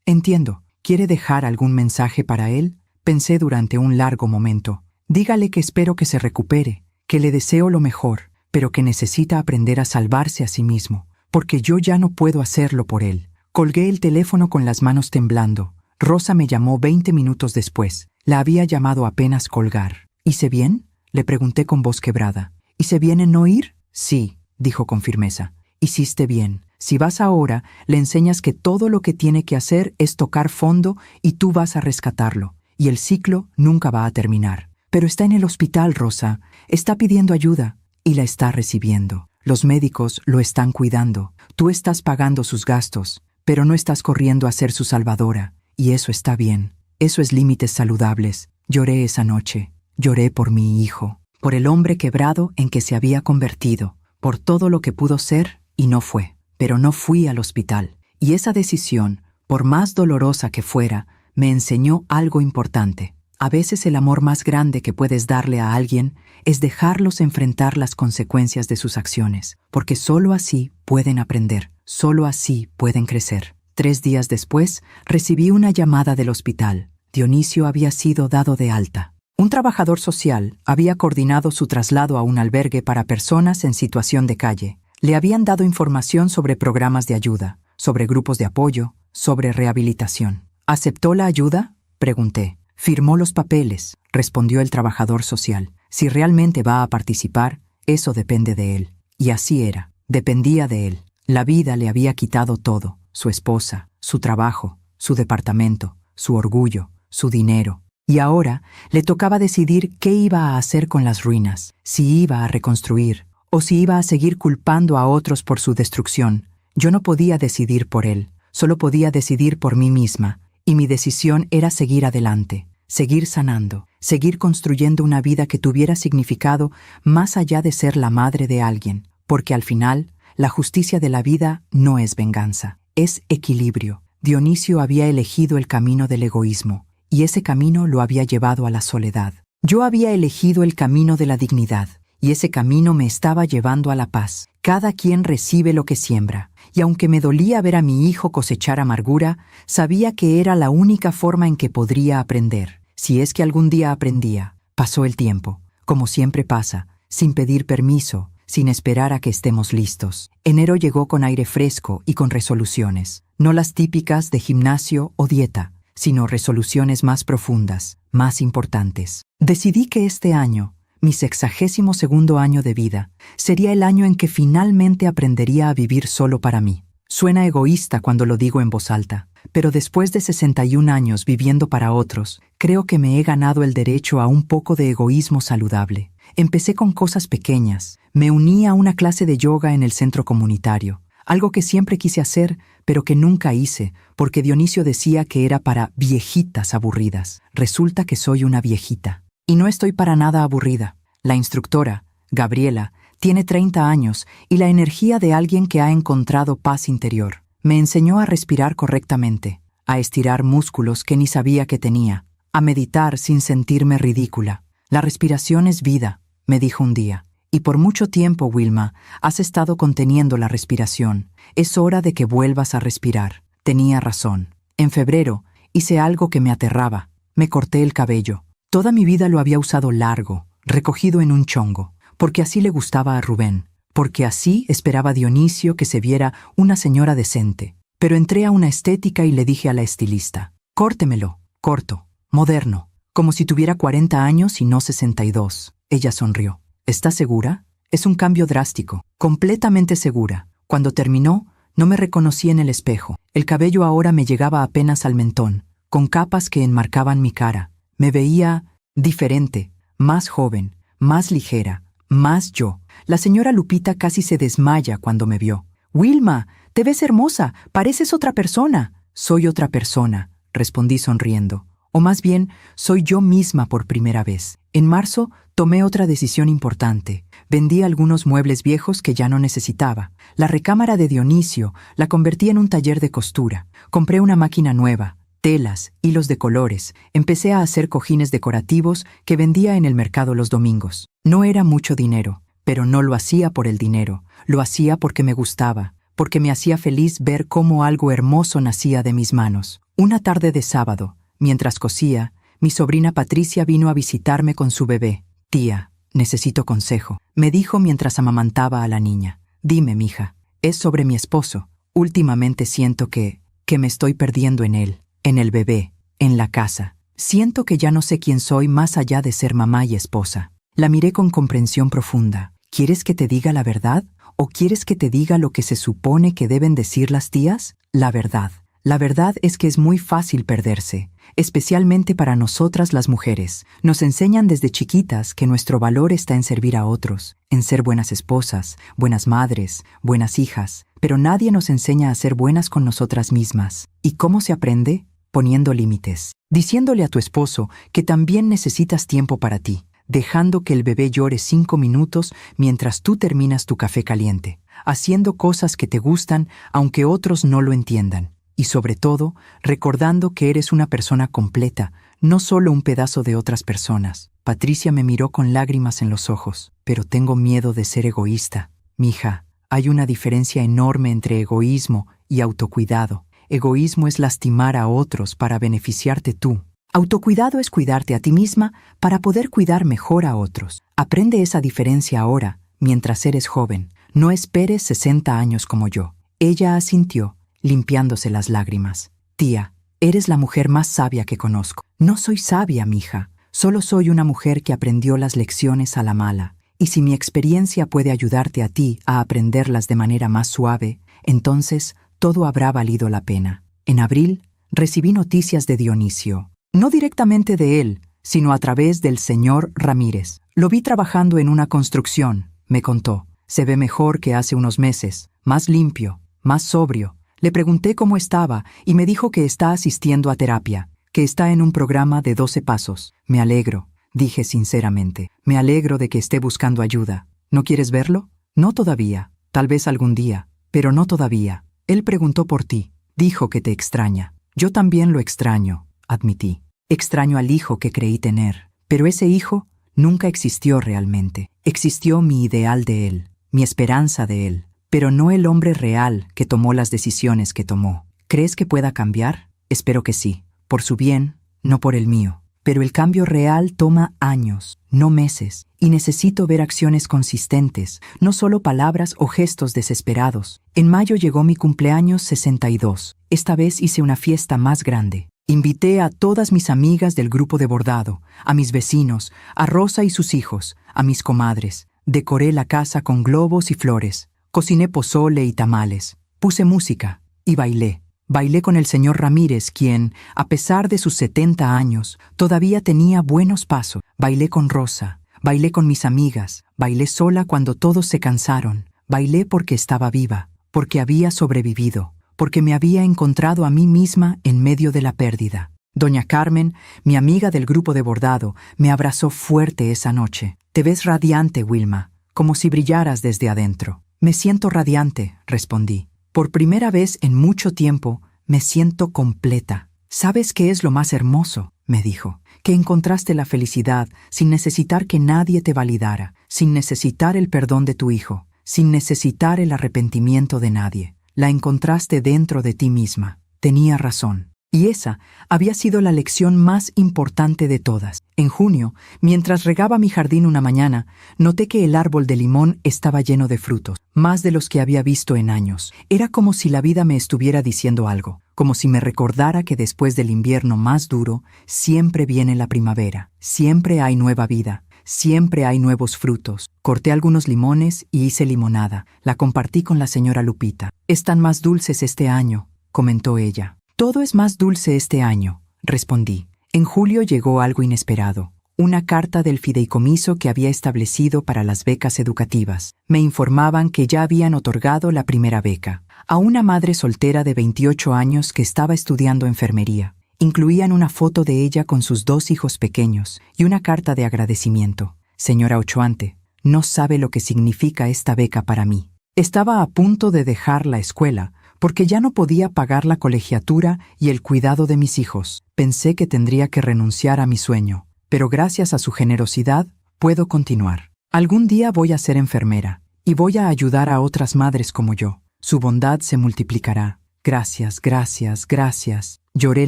«Entiendo. ¿Quiere dejar algún mensaje para él?». Pensé durante un largo momento. «Dígale que espero que se recupere, que le deseo lo mejor, pero que necesita aprender a salvarse a sí mismo, porque yo ya no puedo hacerlo por él». Colgué el teléfono con las manos temblando. Rosa me llamó 20 minutos después. La había llamado apenas colgar. «¿Hice bien?», le pregunté con voz quebrada. «¿Hice bien en no ir?». «Sí», dijo con firmeza. «Hiciste bien. Si vas ahora, le enseñas que todo lo que tiene que hacer es tocar fondo y tú vas a rescatarlo. Y el ciclo nunca va a terminar». «Pero está en el hospital, Rosa. Está pidiendo ayuda y la está recibiendo. Los médicos lo están cuidando. Tú estás pagando sus gastos, pero no estás corriendo a ser su salvadora. Y eso está bien. Eso es límites saludables». Lloré esa noche. Lloré por mi hijo, por el hombre quebrado en que se había convertido, por todo lo que pudo ser y no fue. Pero no fui al hospital. Y esa decisión, por más dolorosa que fuera, me enseñó algo importante. A veces el amor más grande que puedes darle a alguien es dejarlos enfrentar las consecuencias de sus acciones, porque solo así pueden aprender, solo así pueden crecer. 3 días después, recibí una llamada del hospital. Dionisio había sido dado de alta. Un trabajador social había coordinado su traslado a un albergue para personas en situación de calle. Le habían dado información sobre programas de ayuda, sobre grupos de apoyo, sobre rehabilitación. ¿Aceptó la ayuda?, pregunté. «Firmó los papeles», respondió el trabajador social. «Si realmente va a participar, eso depende de él». Y así era. Dependía de él. La vida le había quitado todo: su esposa, su trabajo, su departamento, su orgullo, su dinero. Y ahora le tocaba decidir qué iba a hacer con las ruinas, si iba a reconstruir o si iba a seguir culpando a otros por su destrucción. Yo no podía decidir por él, solo podía decidir por mí misma, y mi decisión era seguir adelante, seguir sanando, seguir construyendo una vida que tuviera significado más allá de ser la madre de alguien, porque al final, la justicia de la vida no es venganza, es equilibrio. Dionisio había elegido el camino del egoísmo, y ese camino lo había llevado a la soledad. Yo había elegido el camino de la dignidad, y ese camino me estaba llevando a la paz. Cada quien recibe lo que siembra, y aunque me dolía ver a mi hijo cosechar amargura, sabía que era la única forma en que podría aprender, si es que algún día aprendía. Pasó el tiempo, como siempre pasa, sin pedir permiso, sin esperar a que estemos listos. Enero llegó con aire fresco y con resoluciones, no las típicas de gimnasio o dieta, sino resoluciones más profundas, más importantes. Decidí que este año, mi 62º año de vida, sería el año en que finalmente aprendería a vivir solo para mí. Suena egoísta cuando lo digo en voz alta, pero después de 61 años viviendo para otros, creo que me he ganado el derecho a un poco de egoísmo saludable. Empecé con cosas pequeñas. Me uní a una clase de yoga en el centro comunitario, algo que siempre quise hacer, pero que nunca hice, porque Dionisio decía que era para viejitas aburridas. Resulta que soy una viejita. Y no estoy para nada aburrida. La instructora, Gabriela, tiene 30 años y la energía de alguien que ha encontrado paz interior. Me enseñó a respirar correctamente, a estirar músculos que ni sabía que tenía, a meditar sin sentirme ridícula. La respiración es vida, me dijo un día. Y por mucho tiempo, Wilma, has estado conteniendo la respiración. Es hora de que vuelvas a respirar. Tenía razón. En febrero hice algo que me aterraba. Me corté el cabello. Toda mi vida lo había usado largo, recogido en un chongo, porque así le gustaba a Rubén, porque así esperaba Dionisio que se viera una señora decente. Pero entré a una estética y le dije a la estilista, córtemelo, corto, moderno, como si tuviera 40 años y no 62. Ella sonrió. ¿Estás segura? Es un cambio drástico, completamente segura. Cuando terminó, no me reconocí en el espejo. El cabello ahora me llegaba apenas al mentón, con capas que enmarcaban mi cara. Me veía diferente, más joven, más ligera, más yo. La señora Lupita casi se desmaya cuando me vio. «Wilma, te ves hermosa, pareces otra persona». «Soy otra persona», respondí sonriendo. O más bien, soy yo misma por primera vez. En marzo tomé otra decisión importante. Vendí algunos muebles viejos que ya no necesitaba. La recámara de Dionisio la convertí en un taller de costura. Compré una máquina nueva, telas, hilos de colores. Empecé a hacer cojines decorativos que vendía en el mercado los domingos. No era mucho dinero, pero no lo hacía por el dinero. Lo hacía porque me gustaba, porque me hacía feliz ver cómo algo hermoso nacía de mis manos. Una tarde de sábado, mientras cosía, mi sobrina Patricia vino a visitarme con su bebé. «Tía, necesito consejo», me dijo mientras amamantaba a la niña. «Dime, mija, es sobre mi esposo. Últimamente siento que me estoy perdiendo en él, en el bebé, en la casa. Siento que ya no sé quién soy más allá de ser mamá y esposa». La miré con comprensión profunda. «¿Quieres que te diga la verdad? ¿O quieres que te diga lo que se supone que deben decir las tías? La verdad. La verdad es que es muy fácil perderse, especialmente para nosotras las mujeres. Nos enseñan desde chiquitas que nuestro valor está en servir a otros, en ser buenas esposas, buenas madres, buenas hijas, pero nadie nos enseña a ser buenas con nosotras mismas. ¿Y cómo se aprende? Poniendo límites, diciéndole a tu esposo que también necesitas tiempo para ti, dejando que el bebé llore 5 minutos mientras tú terminas tu café caliente, haciendo cosas que te gustan aunque otros no lo entiendan. Y sobre todo, recordando que eres una persona completa, no solo un pedazo de otras personas. Patricia me miró con lágrimas en los ojos. «Pero tengo miedo de ser egoísta». «Mija, hay una diferencia enorme entre egoísmo y autocuidado. Egoísmo es lastimar a otros para beneficiarte tú. Autocuidado es cuidarte a ti misma para poder cuidar mejor a otros. Aprende esa diferencia ahora, mientras eres joven. No esperes 60 años como yo». Ella asintió, limpiándose las lágrimas. «Tía, eres la mujer más sabia que conozco». «No soy sabia, mija. Solo soy una mujer que aprendió las lecciones a la mala. Y si mi experiencia puede ayudarte a ti a aprenderlas de manera más suave, entonces todo habrá valido la pena». En abril, recibí noticias de Dionisio. No directamente de él, sino a través del señor Ramírez. Lo vi trabajando en una construcción, me contó. Se ve mejor que hace unos meses, más limpio, más sobrio. Le pregunté cómo estaba y me dijo que está asistiendo a terapia, que está en un programa de 12 pasos. «Me alegro», dije sinceramente. «Me alegro de que esté buscando ayuda. ¿No quieres verlo?» «No todavía. Tal vez algún día, pero no todavía. Él preguntó por ti. Dijo que te extraña». «Yo también lo extraño», admití. «Extraño al hijo que creí tener. Pero ese hijo nunca existió realmente. Existió mi ideal de él, mi esperanza de él, pero no el hombre real que tomó las decisiones que tomó. ¿Crees que pueda cambiar? Espero que sí. Por su bien, no por el mío. Pero el cambio real toma años, no meses, y necesito ver acciones consistentes, no solo palabras o gestos desesperados. En mayo llegó mi cumpleaños 62. Esta vez hice una fiesta más grande. Invité a todas mis amigas del grupo de bordado, a mis vecinos, a Rosa y sus hijos, a mis comadres. Decoré la casa con globos y flores. Cociné pozole y tamales. Puse música y bailé. Bailé con el señor Ramírez, quien, a pesar de sus 70 años, todavía tenía buenos pasos. Bailé con Rosa. bailé con mis amigas, bailé sola cuando todos se cansaron, bailé porque estaba viva, porque había sobrevivido, porque me había encontrado a mí misma en medio de la pérdida. Doña Carmen, mi amiga del grupo de bordado, me abrazó fuerte esa noche. Te ves radiante, Wilma, como si brillaras desde adentro. Me siento radiante, respondí. Por primera vez en mucho tiempo, me siento completa. ¿Sabes qué es lo más hermoso?, me dijo. Que encontraste la felicidad sin necesitar que nadie te validara, sin necesitar el perdón de tu hijo, sin necesitar el arrepentimiento de nadie. La encontraste dentro de ti misma. Tenía razón. Y esa había sido la lección más importante de todas. En junio, mientras regaba mi jardín una mañana, noté que el árbol de limón estaba lleno de frutos, más de los que había visto en años. Era como si la vida me estuviera diciendo algo, como si me recordara que después del invierno más duro, siempre viene la primavera, siempre hay nueva vida, siempre hay nuevos frutos. Corté algunos limones y hice limonada. La compartí con la señora Lupita. Están más dulces este año, comentó ella. Todo es más dulce este año, respondí. En julio llegó algo inesperado. Una carta del fideicomiso que había establecido para las becas educativas. Me informaban que ya habían otorgado la primera beca a una madre soltera de 28 años que estaba estudiando enfermería. Incluían una foto de ella con sus 2 hijos pequeños y una carta de agradecimiento. Señora Ochoante, no sabe lo que significa esta beca para mí. Estaba a punto de dejar la escuela porque ya no podía pagar la colegiatura y el cuidado de mis hijos. Pensé que tendría que renunciar a mi sueño, pero gracias a su generosidad puedo continuar. Algún día voy a ser enfermera y voy a ayudar a otras madres como yo. Su bondad se multiplicará. Gracias, gracias, gracias. Lloré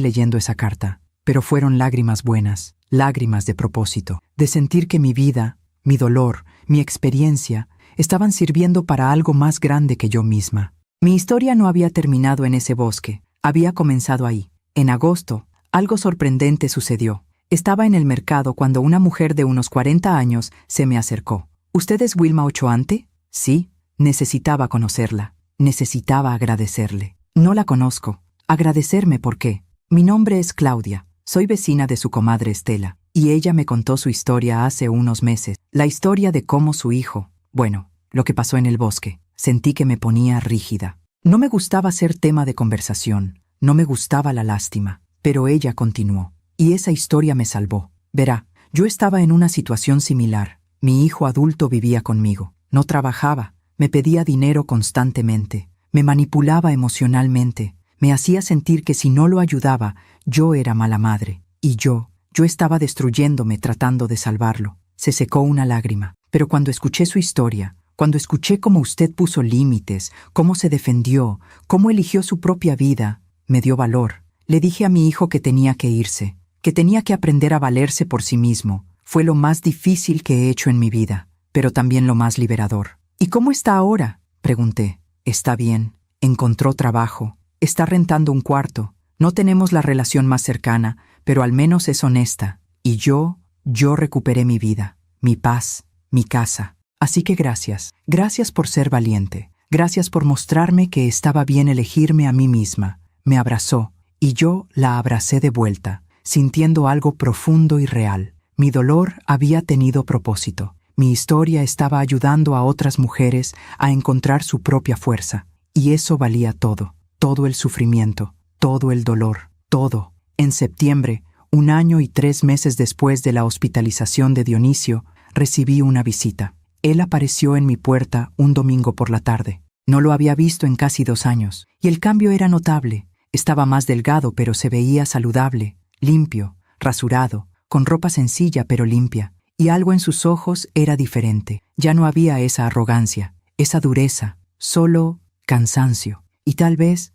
leyendo esa carta, pero fueron lágrimas buenas, lágrimas de propósito, de sentir que mi vida, mi dolor, mi experiencia, estaban sirviendo para algo más grande que yo misma. Mi historia no había terminado en ese bosque, había comenzado ahí. En agosto, algo sorprendente sucedió. Estaba en el mercado cuando una mujer de unos 40 años se me acercó. ¿Usted es Wilma Ochoante? Sí, necesitaba conocerla, necesitaba agradecerle. No la conozco. ¿Agradecerme por qué? Mi nombre es Claudia, soy vecina de su comadre Estela, y ella me contó su historia hace unos meses, la historia de cómo su hijo, bueno, lo que pasó en el bosque. Sentí que me ponía rígida. No me gustaba ser tema de conversación, no me gustaba la lástima, pero ella continuó. Y esa historia me salvó. Verá, yo estaba en una situación similar. Mi hijo adulto vivía conmigo, no trabajaba, me pedía dinero constantemente, me manipulaba emocionalmente, me hacía sentir que si no lo ayudaba, yo era mala madre. Y yo estaba destruyéndome tratando de salvarlo. Se secó una lágrima, pero cuando escuché su historia, cuando escuché cómo usted puso límites, cómo se defendió, cómo eligió su propia vida, me dio valor. Le dije a mi hijo que tenía que irse, que tenía que aprender a valerse por sí mismo. Fue lo más difícil que he hecho en mi vida, pero también lo más liberador. ¿Y cómo está ahora?, pregunté. Está bien, encontró trabajo, está rentando un cuarto. No tenemos la relación más cercana, pero al menos es honesta. Y yo recuperé mi vida, mi paz, mi casa. Así que gracias por ser valiente, gracias por mostrarme que estaba bien elegirme a mí misma. Me abrazó, y yo la abracé de vuelta, sintiendo algo profundo y real. Mi dolor había tenido propósito. Mi historia estaba ayudando a otras mujeres a encontrar su propia fuerza, y eso valía todo, todo el sufrimiento, todo el dolor, todo. En septiembre, 1 año y 3 meses después de la hospitalización de Dionisio, recibí una visita. Él apareció en mi puerta un domingo por la tarde. No lo había visto en casi 2 años, y el cambio era notable. Estaba más delgado, pero se veía saludable, limpio, rasurado, con ropa sencilla pero limpia, y algo en sus ojos era diferente. Ya no había esa arrogancia, esa dureza, solo cansancio, y tal vez,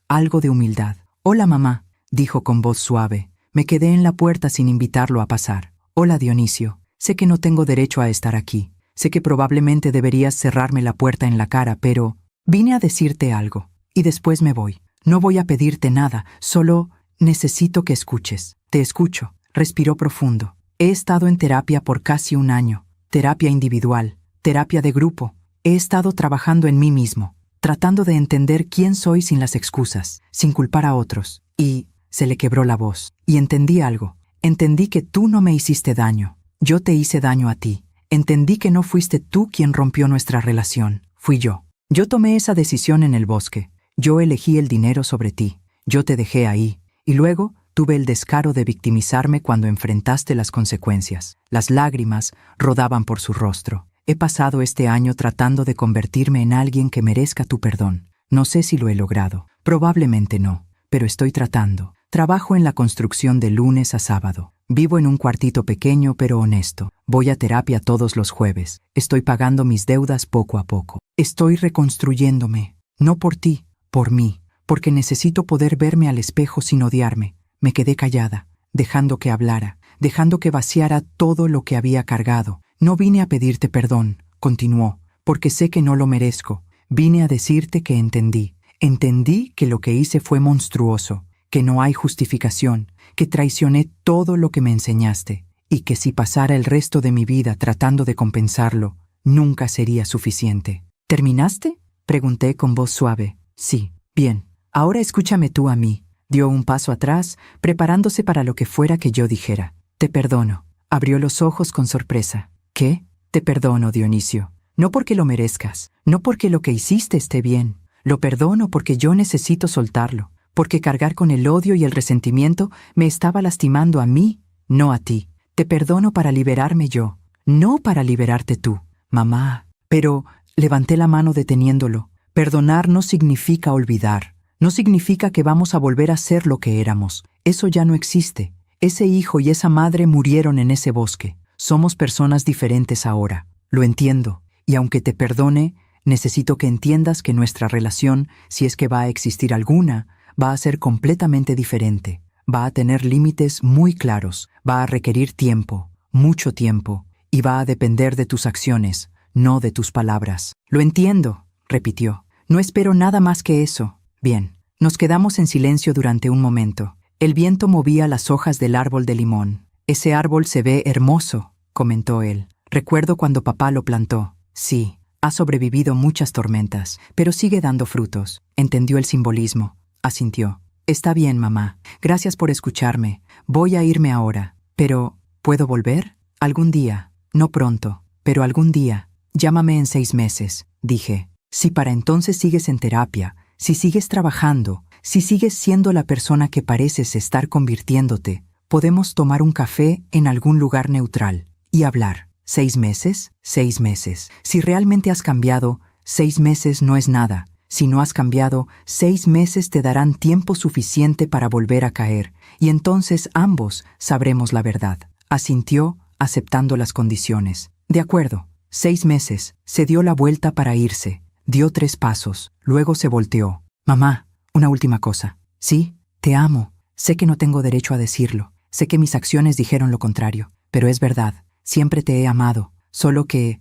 algo de humildad. «Hola, mamá», dijo con voz suave. Me quedé en la puerta sin invitarlo a pasar. «Hola, Dionisio. Sé que no tengo derecho a estar aquí. Sé que probablemente deberías cerrarme la puerta en la cara, pero vine a decirte algo, y después me voy. No voy a pedirte nada, solo necesito que escuches». «Te escucho», respiró profundo. «He estado en terapia por casi 1 año. Terapia individual, terapia de grupo. He estado trabajando en mí mismo, tratando de entender quién soy sin las excusas, sin culpar a otros. Y se le quebró la voz. Y entendí algo. Entendí que tú no me hiciste daño. Yo te hice daño a ti. Entendí que no fuiste tú quien rompió nuestra relación. Fui yo. Yo tomé esa decisión en el bosque. Yo elegí el dinero sobre ti. Yo te dejé ahí. Y luego tuve el descaro de victimizarme cuando enfrentaste las consecuencias. Las lágrimas rodaban por su rostro. He pasado este año tratando de convertirme en alguien que merezca tu perdón. No sé si lo he logrado. Probablemente no. Pero estoy tratando. Trabajo en la construcción de lunes a sábado. Vivo en un cuartito pequeño pero honesto. Voy a terapia todos los jueves. Estoy pagando mis deudas poco a poco. Estoy reconstruyéndome. No por ti, por mí. Porque necesito poder verme al espejo sin odiarme. Me quedé callada, dejando que hablara, dejando que vaciara todo lo que había cargado. No vine a pedirte perdón, continuó, porque sé que no lo merezco. Vine a decirte que entendí. Entendí que lo que hice fue monstruoso, que no hay justificación, que traicioné todo lo que me enseñaste, y que si pasara el resto de mi vida tratando de compensarlo, nunca sería suficiente. ¿Terminaste?, pregunté con voz suave. Sí, bien. Ahora escúchame tú a mí. Dio un paso atrás, preparándose para lo que fuera que yo dijera. Te perdono. Abrió los ojos con sorpresa. ¿Qué? Te perdono, Dionisio. No porque lo merezcas, no porque lo que hiciste esté bien. Lo perdono porque yo necesito soltarlo, porque cargar con el odio y el resentimiento me estaba lastimando a mí, no a ti. Te perdono para liberarme yo, no para liberarte tú. Mamá. Pero levanté la mano deteniéndolo. Perdonar no significa olvidar. No significa que vamos a volver a ser lo que éramos. Eso ya no existe. Ese hijo y esa madre murieron en ese bosque. Somos personas diferentes ahora. Lo entiendo. Y aunque te perdone, necesito que entiendas que nuestra relación, si es que va a existir alguna, va a ser completamente diferente. Va a tener límites muy claros. Va a requerir tiempo, mucho tiempo. Y va a depender de tus acciones, no de tus palabras. Lo entiendo, repitió. No espero nada más que eso. Bien. Nos quedamos en silencio durante un momento. El viento movía las hojas del árbol de limón. Ese árbol se ve hermoso, comentó él. Recuerdo cuando papá lo plantó. Sí, ha sobrevivido muchas tormentas, pero sigue dando frutos. Entendió el simbolismo. Asintió. Está bien, mamá. Gracias por escucharme. Voy a irme ahora. Pero, ¿puedo volver? Algún día. No pronto, pero algún día. Llámame en 6 meses, dije. Si para entonces sigues en terapia, si sigues trabajando, si sigues siendo la persona que pareces estar convirtiéndote, podemos tomar un café en algún lugar neutral y hablar. 6 meses, 6 meses. Si realmente has cambiado, 6 meses no es nada. Si no has cambiado, 6 meses te darán tiempo suficiente para volver a caer, y entonces ambos sabremos la verdad. Asintió, aceptando las condiciones. De acuerdo. 6 meses. Se dio la vuelta para irse. Dio 3 pasos. Luego se volteó. Mamá, una última cosa. Sí, te amo. Sé que no tengo derecho a decirlo. Sé que mis acciones dijeron lo contrario. Pero es verdad. Siempre te he amado. Solo que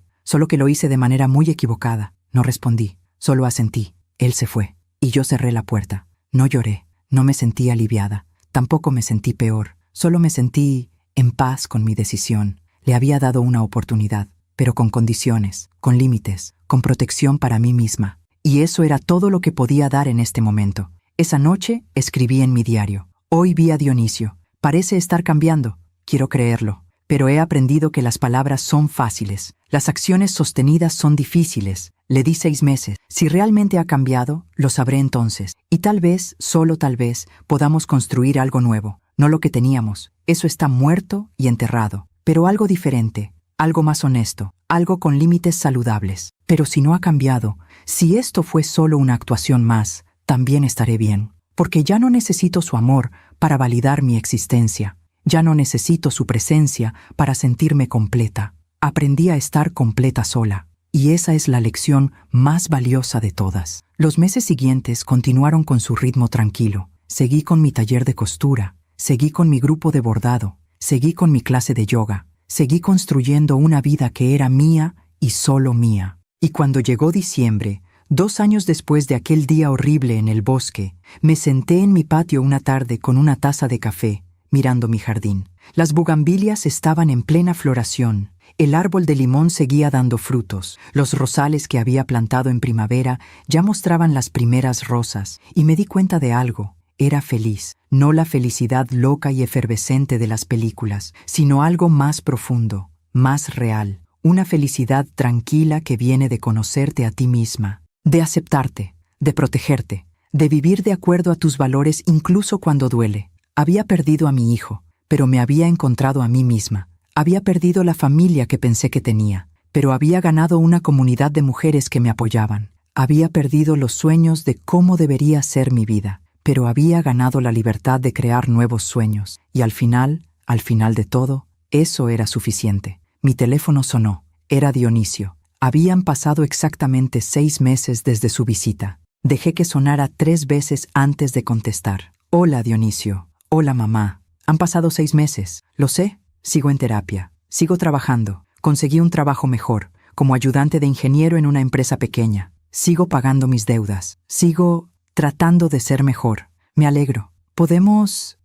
lo hice de manera muy equivocada. No respondí. Solo asentí. Él se fue. Y yo cerré la puerta. No lloré. No me sentí aliviada. Tampoco me sentí peor. Solo me sentí en paz con mi decisión. Le había dado una oportunidad, pero con condiciones, con límites, con protección para mí misma. Y eso era todo lo que podía dar en este momento. Esa noche escribí en mi diario. Hoy vi a Dionisio. Parece estar cambiando. Quiero creerlo. Pero he aprendido que las palabras son fáciles. Las acciones sostenidas son difíciles. Le di 6 meses. Si realmente ha cambiado, lo sabré entonces. Y tal vez, solo tal vez, podamos construir algo nuevo. No lo que teníamos. Eso está muerto y enterrado. Pero algo diferente. Algo más honesto. Algo con límites saludables. Pero si no ha cambiado, si esto fue solo una actuación más, también estaré bien. Porque ya no necesito su amor para validar mi existencia. Ya no necesito su presencia para sentirme completa. Aprendí a estar completa sola. Y esa es la lección más valiosa de todas. Los meses siguientes continuaron con su ritmo tranquilo. Seguí con mi taller de costura. Seguí con mi grupo de bordado. Seguí con mi clase de yoga. Seguí construyendo una vida que era mía y solo mía. Y cuando llegó diciembre, 2 años después de aquel día horrible en el bosque, me senté en mi patio una tarde con una taza de café, mirando mi jardín. Las bugambilias estaban en plena floración. El árbol de limón seguía dando frutos. Los rosales que había plantado en primavera ya mostraban las primeras rosas. Y me di cuenta de algo. Era feliz. No la felicidad loca y efervescente de las películas, sino algo más profundo. más real, una felicidad tranquila que viene de conocerte a ti misma, de aceptarte, de protegerte, de vivir de acuerdo a tus valores incluso cuando duele. Había perdido a mi hijo, pero me había encontrado a mí misma. Había perdido la familia que pensé que tenía, pero había ganado una comunidad de mujeres que me apoyaban. Había perdido los sueños de cómo debería ser mi vida, pero había ganado la libertad de crear nuevos sueños. Y al final de todo, eso era suficiente. Mi teléfono sonó. Era Dionisio. Habían pasado exactamente 6 meses desde su visita. Dejé que sonara 3 veces antes de contestar. Hola, Dionisio. Hola, mamá. Han pasado 6 meses. Lo sé. Sigo en terapia. Sigo trabajando. Conseguí un trabajo mejor, como ayudante de ingeniero en una empresa pequeña. Sigo pagando mis deudas. Sigo tratando de ser mejor. Me alegro. ¿Podemos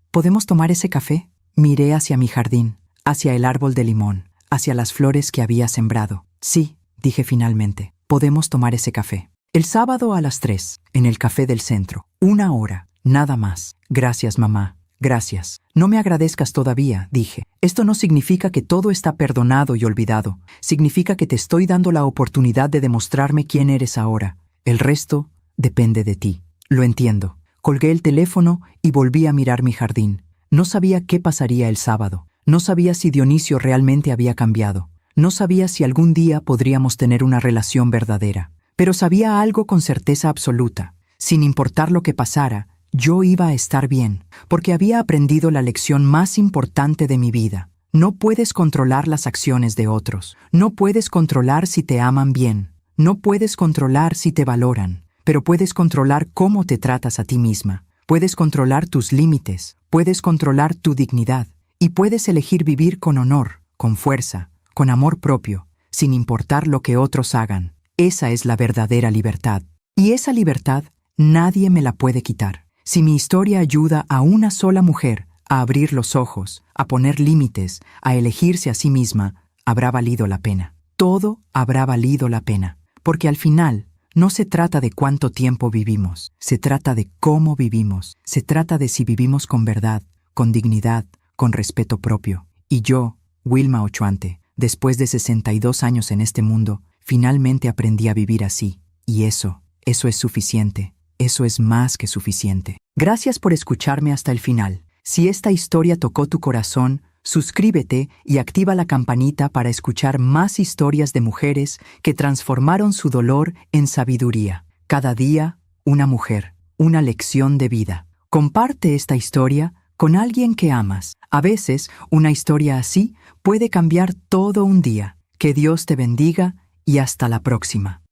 tomar ese café? Miré hacia mi jardín, hacia el árbol de limón, hacia las flores que había sembrado. Sí, dije finalmente. Podemos tomar ese café. El sábado a las 3, en el café del centro. 1 hora, nada más. Gracias, mamá. Gracias. No me agradezcas todavía, dije. Esto no significa que todo está perdonado y olvidado. Significa que te estoy dando la oportunidad de demostrarme quién eres ahora. El resto depende de ti. Lo entiendo. Colgué el teléfono y volví a mirar mi jardín. No sabía qué pasaría el sábado. No sabía si Dionisio realmente había cambiado. No sabía si algún día podríamos tener una relación verdadera. Pero sabía algo con certeza absoluta. Sin importar lo que pasara, yo iba a estar bien, porque había aprendido la lección más importante de mi vida. No puedes controlar las acciones de otros. No puedes controlar si te aman bien. No puedes controlar si te valoran. Pero puedes controlar cómo te tratas a ti misma. Puedes controlar tus límites. Puedes controlar tu dignidad. Y puedes elegir vivir con honor, con fuerza, con amor propio, sin importar lo que otros hagan. Esa es la verdadera libertad. Y esa libertad nadie me la puede quitar. Si mi historia ayuda a una sola mujer a abrir los ojos, a poner límites, a elegirse a sí misma, habrá valido la pena. Todo habrá valido la pena. Porque al final, no se trata de cuánto tiempo vivimos. Se trata de cómo vivimos. Se trata de si vivimos con verdad, con dignidad, con respeto propio. Y yo, Wilma Ochoante, después de 62 años en este mundo, finalmente aprendí a vivir así. Y eso es suficiente. Eso es más que suficiente. Gracias por escucharme hasta el final. Si esta historia tocó tu corazón, suscríbete y activa la campanita para escuchar más historias de mujeres que transformaron su dolor en sabiduría. Cada día, una mujer, una lección de vida. Comparte esta historia con alguien que amas. A veces, una historia así puede cambiar todo un día. Que Dios te bendiga y hasta la próxima.